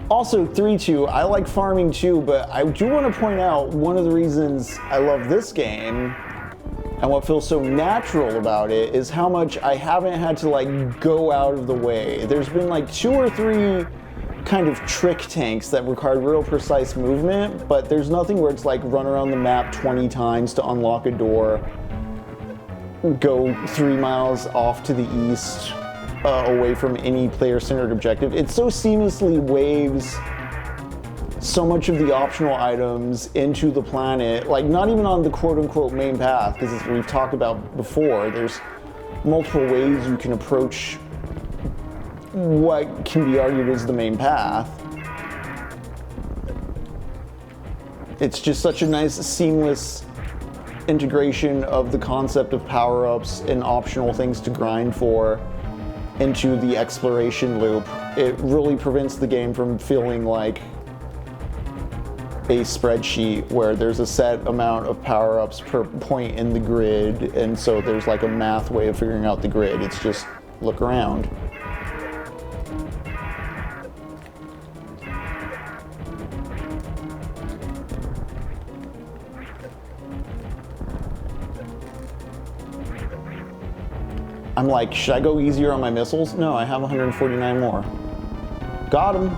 Also, 3-2, I like farming too, but I do want to point out one of the reasons I love this game and what feels so natural about it is how much I haven't had to like go out of the way. There's been like 2 or 3 kind of trick tanks that required real precise movement, but there's nothing where it's like run around the map 20 times to unlock a door, go 3 miles off to the east, away from any player-centered objective. It so seamlessly waves so much of the optional items into the planet, like not even on the quote-unquote main path, because as we've talked about before, there's multiple ways you can approach what can be argued as the main path. It's just such a nice, seamless integration of the concept of power-ups and optional things to grind for into the exploration loop. It really prevents the game from feeling like a spreadsheet where there's a set amount of power-ups per point in the grid, and so there's like a math way of figuring out the grid. It's just look around. I'm like, should I go easier on my missiles? No, I have 149 more. Got him.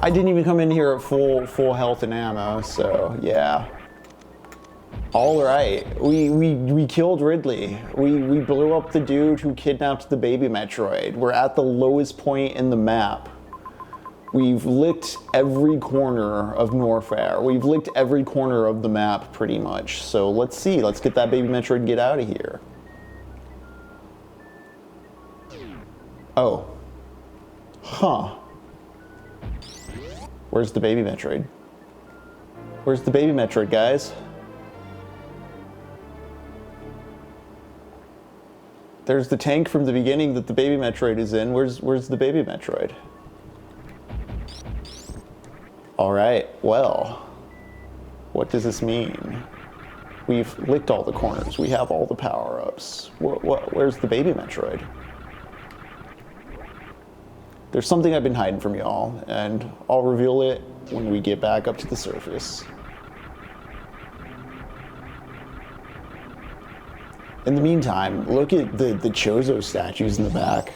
I didn't even come in here at full health and ammo, so yeah. All right, we killed Ridley. We blew up the dude who kidnapped the baby Metroid. We're at the lowest point in the map. We've licked every corner of Norfair. We've licked every corner of the map pretty much. So let's see, let's get that baby Metroid and get out of here. Oh. Huh. Where's the baby Metroid? Where's the baby Metroid, guys? There's the tank from the beginning that the baby Metroid is in. Where's the baby Metroid? All right, well, what does this mean? We've licked all the corners. We have all the power-ups. Where's the baby Metroid? There's something I've been hiding from y'all, and I'll reveal it when we get back up to the surface. In the meantime, look at the Chozo statues in the back.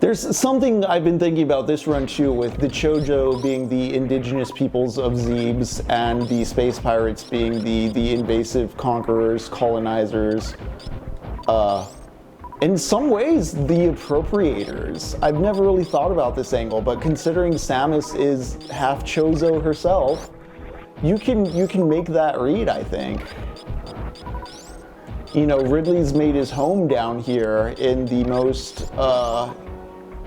There's something I've been thinking about this run too, with the Chojo being the indigenous peoples of Zebes and the space pirates being the invasive conquerors, colonizers. In some ways, the appropriators. I've never really thought about this angle, but considering Samus is half Chozo herself, you can make that read, I think. You know, Ridley's made his home down here in the most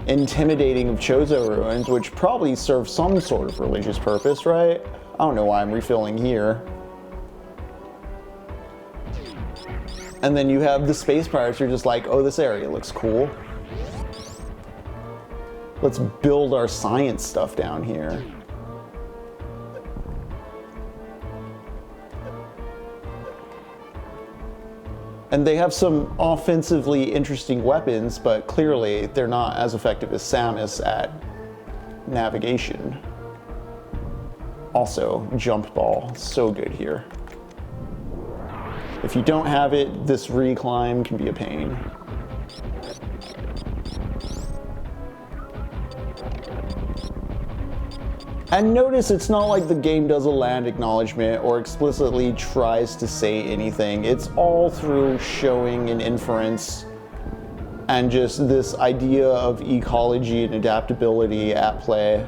intimidating of Chozo ruins, which probably serves some sort of religious purpose, right? I don't know why I'm refilling here. And then you have the space pirates who are just like, oh, this area looks cool. Let's build our science stuff down here. And they have some offensively interesting weapons, but clearly they're not as effective as Samus at navigation. Also, jump ball, so good here. If you don't have it, this reclimb can be a pain. And notice it's not like the game does a land acknowledgement or explicitly tries to say anything. It's all through showing an inference and just this idea of ecology and adaptability at play.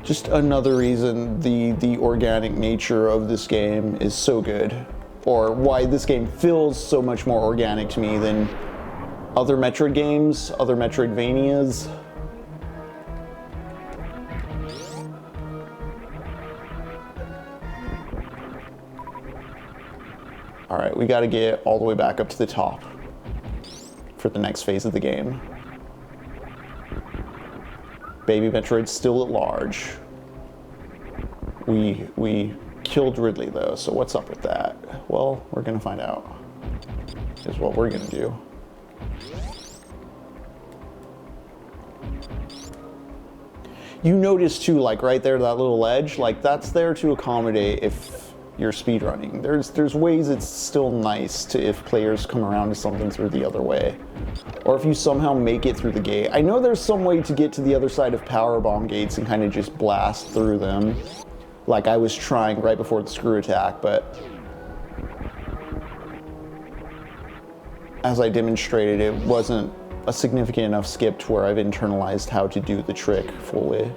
Just another reason the organic nature of this game is so good, or why this game feels so much more organic to me than other Metroid games, other Metroidvanias. All right, we gotta get all the way back up to the top for the next phase of the game. Baby Metroid's still at large. We killed Ridley though, so what's up with that? Well, we're gonna find out, is what we're gonna do. You notice too, like right there, that little ledge, like that's there to accommodate if you're speedrunning. There's ways it's still nice to if players come around to something through the other way. Or if you somehow make it through the gate. I know there's some way to get to the other side of power bomb gates and kind of just blast through them. Like I was trying right before the screw attack, but as I demonstrated, it wasn't a significant enough skip to where I've internalized how to do the trick fully.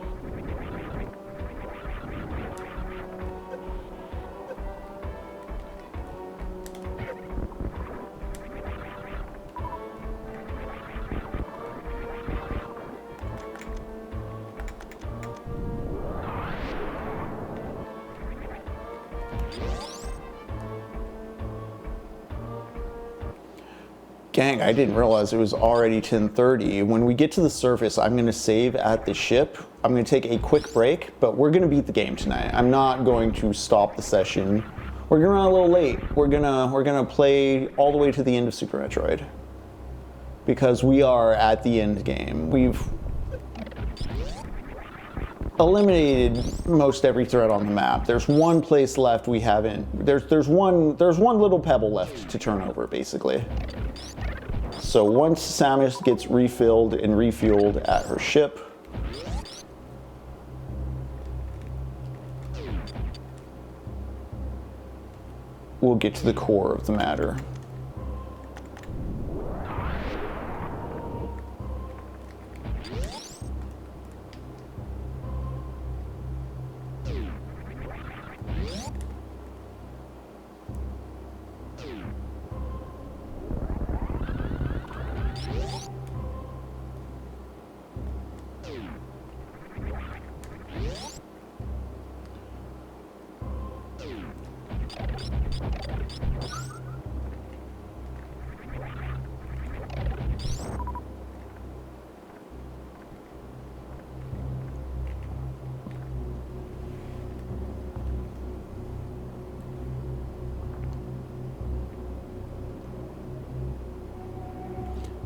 Gang, I didn't realize it was already 10:30. When we get to the surface, I'm gonna save at the ship. I'm gonna take a quick break, but we're gonna beat the game tonight. I'm not going to stop the session. We're gonna run a little late. We're gonna play all the way to the end of Super Metroid. Because we are at the end game. We've eliminated most every threat on the map. There's one place left we haven't. There's one little pebble left to turn over, basically. So once Samus gets refilled and refueled at her ship, we'll get to the core of the matter.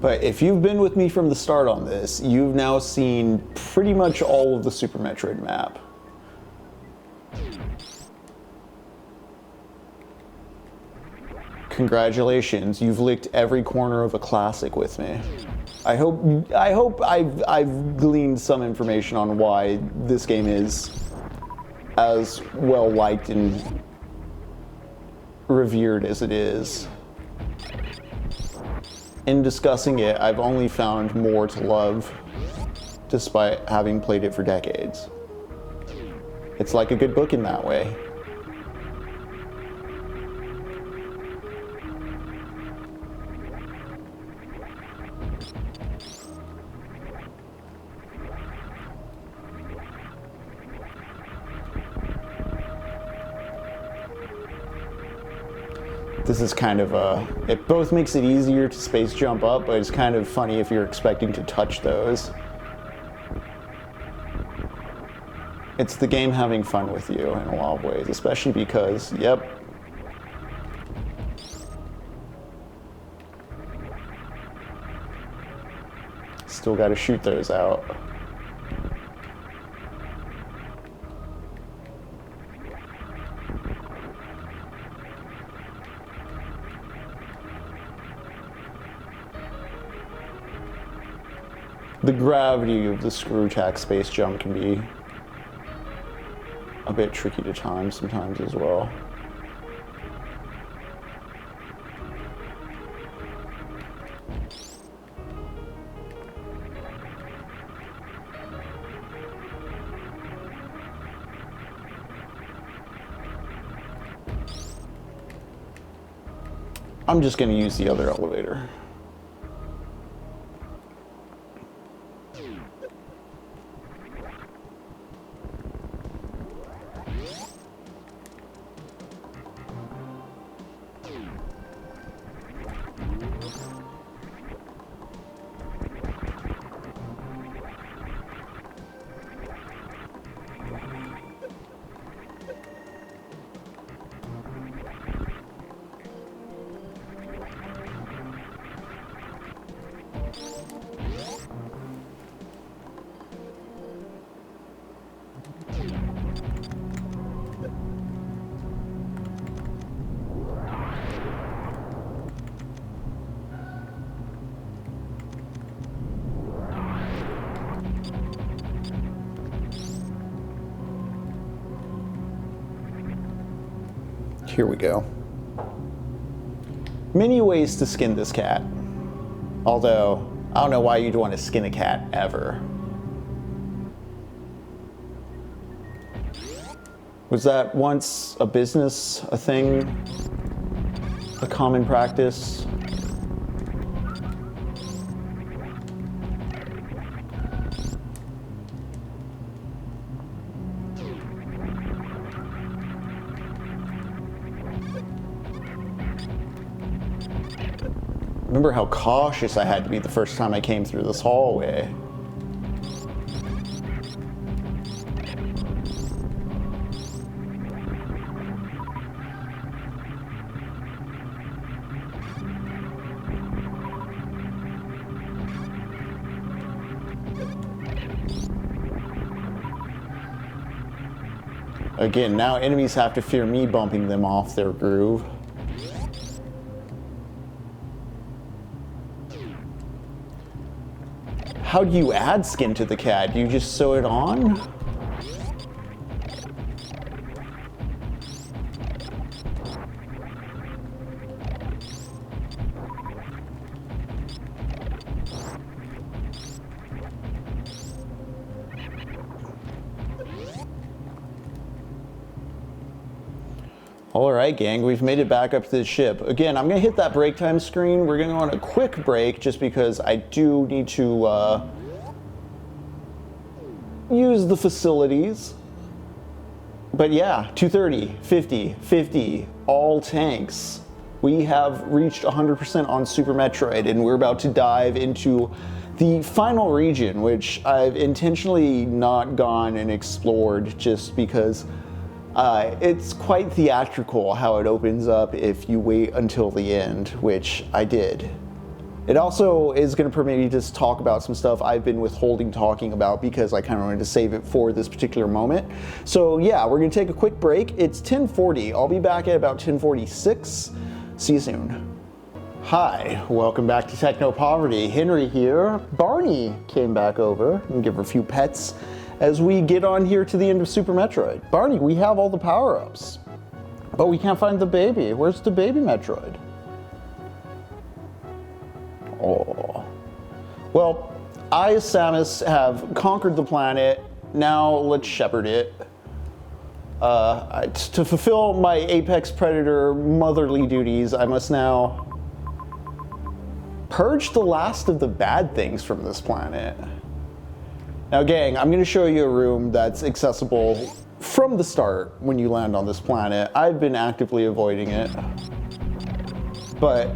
But if you've been with me from the start on this, you've now seen pretty much all of the Super Metroid map. Congratulations, you've licked every corner of a classic with me. I hope I've gleaned some information on why this game is as well liked and revered as it is. In discussing it, I've only found more to love. despite having played it for decades. It's like a good book in that way. This is kind of it both makes it easier to space jump up, but it's kind of funny if you're expecting to touch those. It's the game having fun with you in a lot of ways, especially because, yep. Still gotta shoot those out. The gravity of the screw tack space jump can be a bit tricky to time sometimes as well. I'm just going to use the other elevator. Here we go. Many ways to skin this cat. Although, I don't know why you'd want to skin a cat ever. Was that once a business, a thing, a common practice? Remember how cautious I had to be the first time I came through this hallway. Again, now enemies have to fear me bumping them off their groove. How do you add skin to the cat? Do you just sew it on? All right, gang, we've made it back up to the ship. Again, I'm gonna hit that break time screen. We're gonna go on a quick break just because I do need to use the facilities. But yeah, 230, 50, 50, all tanks. We have reached 100% on Super Metroid, and we're about to dive into the final region, which I've intentionally not gone and explored just because it's quite theatrical how it opens up if you wait until the end, which I did. It also is going to permit me to just talk about some stuff I've been withholding talking about because I kind of wanted to save it for this particular moment. So yeah, we're going to take a quick break. It's 10:40. I'll be back at about 10:46. See you soon. Hi, welcome back to TECHNOPOVERTY. Henry here. Barney came back over and give her a few pets as we get on here to the end of Super Metroid. Barney, we have all the power-ups, but we can't find the baby. Where's the baby Metroid? Oh. Well, I, Samus, have conquered the planet. Now let's shepherd it. To fulfill my apex predator motherly duties, I must now purge the last of the bad things from this planet. Now, gang, I'm going to show you a room that's accessible from the start when you land on this planet. I've been actively avoiding it, but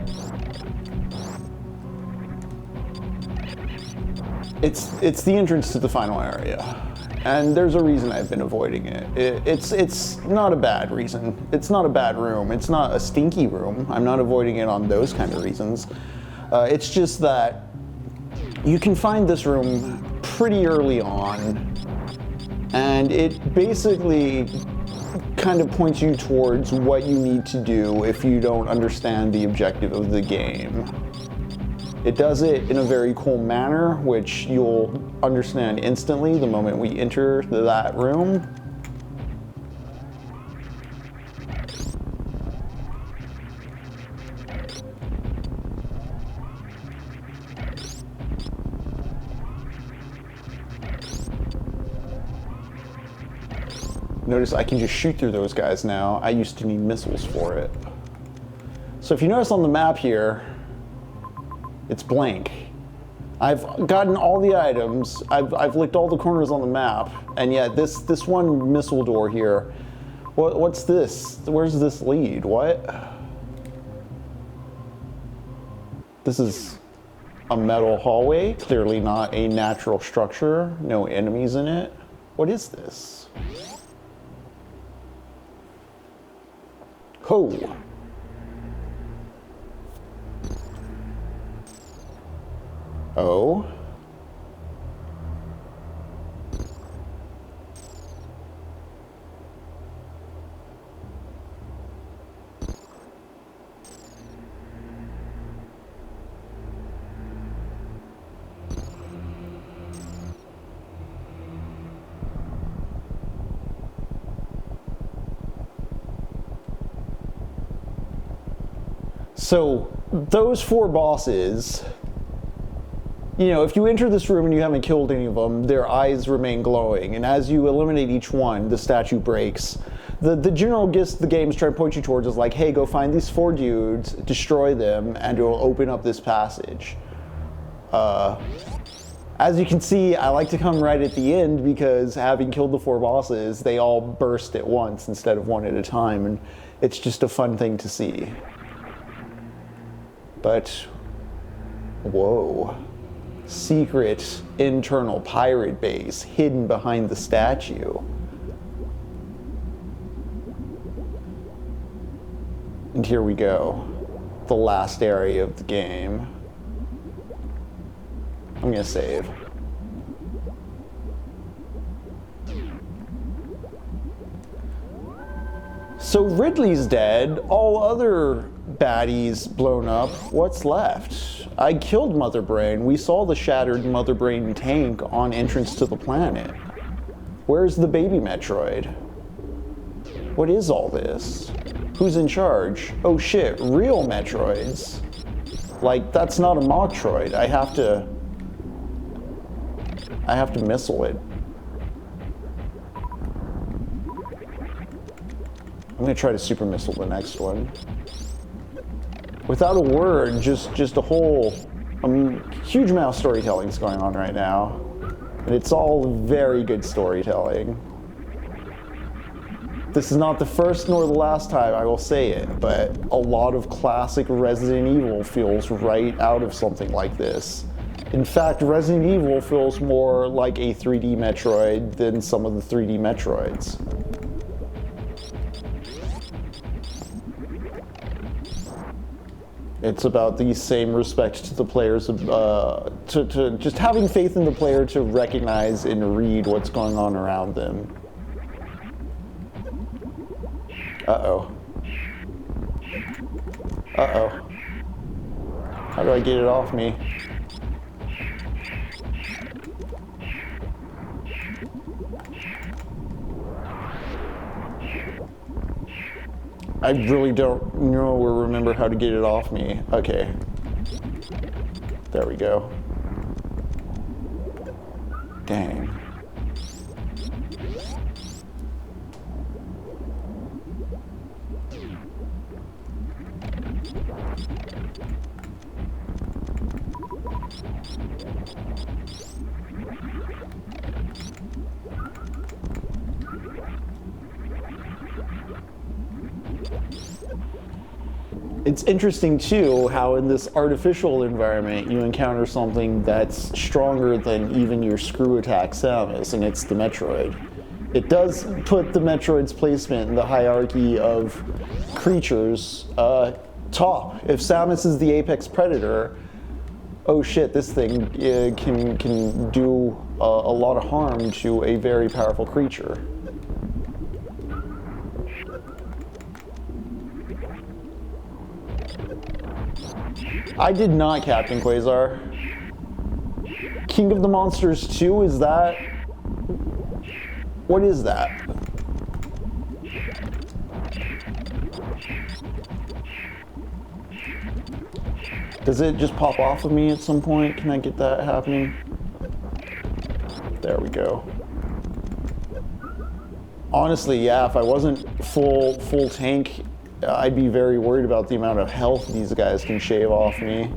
it's the entrance to the final area. And there's a reason I've been avoiding it. It's not a bad reason. It's not a bad room. It's not a stinky room. I'm not avoiding it on those kind of reasons. It's just that you can find this room pretty early on, and it basically kind of points you towards what you need to do if you don't understand the objective of the game. It does it in a very cool manner, which you'll understand instantly the moment we enter that room. Notice I can just shoot through those guys now. I used to need missiles for it. So if you notice on the map here, it's blank. I've gotten all the items, I've licked all the corners on the map, and yet this one missile door here, what's this? Where's this lead? What? This is a metal hallway, clearly not a natural structure, no enemies in it. What is this? Ho! Oh. So those four bosses, you know, if you enter this room and you haven't killed any of them, their eyes remain glowing, and as you eliminate each one, the statue breaks. The general gist the game's trying to point you towards is like, hey, go find these four dudes, destroy them, and it will open up this passage. As you can see, I like to come right at the end because having killed the four bosses, they all burst at once instead of one at a time, and it's just a fun thing to see. But, whoa. Secret internal pirate base hidden behind the statue. And here we go. The last area of the game. I'm gonna save. So Ridley's dead, all other baddies blown up, what's left? I killed Mother Brain. We saw the shattered Mother Brain tank on entrance to the planet. Where's the baby Metroid? What is all this? Who's in charge? Oh shit, real Metroids. Like, that's not a Motroid. I have to missile it. I'm gonna try to super missile the next one. Without a word, just a whole huge amount of storytelling is going on right now. And it's all very good storytelling. This is not the first nor the last time I will say it, but a lot of classic Resident Evil feels right out of something like this. In fact, Resident Evil feels more like a 3D Metroid than some of the 3D Metroids. It's about the same respect to the players, to just having faith in the player to recognize and read what's going on around them. Uh-oh. Uh-oh. How do I get it off me? I really don't know or remember how to get it off me. Okay. There we go. Dang. It's interesting too how in this artificial environment you encounter something that's stronger than even your screw attack Samus, and it's the Metroid. It does put the Metroid's placement in the hierarchy of creatures top. If Samus is the apex predator, oh shit, this thing can do a lot of harm to a very powerful creature. I did not Captain Quasar. King of the Monsters 2, is that? What is that? Does it just pop off of me at some point? Can I get that happening? There we go. Honestly, yeah, if I wasn't full tank, I'd be very worried about the amount of health these guys can shave off me.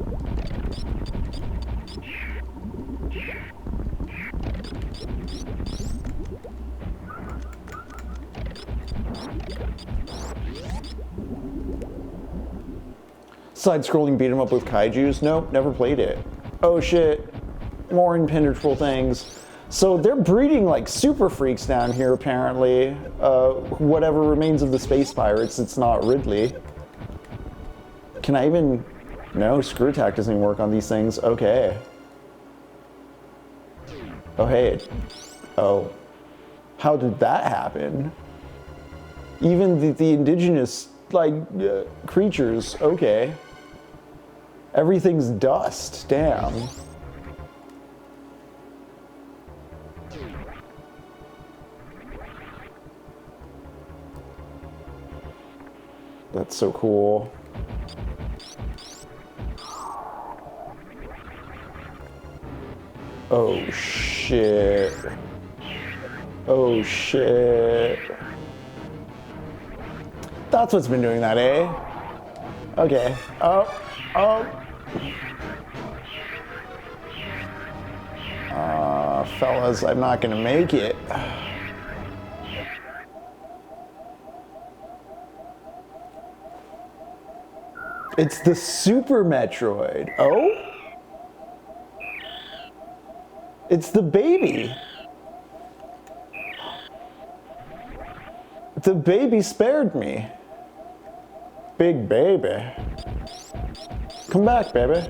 Side-scrolling beat 'em up with kaijus? Nope, never played it. Oh shit, more impenetrable things. So they're breeding like super freaks down here apparently. Whatever remains of the space pirates, it's not Ridley. Can I even... No, screw attack doesn't even work on these things. Okay. Oh hey. Oh. How did that happen? Even the indigenous, like, creatures, okay. Everything's dust, damn. That's so cool. Oh shit. Oh shit. That's what's been doing that, eh? Okay. Oh. Fellas, I'm not gonna make it. It's the Super Metroid. Oh? It's the baby. The baby spared me. Big baby. Come back, baby.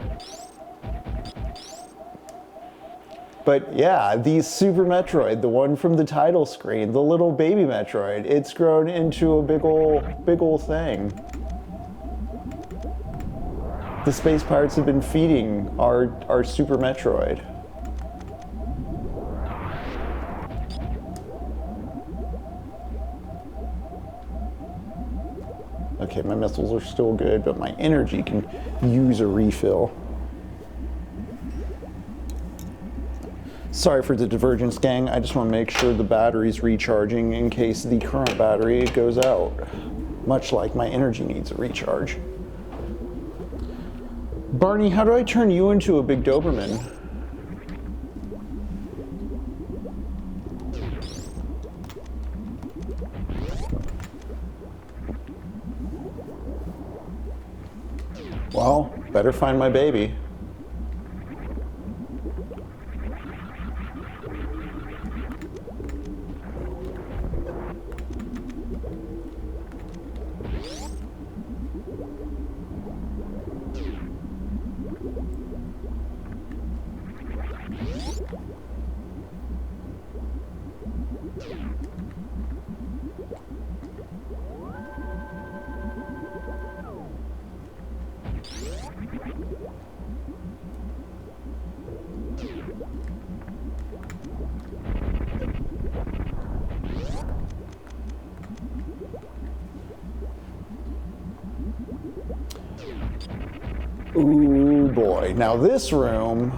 But yeah, the Super Metroid, the one from the title screen, the little baby Metroid, it's grown into a big ol' thing. The space pirates have been feeding our Super Metroid. Okay, my missiles are still good, but my energy can use a refill. Sorry for the divergence, gang. I just want to make sure the battery's recharging in case the current battery goes out. Much like my energy needs a recharge. Barney, how do I turn you into a big Doberman? Well, better find my baby. Ooh boy, now this room,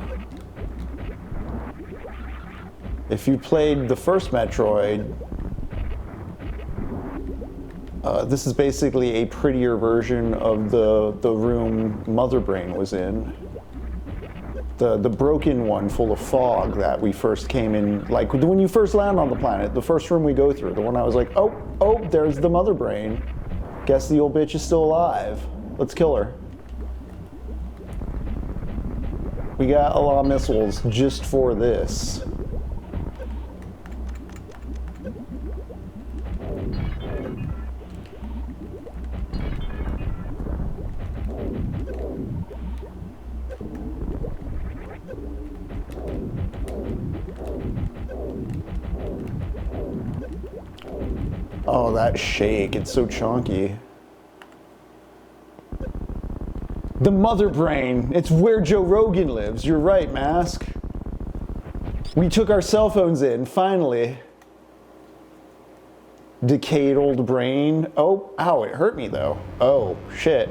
If you played the first Metroid, this is basically a prettier version of the room Mother Brain was in. The broken one full of fog that we first came in, like when you first land on the planet, the first room we go through, the one I was like, oh, there's the Mother Brain. Guess the old bitch is still alive. Let's kill her. We got a lot of missiles just for this. Oh, that shake, it's so chunky. The Mother Brain, it's where Joe Rogan lives. You're right, Mask. We took our cell phones in, finally. Decayed old brain. Oh, ow, it hurt me though. Oh, shit.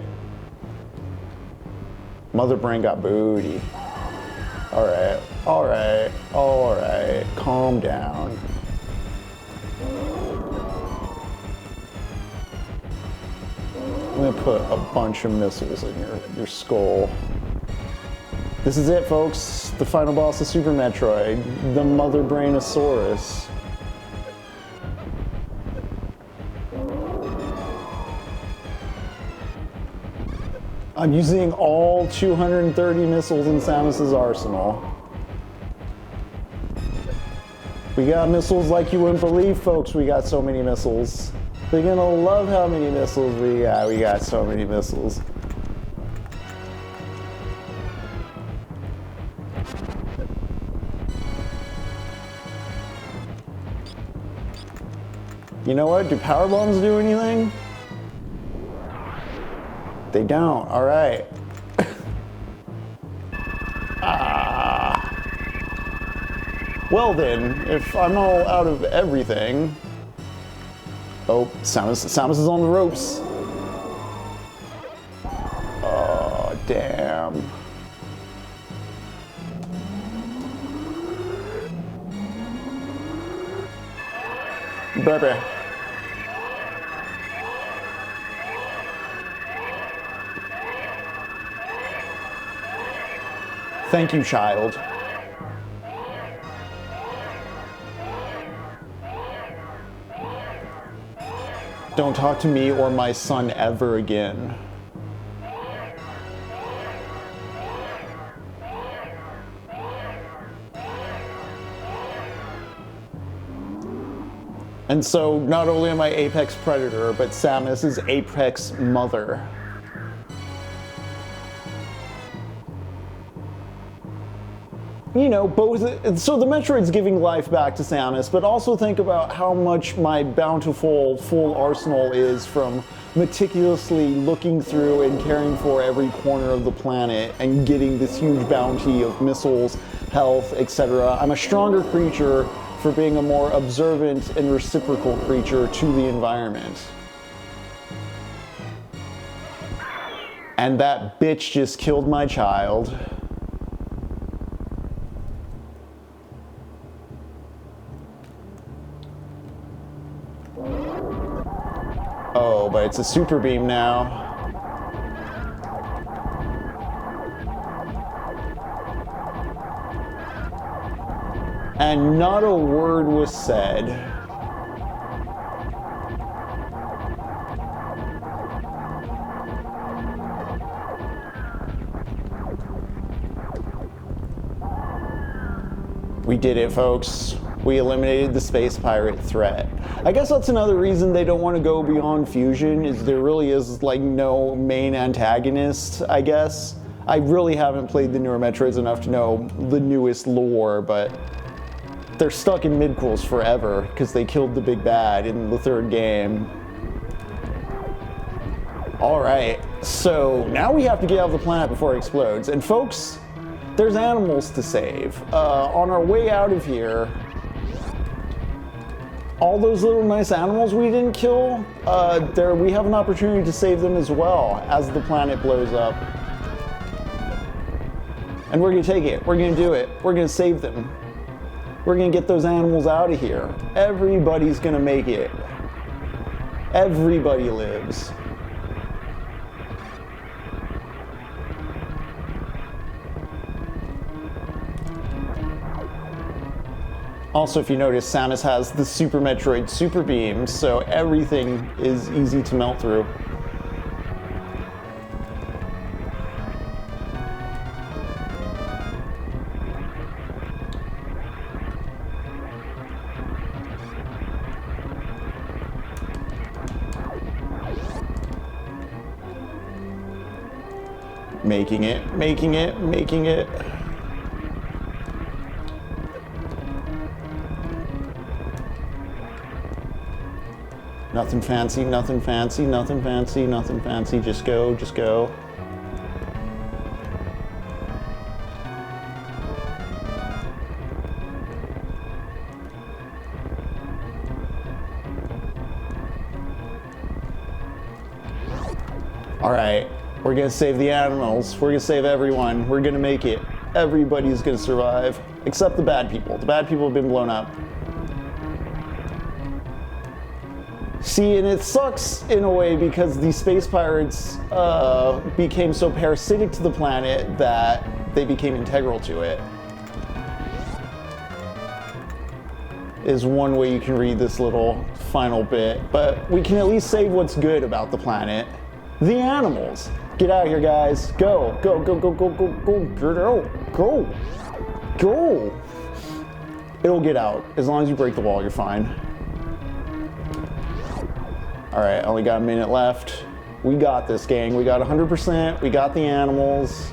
Mother Brain got booty. Alright, alright, alright. Calm down. I'm gonna put a bunch of missiles in your skull. This is it, folks. The final boss of Super Metroid, the Mother Brainosaurus. I'm using all 230 missiles in Samus's arsenal. We got missiles like you wouldn't believe, folks. We got so many missiles. They're gonna love how many missiles we got. We got so many missiles. You know what? Do power bombs do anything? They don't. All right. Well then, if I'm all out of everything. Oh, Samus is on the ropes. Oh, damn. Baby. Thank you, child. Don't talk to me or my son ever again. And so, not only am I Apex Predator, but Samus is Apex Mother. You know, both, so the Metroid's giving life back to Samus, but also think about how much my bountiful full arsenal is from meticulously looking through and caring for every corner of the planet and getting this huge bounty of missiles, health, etc. I'm a stronger creature for being a more observant and reciprocal creature to the environment. And that bitch just killed my child. Oh, but it's a super beam now. And not a word was said. We did it, folks. We eliminated the space pirate threat. I guess that's another reason they don't want to go beyond fusion, is there really is like no main antagonist, I guess. I really haven't played the newer Metroids enough to know the newest lore, but they're stuck in midquels forever because they killed the big bad in the third game. All right, so now we have to get out of the planet before it explodes. And folks, there's animals to save. On our way out of here, all those little nice animals we didn't kill, we have an opportunity to save them as well as the planet blows up. And we're gonna take it, we're gonna do it, we're gonna save them. We're gonna get those animals out of here. Everybody's gonna make it. Everybody lives. Also, if you notice, Samus has the Super Metroid super beams, so everything is easy to melt through. Making it, making it, making it. Nothing fancy, nothing fancy, nothing fancy, nothing fancy. Just go, just go. All right, we're gonna save the animals. We're gonna save everyone. We're gonna make it. Everybody's gonna survive, except the bad people. The bad people have been blown up. See, and it sucks in a way because the space pirates became so parasitic to the planet that they became integral to it. Is one way you can read this little final bit, but we can at least save what's good about the planet. The animals. Get out of here, guys. Go, go, go, go, go, go, go, go, go, go. It'll get out. As long as you break the wall, you're fine. All right, only got a minute left. We got this, gang. We got 100%. We got the animals.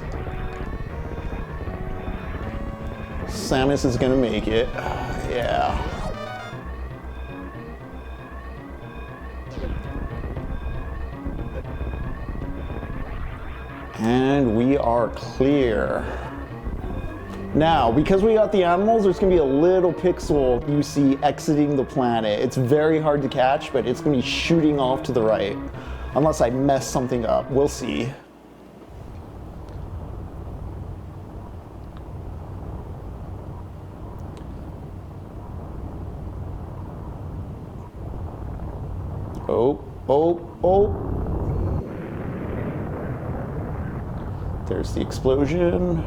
Samus is gonna make it. Yeah. And we are clear. Now, because we got the animals, there's gonna be a little pixel you see exiting the planet. It's very hard to catch, but it's gonna be shooting off to the right. Unless I mess something up, we'll see. Oh, oh, oh. There's the explosion.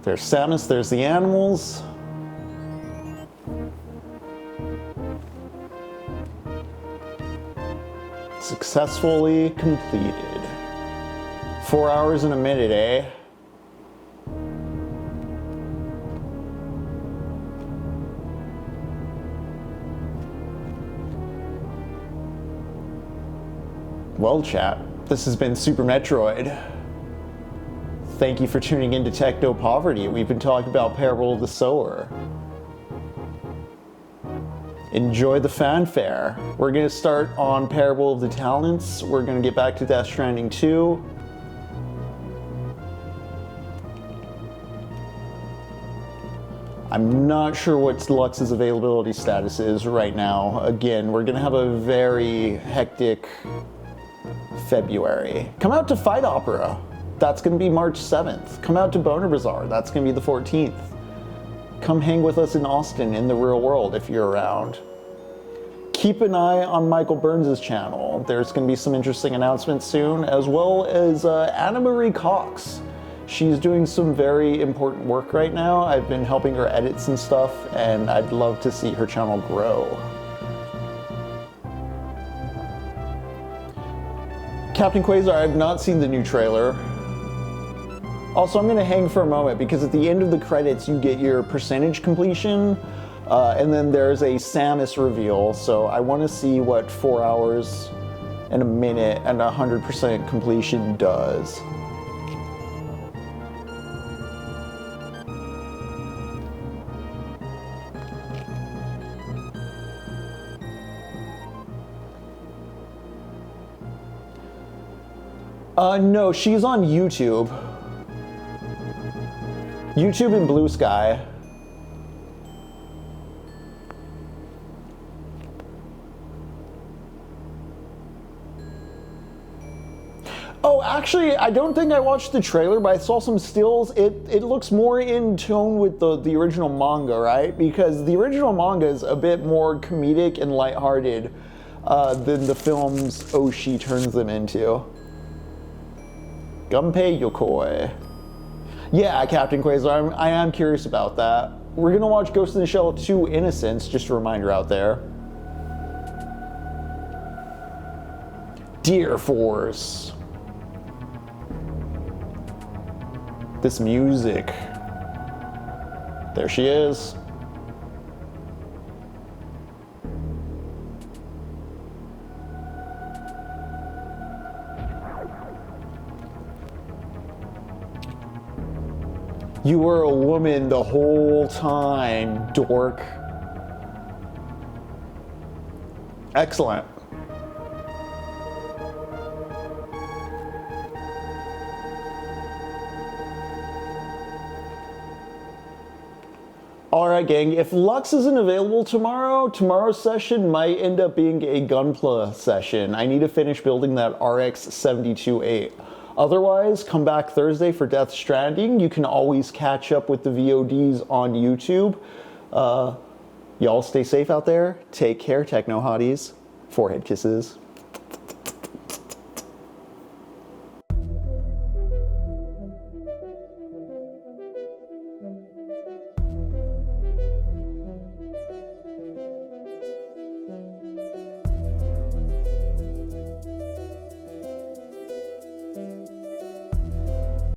There's Samus, there's the animals. Successfully completed. 4 hours and a minute, eh? Well, chat, this has been Super Metroid. Thank you for tuning in to TECHNOPOVERTY. We've been talking about Parable of the Sower. Enjoy the fanfare. We're going to start on Parable of the Talents. We're going to get back to Death Stranding 2. I'm not sure what Lux's availability status is right now. Again, we're going to have a very hectic February. Come out to Fight Opera. That's going to be March 7th. Come out to Boner Bazaar. That's going to be the 14th. Come hang with us in Austin in the real world if you're around. Keep an eye on Michael Burns' channel. There's going to be some interesting announcements soon, as well as Anna Marie Cox. She's doing some very important work right now. I've been helping her edit some stuff, and I'd love to see her channel grow. Captain Quasar, I've not seen the new trailer. Also, I'm going to hang for a moment because at the end of the credits you get your percentage completion, and then there's a Samus reveal, so I want to see what 4 hours and a minute and 100% completion does. No, she's on YouTube. YouTube and Blue Sky. Oh, actually, I don't think I watched the trailer, but I saw some stills. It looks more in tone with the original manga, right? Because the original manga is a bit more comedic and lighthearted than the films Oshi turns them into. Gunpei Yokoi. Yeah, Captain Quasar, I am curious about that. We're gonna watch Ghost in the Shell 2 Innocence, just a reminder out there. Dear Force. This music. There she is. You were a woman the whole time, dork. Excellent. Alright gang, if Lux isn't available tomorrow, tomorrow's session might end up being a Gunpla session. I need to finish building that RX 728. Otherwise, come back Thursday for Death Stranding. You can always catch up with the VODs on YouTube. Y'all stay safe out there. Take care, Techno Hotties. Forehead kisses.